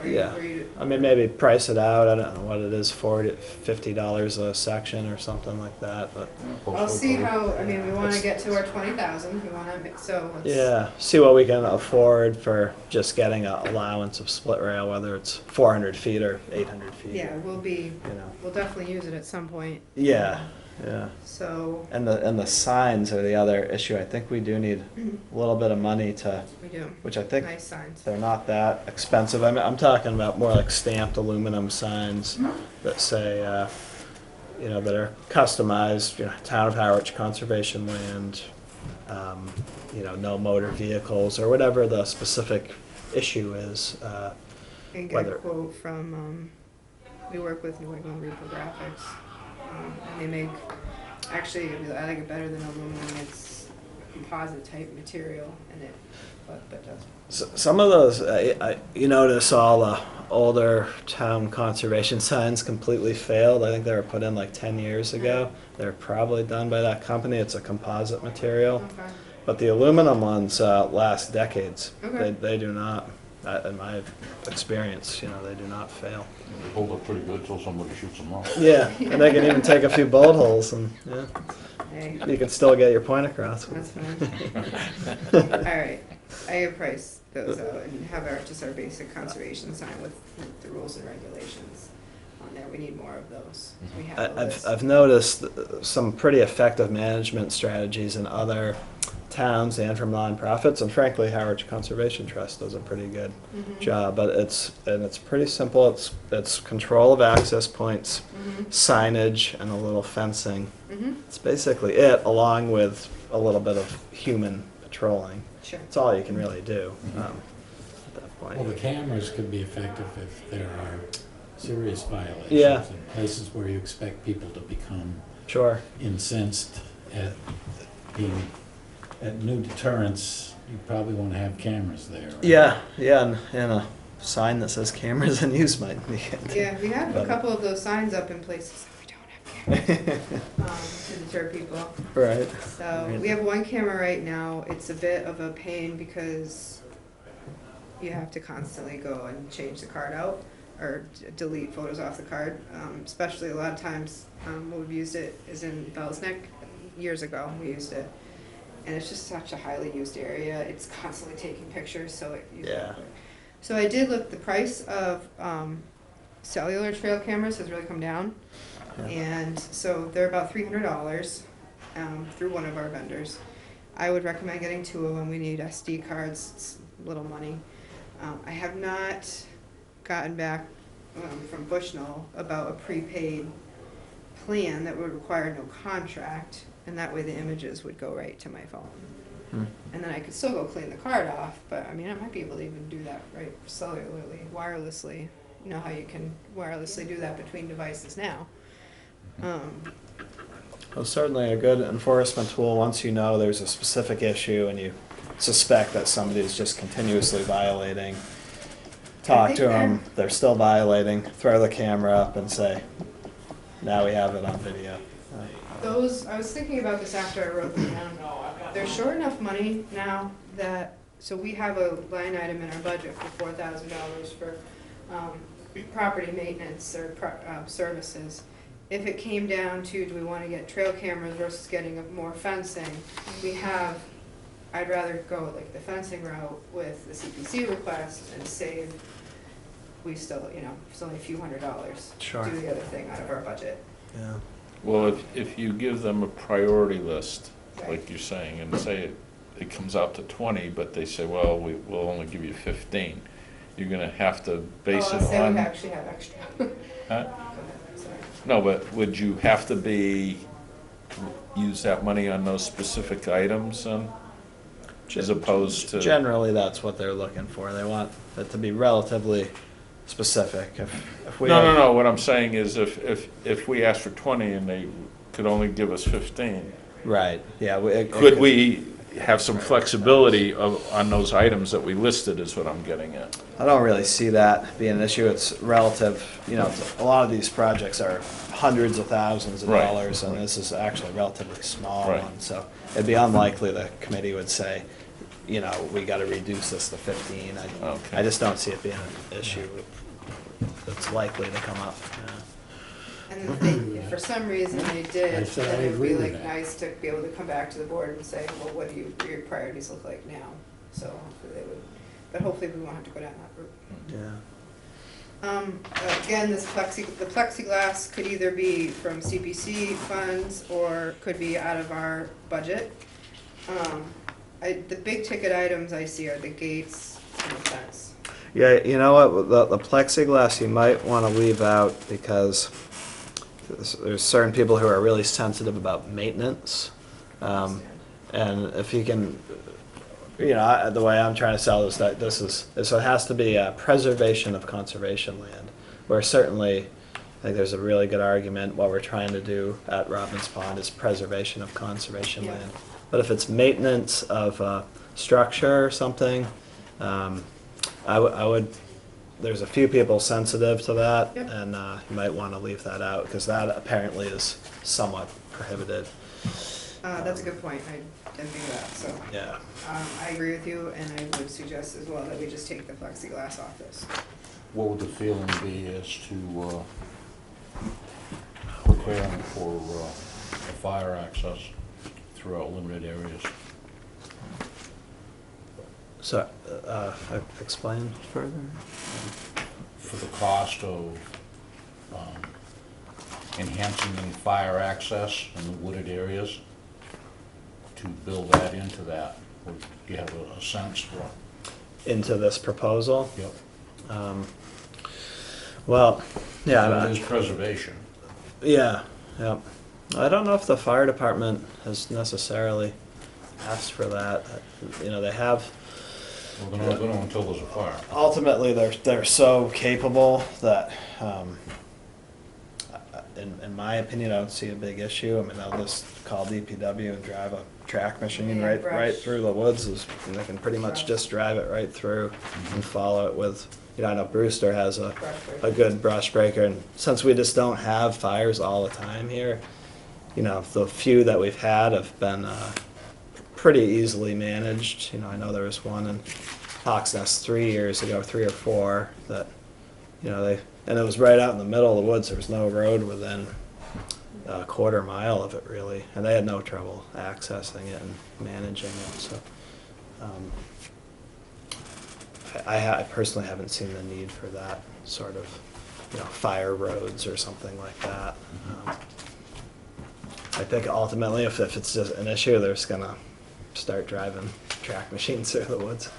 Yeah. I mean, maybe price it out, I don't know what it is, $50 a section or something like that, but,
I'll see how, we wanna get to our 20,000, we wanna, so let's.
yeah, see what we can afford for just getting an allowance of split rail, whether it's 400 feet or 800 feet.
Yeah,
You know.
we'll definitely use it at some point,
Yeah, yeah.
so,
And the signs are the other issue. I think we do need a little bit of money to,
we do,
which I think
nice signs.
they're not that expensive. I'm talking about more like stamped aluminum signs that say, that are customized, Town of Harwich Conservation Land, no motor vehicles, or whatever the specific issue is.
And get
Whether-
a quote from, we work with New England Reprographics, and they make, actually, I like it better than aluminum, it's a composite type material, and but that's.
Some of those, you notice all the older town conservation signs completely failed. I think they were put in like 10 years ago. They're probably done by that company. It's a composite material.
Okay.
But the aluminum ones last decades.
Okay.
They do not, in my experience, they do not fail.
They hold up pretty good till somebody shoots them off.
Yeah, and they can even take a few bullet holes, and
Hey,
you can still get your point across.
that's fine. All right, I price those out and have our basic conservation sign with the rules and regulations on there. We need more of those. We have a list.
I've noticed some pretty effective management strategies in other towns and from nonprofits, and frankly, Harwich Conservation Trust does a pretty good job. But it's pretty simple. It's control of access points, signage, and a little fencing. It's basically it, along with a little bit of human patrolling.
Sure.
It's all you can really do at that point.
well, the cameras could be effective if there are serious violations.
Yeah.
In places where you expect people to become
Sure.
incensed at being, at new deterrents, you probably won't have cameras there. right?
Yeah, yeah, and a sign that says cameras in use might be it.
Yeah, we have a
But-
couple of those signs up in places that we don't have cameras, to deter people.
Right.
So we have one camera right now. It's a bit of a pain because you have to constantly go and change the card out or delete photos off the card. Especially a lot of times, when we've used it is in Bell's Neck. Years ago, we used it. And it's just such a highly used area. It's constantly taking pictures, so it.
Yeah.
So I did look, the price of cellular trail cameras has really come down.
Yeah.
And so they're about $300 through one of our vendors. I would recommend getting 2 of them. We need SD cards, it's little money. I have not gotten back from Bushnell about a prepaid plan that would require no contract, and that way the images would go right to my phone. And then I could still go clean the card off, but I mean, I might be able to even do that right cellularly, wirelessly. You know how you can wirelessly do that between devices now.
Well, certainly a good enforcement tool once you know there's a specific issue and you suspect that somebody is just continuously violating. Talk
think
to them, they're still violating, throw the camera up and say, now we have it on video.
Those, I was thinking about this after I wrote them down. They're short enough money now that, so we have a line item in our budget for $4,000 for property maintenance or services. If it came down to, do we want to get trail cameras versus getting more fencing, we have, I'd rather go like the fencing route with the CPC request and save, we still, you know, it's only a few $100s.
Sure.
Do the other thing out of our budget.
Yeah.
Well, if you give them a priority list,
Right.
like you're saying, and say it comes out to 20, but they say, well, we'll only give you 15, you're gonna have to base
Oh,
it
say we
on.
actually have extra. Go
Huh?
ahead, sorry.
No, but would you have to use that money on those specific items, as opposed to?
Generally, that's what they're looking for. They want it to be relatively specific. If we have-
No, what I'm saying is if we ask for 20 and they could only give us 15,
Right, yeah.
could we have some flexibility on those items that we listed, is what I'm getting at.
I don't really see that being an issue. It's relative, you know, a lot of these projects are hundreds of thousands of
Right,
dollars, and this is actually a relatively small
Right.
one. So it'd be unlikely the committee would say, you know, we gotta reduce this to 15.
Okay.
I just don't see it being an issue that's likely to come up. Yeah.
And if they, if for some reason they did,
I said
then
I
it would
agree
be
with
like
that.
nice to be able to come back to the board and say, well, what do your priorities look like now? So hopefully they would, but hopefully we won't have to go down that route.
Yeah.
Again, the plexiglass could either be from CPC funds or could be out of our budget. The big ticket items I see are the gates and the fence.
Yeah, you know what, the plexiglass you might want to leave out because there's certain people who are really sensitive about maintenance. And if you can, you know, the way I'm trying to sell this, that this is, so it has to be a preservation of conservation land, where certainly, I think there's a really good argument, what we're trying to do at Robbins Pond is preservation of conservation
Yeah.
land. But if it's maintenance of structure or something, I would, there's a few people sensitive to that,
Yep.
and you might want to leave that out, because that apparently is somewhat prohibited.
That's a good point, I didn't think of that, so.
Yeah.
I agree with you, and I would suggest as well that we just take the plexiglass off this.
What would the feeling be as to preparing for fire access throughout limited areas?
So, explain further?
For the cost of enhancing any fire access in the wooded areas, to build that into that, would you have a sense for?
Into this proposal?
Yep.
Well, yeah,
So it is preservation.
yeah, yeah. I don't know if the fire department has necessarily asked for that. You know, they have,
We're not gonna until there's a fire.
ultimately, they're so capable that, in my opinion, I don't see a big issue. I mean, I'll just call DPW and drive a track machine
Yeah,
right
brush.
through the woods, and they can pretty much just drive it right through and follow it with, I know Brewster has a good brush breaker, and since we just don't have fires all the time here, the few that we've had have been pretty easily managed. I know there was one in Hawks Nest 3 years ago, 3 or 4, that, and it was right out in the middle of the woods. There was no road within a quarter mile of it, really, and they had no trouble accessing it and managing it, so. I personally haven't seen the need for that sort of, fire roads or something like that. I think ultimately, if it's just an issue, they're just gonna start driving track machines through the woods.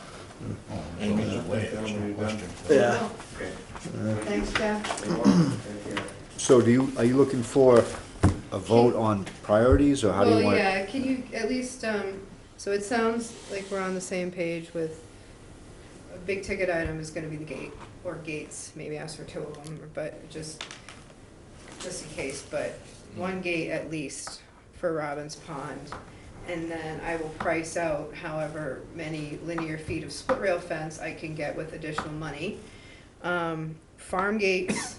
Yeah.
Thanks, Jeff.
So are you looking for a vote on priorities, or how do you want?
Well, yeah, can you at least, so it sounds like we're on the same page with, a big ticket item is gonna be the gate, or gates, maybe ask for 2 of them, but just in case, but 1 gate at least for Robbins Pond. And then I will price out however many linear feet of split rail fence I can get with additional money. Farm gates,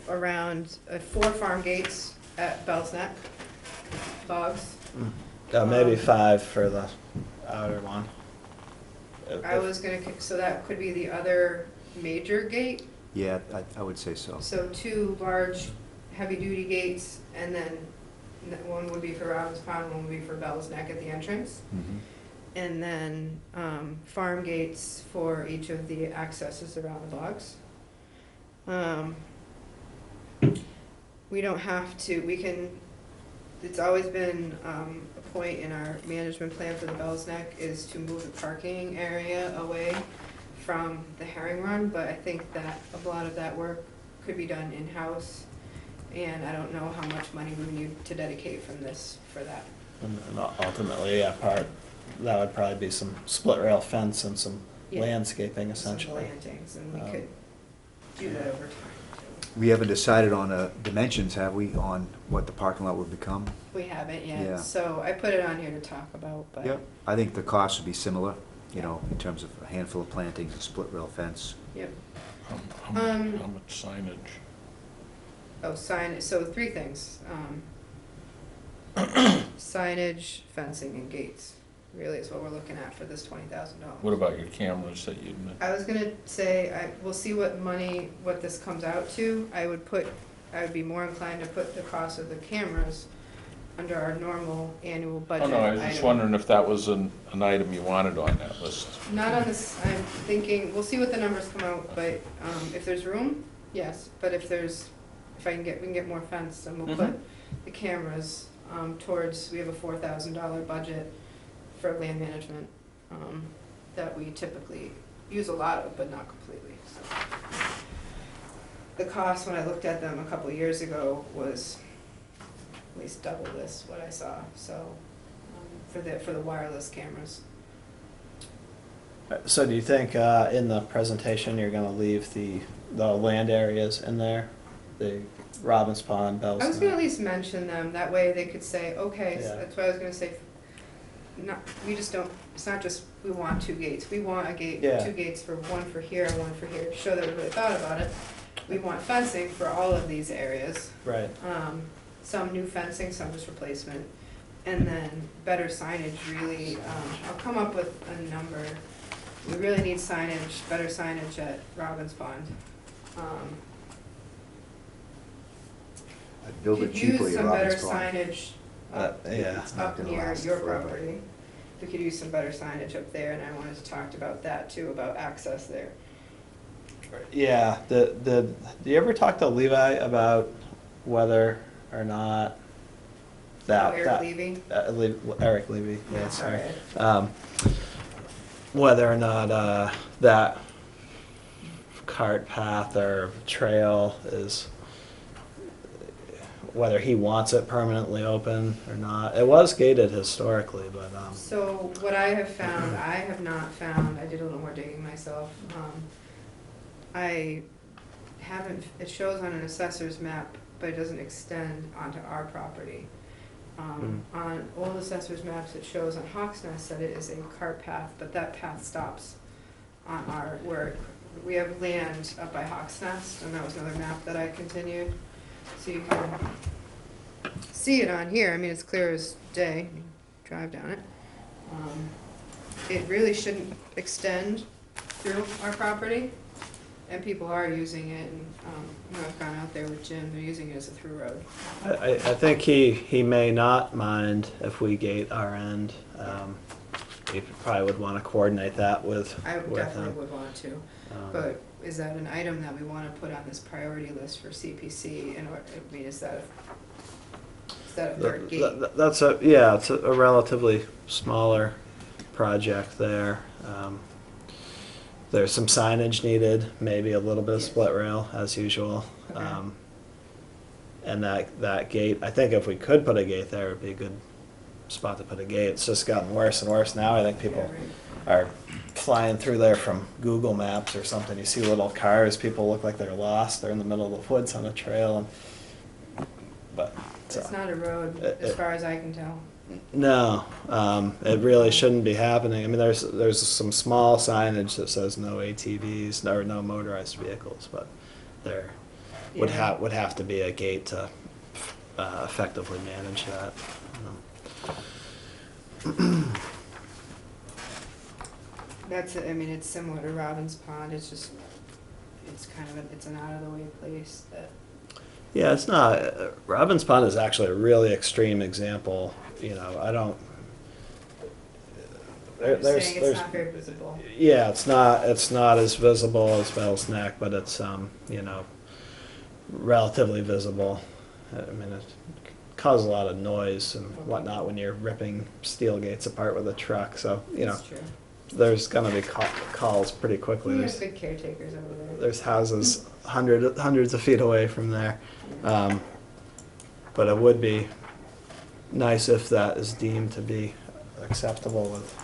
around 4 farm gates at Bell's Neck, Boggs.
Maybe 5 for the outer one.
I was gonna, so that could be the other major gate,
Yeah, I would say so.
so 2 large heavy-duty gates, and then one would be for Robbins Pond, one would be for Bell's Neck at the entrance.
Mhm.
And then farm gates for each of the accesses around the bogs. We don't have to, we can, it's always been a point in our management plan for the Bell's Neck is to move the parking area away from the herring run, but I think that a lot of that work could be done in-house, and I don't know how much money we need to dedicate from this for that.
And ultimately, that would probably be some split rail fence and some
Yeah.
landscaping,
Some
essentially.
plantings, and we could do that over time too.
We haven't decided on dimensions, have we, on what the parking lot would become?
We haven't
Yeah.
yet, so I put it on here to talk about, but.
Yep. I think the cost would be similar, in terms of a handful of plantings and split rail fence.
Yep.
How much signage?
Oh, so 3 things. Signage, fencing, and gates, really is what we're looking at for this $20,000.
What about your cameras that you,
I was gonna say, we'll see what this comes out to. I would be more inclined to put the cost of the cameras under our normal annual
oh
budget
no, I was just
item.
wondering if that was an item you wanted on that list.
Not on this, I'm thinking, we'll see what the numbers come out, but, if there's room, yes, but if we can get more fence, then we'll put the cameras, towards, we have a $4,000 budget for land management, that we typically use a lot of, but not completely, so. The cost, when I looked at them a couple of years ago, was at least double this, what I saw, so, for the wireless cameras.
So do you think in the presentation, you're gonna leave the land areas in there? The Robbins Pond, Bell's
I was gonna at
Neck?
least mention them, that way they could say, okay, so
Yeah.
that's what I was gonna say. We just don't, it's not just, we want 2 gates, we want a gate,
Yeah.
2 gates one for here and 1 for here, to show that we really thought about it. We want fencing for all of these areas,
Right.
some new fencing, some just replacement. And then better signage, really, I'll come up with a number. We really need signage, better signage at Robbins Pond.
I'd build it
Could use
cheaply at
some better
Robbins Pond.
signage up
Yeah.
It's not
up
gonna
near
last
your
forever.
property. We could use some better signage up there, and I wanted to talk about that too, about access there.
Yeah, do you ever talk to Levi about whether or not that?
Oh, Eric Levy?
Eric Levy, yeah,
Yeah,
sorry.
alright.
Whether or not that cart path or trail is, whether he wants it permanently open or not. It was gated historically, but,
So what I have found, I have not found, I did a little more digging myself. I haven't, it shows on an assessor's map but it doesn't extend onto our property. On old assessor's maps, it shows on Hawks Nest that it is a cart path, but that path stops on our, where we have land up by Hawks Nest, and that was another map that I continued. So you can see it on here, I mean, it's clear as day, you drive down it. It really shouldn't extend through our property, and people are using it, and, you know, I've gone out there with Jim, they're using it as a through road.
I think he may not mind if we gate our end. He probably would want to coordinate that with
I
with
definitely
him.
would want to,
Um,
but is that an item that we wanna put on this priority list for CPC, and, I mean, is that a third gate?
That's it's a relatively smaller project there. There's some signage needed, maybe a little bit of split rail as usual.
Okay.
And that gate, I think if we could put a gate there, it'd be a good spot to put a gate. It's just gotten worse and worse now. I think people
Yeah, right.
are flying through there from Google Maps or something. You see little cars, people look like they're lost. They're in the middle of the woods on a trail. But
It's not a road, as far as I can tell.
no, it really shouldn't be happening. I mean, there's some small signage that says no ATVs or no motorized vehicles, but there would
Yeah.
have to be a gate to effectively manage that.
That's, I mean, it's similar to Robbins Pond, it's just, it's kind of, it's an out-of-the-way place that,
Yeah, it's not. Robbins Pond is actually a really extreme example. You know, I don't.
I'm saying it's not very visible.
Yeah, it's not as visible as Bell's Neck, but it's you know, relatively visible. I mean, it causes a lot of noise and whatnot when you're ripping steel gates apart with a truck. So you know,
That's true.
there's gonna be calls pretty quickly.
We have
There's,
good caretakers over there.
there's houses hundreds of feet away from there. But it would be nice if that is deemed to be acceptable with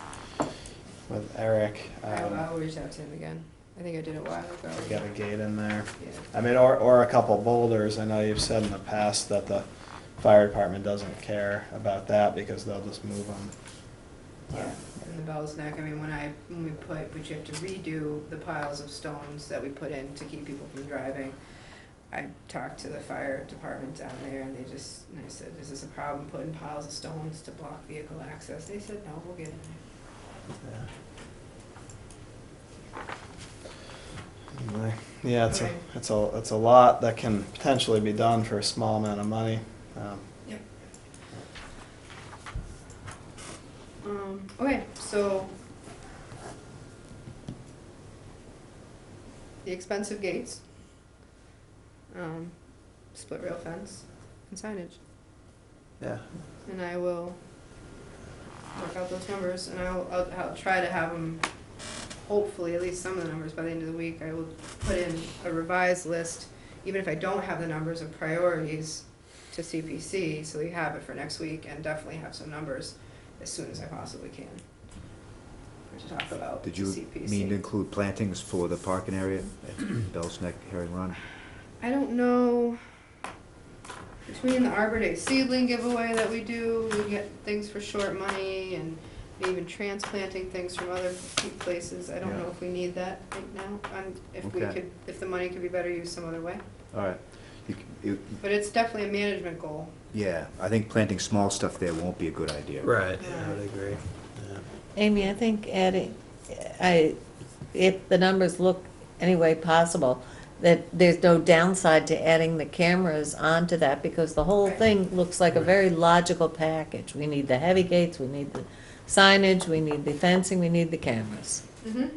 Eric.
I'll reach out to him again. I think I did a while ago.
Get a gate in there.
Yeah.
I mean, or a couple boulders. I know you've said in the past that the fire department doesn't care about that because they'll just move them.
Yeah, and the Bell's Neck, I mean, when we have to redo the piles of stones that we put in to keep people from driving. I talked to the fire department down there, and I said, is this a problem putting piles of stones to block vehicle access? They said, no, we'll get in there.
Anyway, yeah,
Okay.
it's a lot that can potentially be done for a small amount of money.
Yep. Okay, so the expensive gates, split rail fence, and signage.
Yeah.
And I will work out those numbers, and I'll try to have them, hopefully, at least some of the numbers by the end of the week. I will put in a revised list, even if I don't have the numbers of priorities to CPC, so we have it for next week, and definitely have some numbers as soon as I possibly can to talk about
Did
the
you
CPC.
mean to include plantings for the parking area at Bell's Neck, Herring Run?
I don't know, between the Arbor Day seedling giveaway that we do, we get things for short money, and even transplanting things from other places. I don't
Yeah.
know if we need that right now,
Okay.
if the money could be better used some other way.
All right.
But it's definitely a management goal.
Yeah, I think planting small stuff there won't be a good idea.
Right. Yeah, I would agree. Yeah.
Amy, I think adding, if the numbers look any way possible, that there's no downside to adding the cameras onto that, because the whole
Right.
thing looks like a very logical package. We need the heavy gates, we need the signage, we need the fencing, we need the cameras.
Mm-hmm.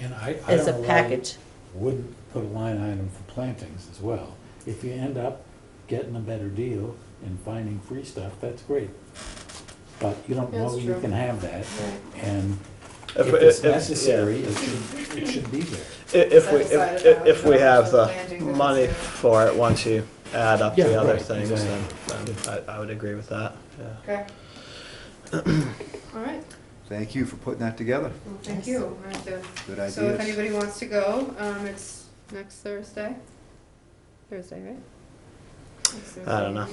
And I
As a
don't know why
package.
you wouldn't put a line item for plantings as well. If you end up getting a better deal and finding free stuff, that's great. But you don't know
That's
you
true.
can have that,
Right.
and
If-
if it's
if-
necessary, it should be there.
If we have the
Planting goes
money
in.
for it, once you add up
Yeah,
the other
right,
things,
exactly.
then I would agree with that, yeah.
Okay. All right,
Thank you for putting that together.
well, thank you. I have to-
Good ideas.
So if anybody wants to go, it's next Thursday? Thursday, right?
I don't know.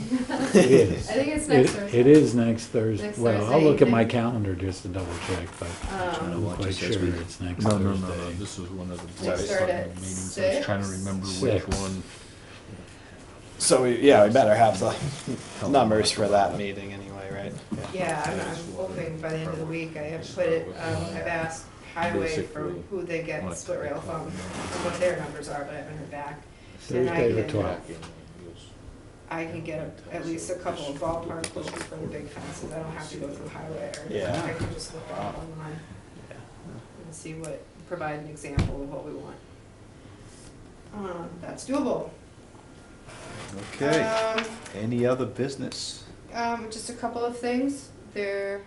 It is.
I think it's next Thursday.
It is next Thursday.
Next
Well, I'll
Thursday
look at my
evening.
calendar just to double check, but I'm
watch
quite
it says
sure
we-
it's next
No,
Thursday.
this is one of the
We
last
start at
meetings, I was trying to
6?
remember which
6.
one.
So we better have the numbers for that meeting anyway, right?
Yeah, I'm hoping by the end of the week, I have put it, I've asked Highway for
Basically,
who they get
want
split rail from, and what their numbers are, but I haven't heard back.
Thursday the
can-
12th.
I can get at least a couple of ballpark quotes for the big fences, I don't have to go through Highway, or
Yeah.
I can just look it up online and see provide an example of what we want. That's doable.
Okay,
Um,
any other business?
Just a couple of things. There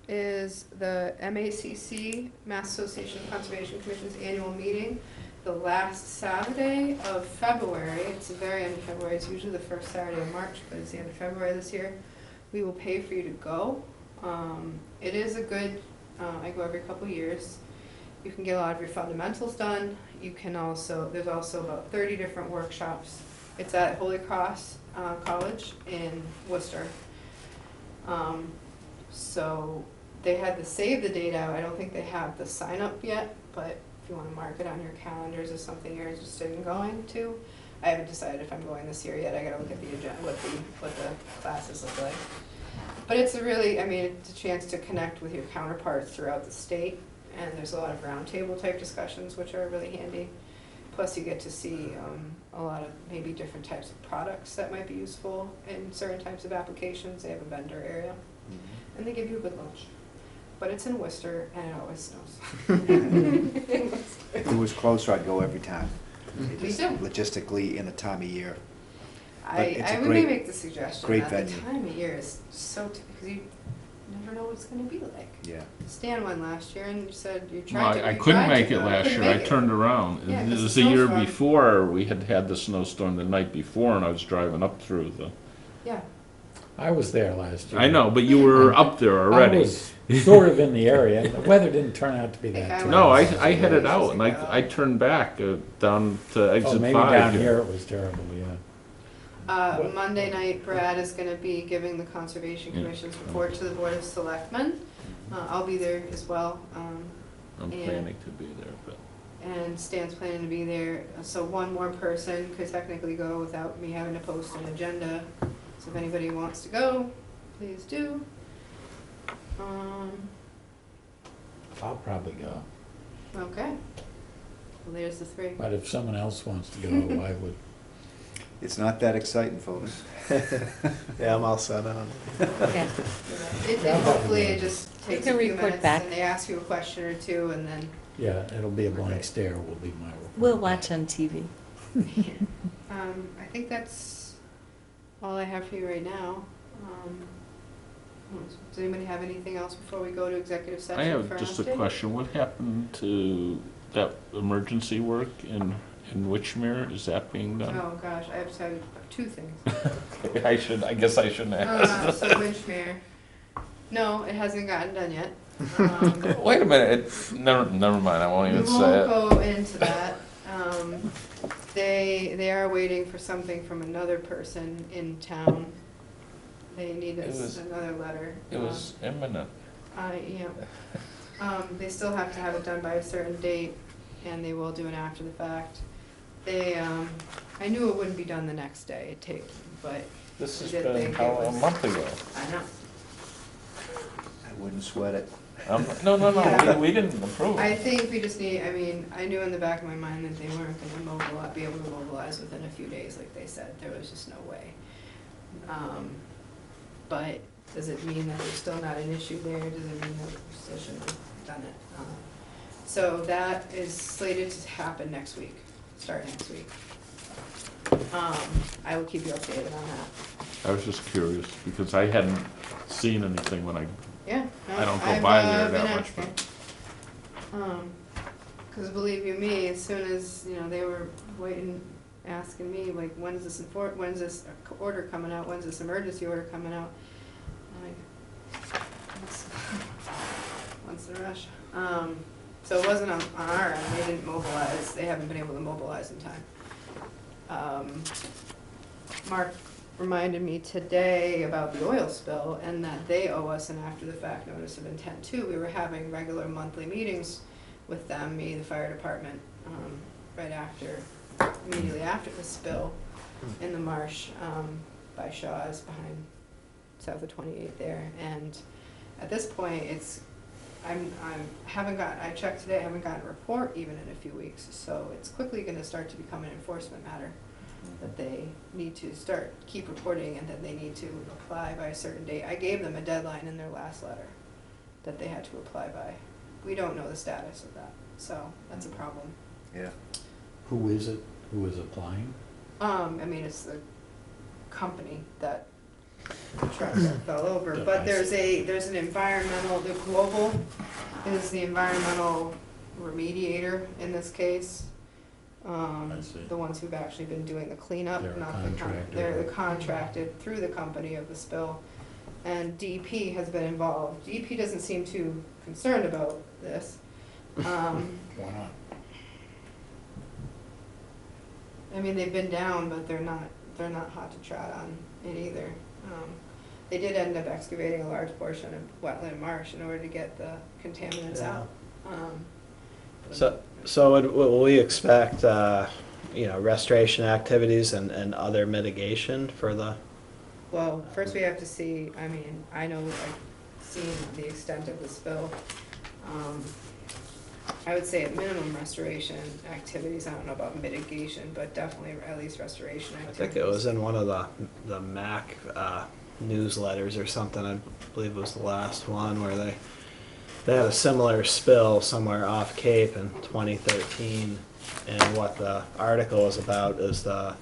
is the MACC, Mass Association of Conservation Commission's annual meeting, the last Saturday of February. It's the very end of February. It's usually the first Saturday of March, but it's the end of February this year. We will pay for you to go. It is a good, I go every couple years. You can get a lot of your fundamentals done. You can also, there's also about 30 different workshops. It's at Holy Cross College in Worcester. So they had the save the date out. I don't think they have the sign up yet, but if you want to mark it on your calendars as something you're interested in going to. I haven't decided if I'm going this year yet. I gotta look at the agenda, what the classes look like. But it's a really, I mean, it's a chance to connect with your counterparts throughout the state, and there's a lot of roundtable type discussions, which are really handy. Plus, you get to see a lot of maybe different types of products that might be useful in certain types of applications. They have a vendor area, and they give you a good lunch. But it's in Worcester, and it always snows.
If it was closer, I'd go every time. It
Me
just
too.
Logistically, in the time of year. But
I
it's a
would
great-
make the suggestion
great
that the
venue.
time of year is so, because you never know what it's gonna be like.
Yeah.
Stan went last year, and you said you
Well,
tried to.
I
you
couldn't
tried to
make it
go,
last
couldn't
year, I
make it.
turned around.
Yeah,
It
'cause
was
the
the year
snowstorm.
before, we had had the snowstorm the night before, and I was driving up through the,
Yeah,
I was there last year.
I know, but you were up there
I
already.
was sort of in the area. The weather didn't turn out to be
think
that
I
terrible.
No, I
was-
headed out, and I turned back down to
Oh,
exit 5.
maybe down here it was terrible, yeah.
Monday night, Brad is gonna be giving the Conservation
Yeah.
Commission's report to the Board of Selectmen. I'll be there as well,
I'm
and-
planning to be there, but.
and Stan's planning to be there. So one more person could technically go without me having to post an agenda. So if anybody wants to go, please do.
I'll probably go.
Okay. Well, there's the three.
But if someone else wants to go, I would.
It's not that exciting, folks.
Yeah, I'm all set on.
Yeah.
Hopefully it just takes
can
a few
report
minutes
back.
and they ask you a question or two and then,
Yeah, it'll be a blank stare will be my report.
We'll watch on TV.
I think that's all I have for you right now. Does anybody have anything else before we go to executive session
I
for
have
an
just a
update?
question. What happened to that emergency work in Witchmere? Is that being done?
Oh, gosh, I have to tell you two things.
I guess I shouldn't ask.
So Winchmere, no, it hasn't gotten done yet.
Wait a minute, never mind, I won't
We
even say
won't
it.
go into that. They are waiting for something from another person in town. They need
It was-
another letter.
It was imminent.
Yeah. They still have to have it done by a certain date, and they will do it after the fact. They, I knew it wouldn't be done the next day, it takes, but
This has
I did
been
think it
how, a
was-
month ago.
I know.
I wouldn't sweat it.
No,
Yeah.
we didn't approve.
I think we just need, I mean, I knew in the back of my mind that they weren't gonna be able to mobilize within a few days, like they said, there was just no way. But does it mean that there's still not an issue there, does it mean that we still shouldn't have done it? So that is slated to happen next week, start next week. I will keep you updated on that.
I was just curious, because I hadn't seen anything when I,
Yeah. no,
I don't go
I've,
by there
been
that much,
asking. Cause believe you me, as soon as, you know, they were waiting, asking me, like, when's this order coming out, when's this emergency order coming out? I'm like, what's the rush? So it wasn't on our end, they didn't mobilize, they haven't been able to mobilize in time. Mark reminded me today about the oil spill and that they owe us an after-the-fact notice of intent too. We were having regular monthly meetings with them, me, the fire department, right after, immediately after the spill in the marsh by Shaw's behind south of 28th there. And at this point, I checked today, I haven't gotten a report even in a few weeks. So it's quickly gonna start to become an enforcement matter that they need to keep reporting, and that they need to apply by a certain date. I gave them a deadline in their last letter that they had to apply by. We don't know the status of that, so that's a problem.
Yeah.
Who is it? Who is applying?
I mean, it's the company that the truck that fell over, but there's an environmental, the Global is the environmental remediator in this case.
I see.
The ones who've actually been doing the cleanup,
They're a
not
contractor.
they're the contracted through the company of the spill. And DEP has been involved. DEP doesn't seem too concerned about this.
Why not?
I mean, they've been down, but they're not hot to trot on it either. They did end up excavating a large portion of wetland marsh in order to get the contaminants out.
So will we expect, restoration activities and other mitigation for the?
Well, first we have to see, I mean, I know I've seen the extent of the spill. I would say at minimum restoration activities, I don't know about mitigation, but definitely at least restoration
I
activities.
think it was in one of the MAC newsletters or something, I believe it was the last one, where they had a similar spill somewhere off Cape in 2013, and what the article is about is the,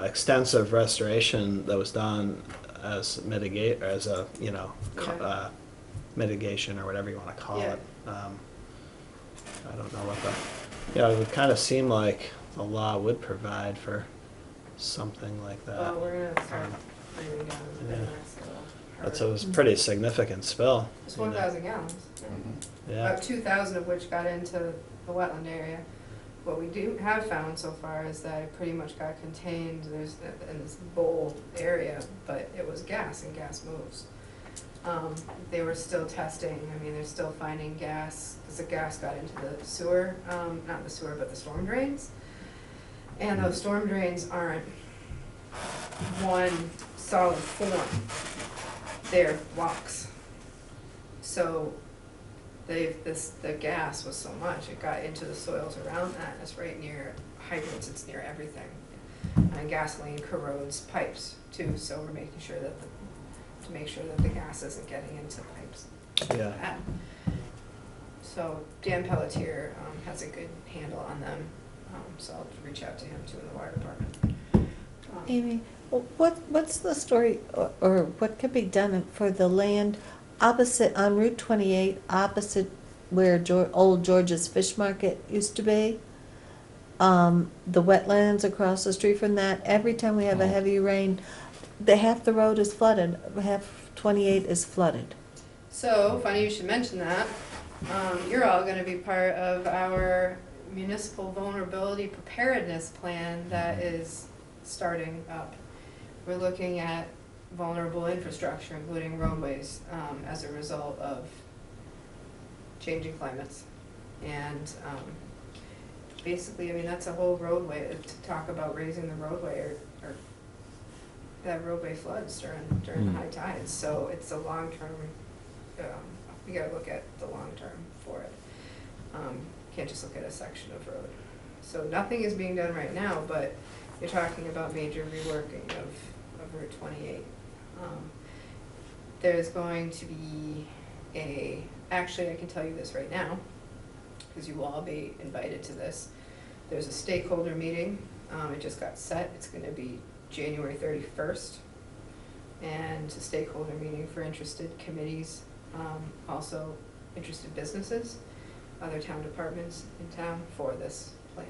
extensive restoration that was done as mitigation or whatever you want to call
Yeah.
it. I don't know what it would kind of seem like the law would provide for something like that.
Well, we're gonna start bringing down the
Yeah.
next little.
That's a pretty significant spill.
It's 1,000 gallons.
Yeah.
About 2,000 of which got into the wetland area. What we have found so far is that it pretty much got contained in this bowl area, but it was gas, and gas moves. They were still testing, I mean, they're still finding gas, because the gas got into the sewer, not the sewer, but the storm drains. And those storm drains aren't one solid form, they're blocks. So the gas was so much, it got into the soils around that, and it's right near hydrants, it's near everything. And gasoline corrodes pipes too, so we're making sure that to make sure that the gas isn't getting into pipes.
Yeah.
So Dan Pelletier has a good handle on them, so I'll reach out to him too in the water department.
Amy, what's the story, or what could be done for the land opposite, on Route 28, opposite where old George's Fish Market used to be? The wetlands across the street from that, every time we have a heavy rain, half the road is flooded, half 28 is flooded.
So, funny you should mention that. You're all gonna be part of our municipal vulnerability preparedness plan that is starting up. We're looking at vulnerable infrastructure, including roadways, as a result of changing climates. And basically, I mean, that's a whole roadway, to talk about raising the roadway or that roadway floods during the high tides. So it's a long-term, we gotta look at the long-term for it. Can't just look at a section of road. So nothing is being done right now, but you're talking about major reworking of Route 28. There's going to be actually I can tell you this right now, because you will all be invited to this. There's a stakeholder meeting, it just got set, it's gonna be January 31st. And a stakeholder meeting for interested committees, also interested businesses, other town departments in town for this plan.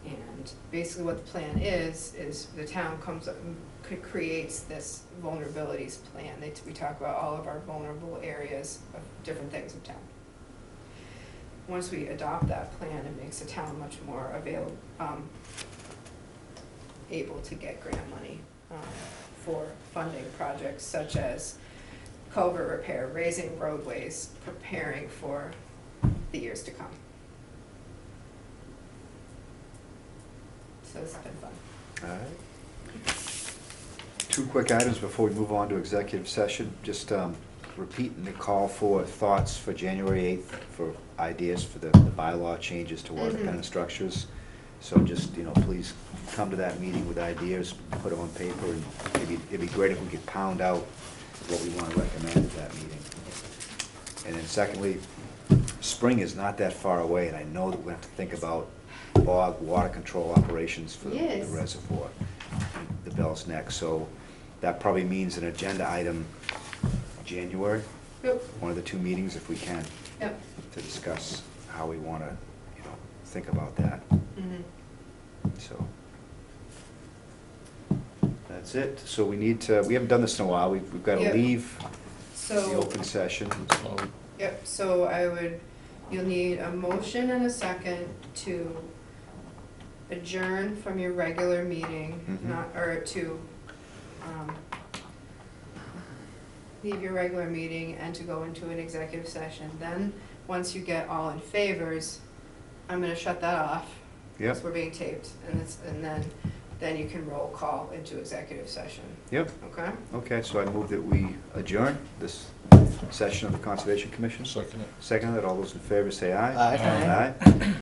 And basically what the plan is the town comes up and creates this vulnerabilities plan. We talk about all of our vulnerable areas of different things in town. Once we adopt that plan, it makes the town much more able to get grant money for funding projects such as culvert repair, raising roadways, preparing for the years to come. So it's been fun.
All right. 2 quick items before we move on to executive session. Just repeating the call for thoughts for January 8th for ideas for the bylaw changes to water dependent structures. So just, please come to that meeting with ideas, put them on paper, and it'd be great if we could pound out what we want to recommend at that meeting. And then secondly, spring is not that far away, and I know that we have to think about bog water control operations for the
Yes.
reservoir, the Bell's Neck. So that probably means an agenda item January,
Yep,
one of the 2 meetings if we can,
yep.
to discuss how we want to, think about that.
Mhm.
So that's it. So we haven't done this in a while. We've got to
Yep.
leave the
So,
open session.
So,
yep, so you'll need a motion and a second to adjourn from your regular meeting,
Mhm.
to leave your regular meeting and to go into an executive session. Then, once you get all in favors, I'm gonna shut that off.
Yep.
So we're being taped, and then you can roll call into executive session,
Yep.
okay?
Okay, so I move that we adjourn this session of the Conservation Commission.
second it.
Second, that all those in favor say aye.
Aye.
Aye.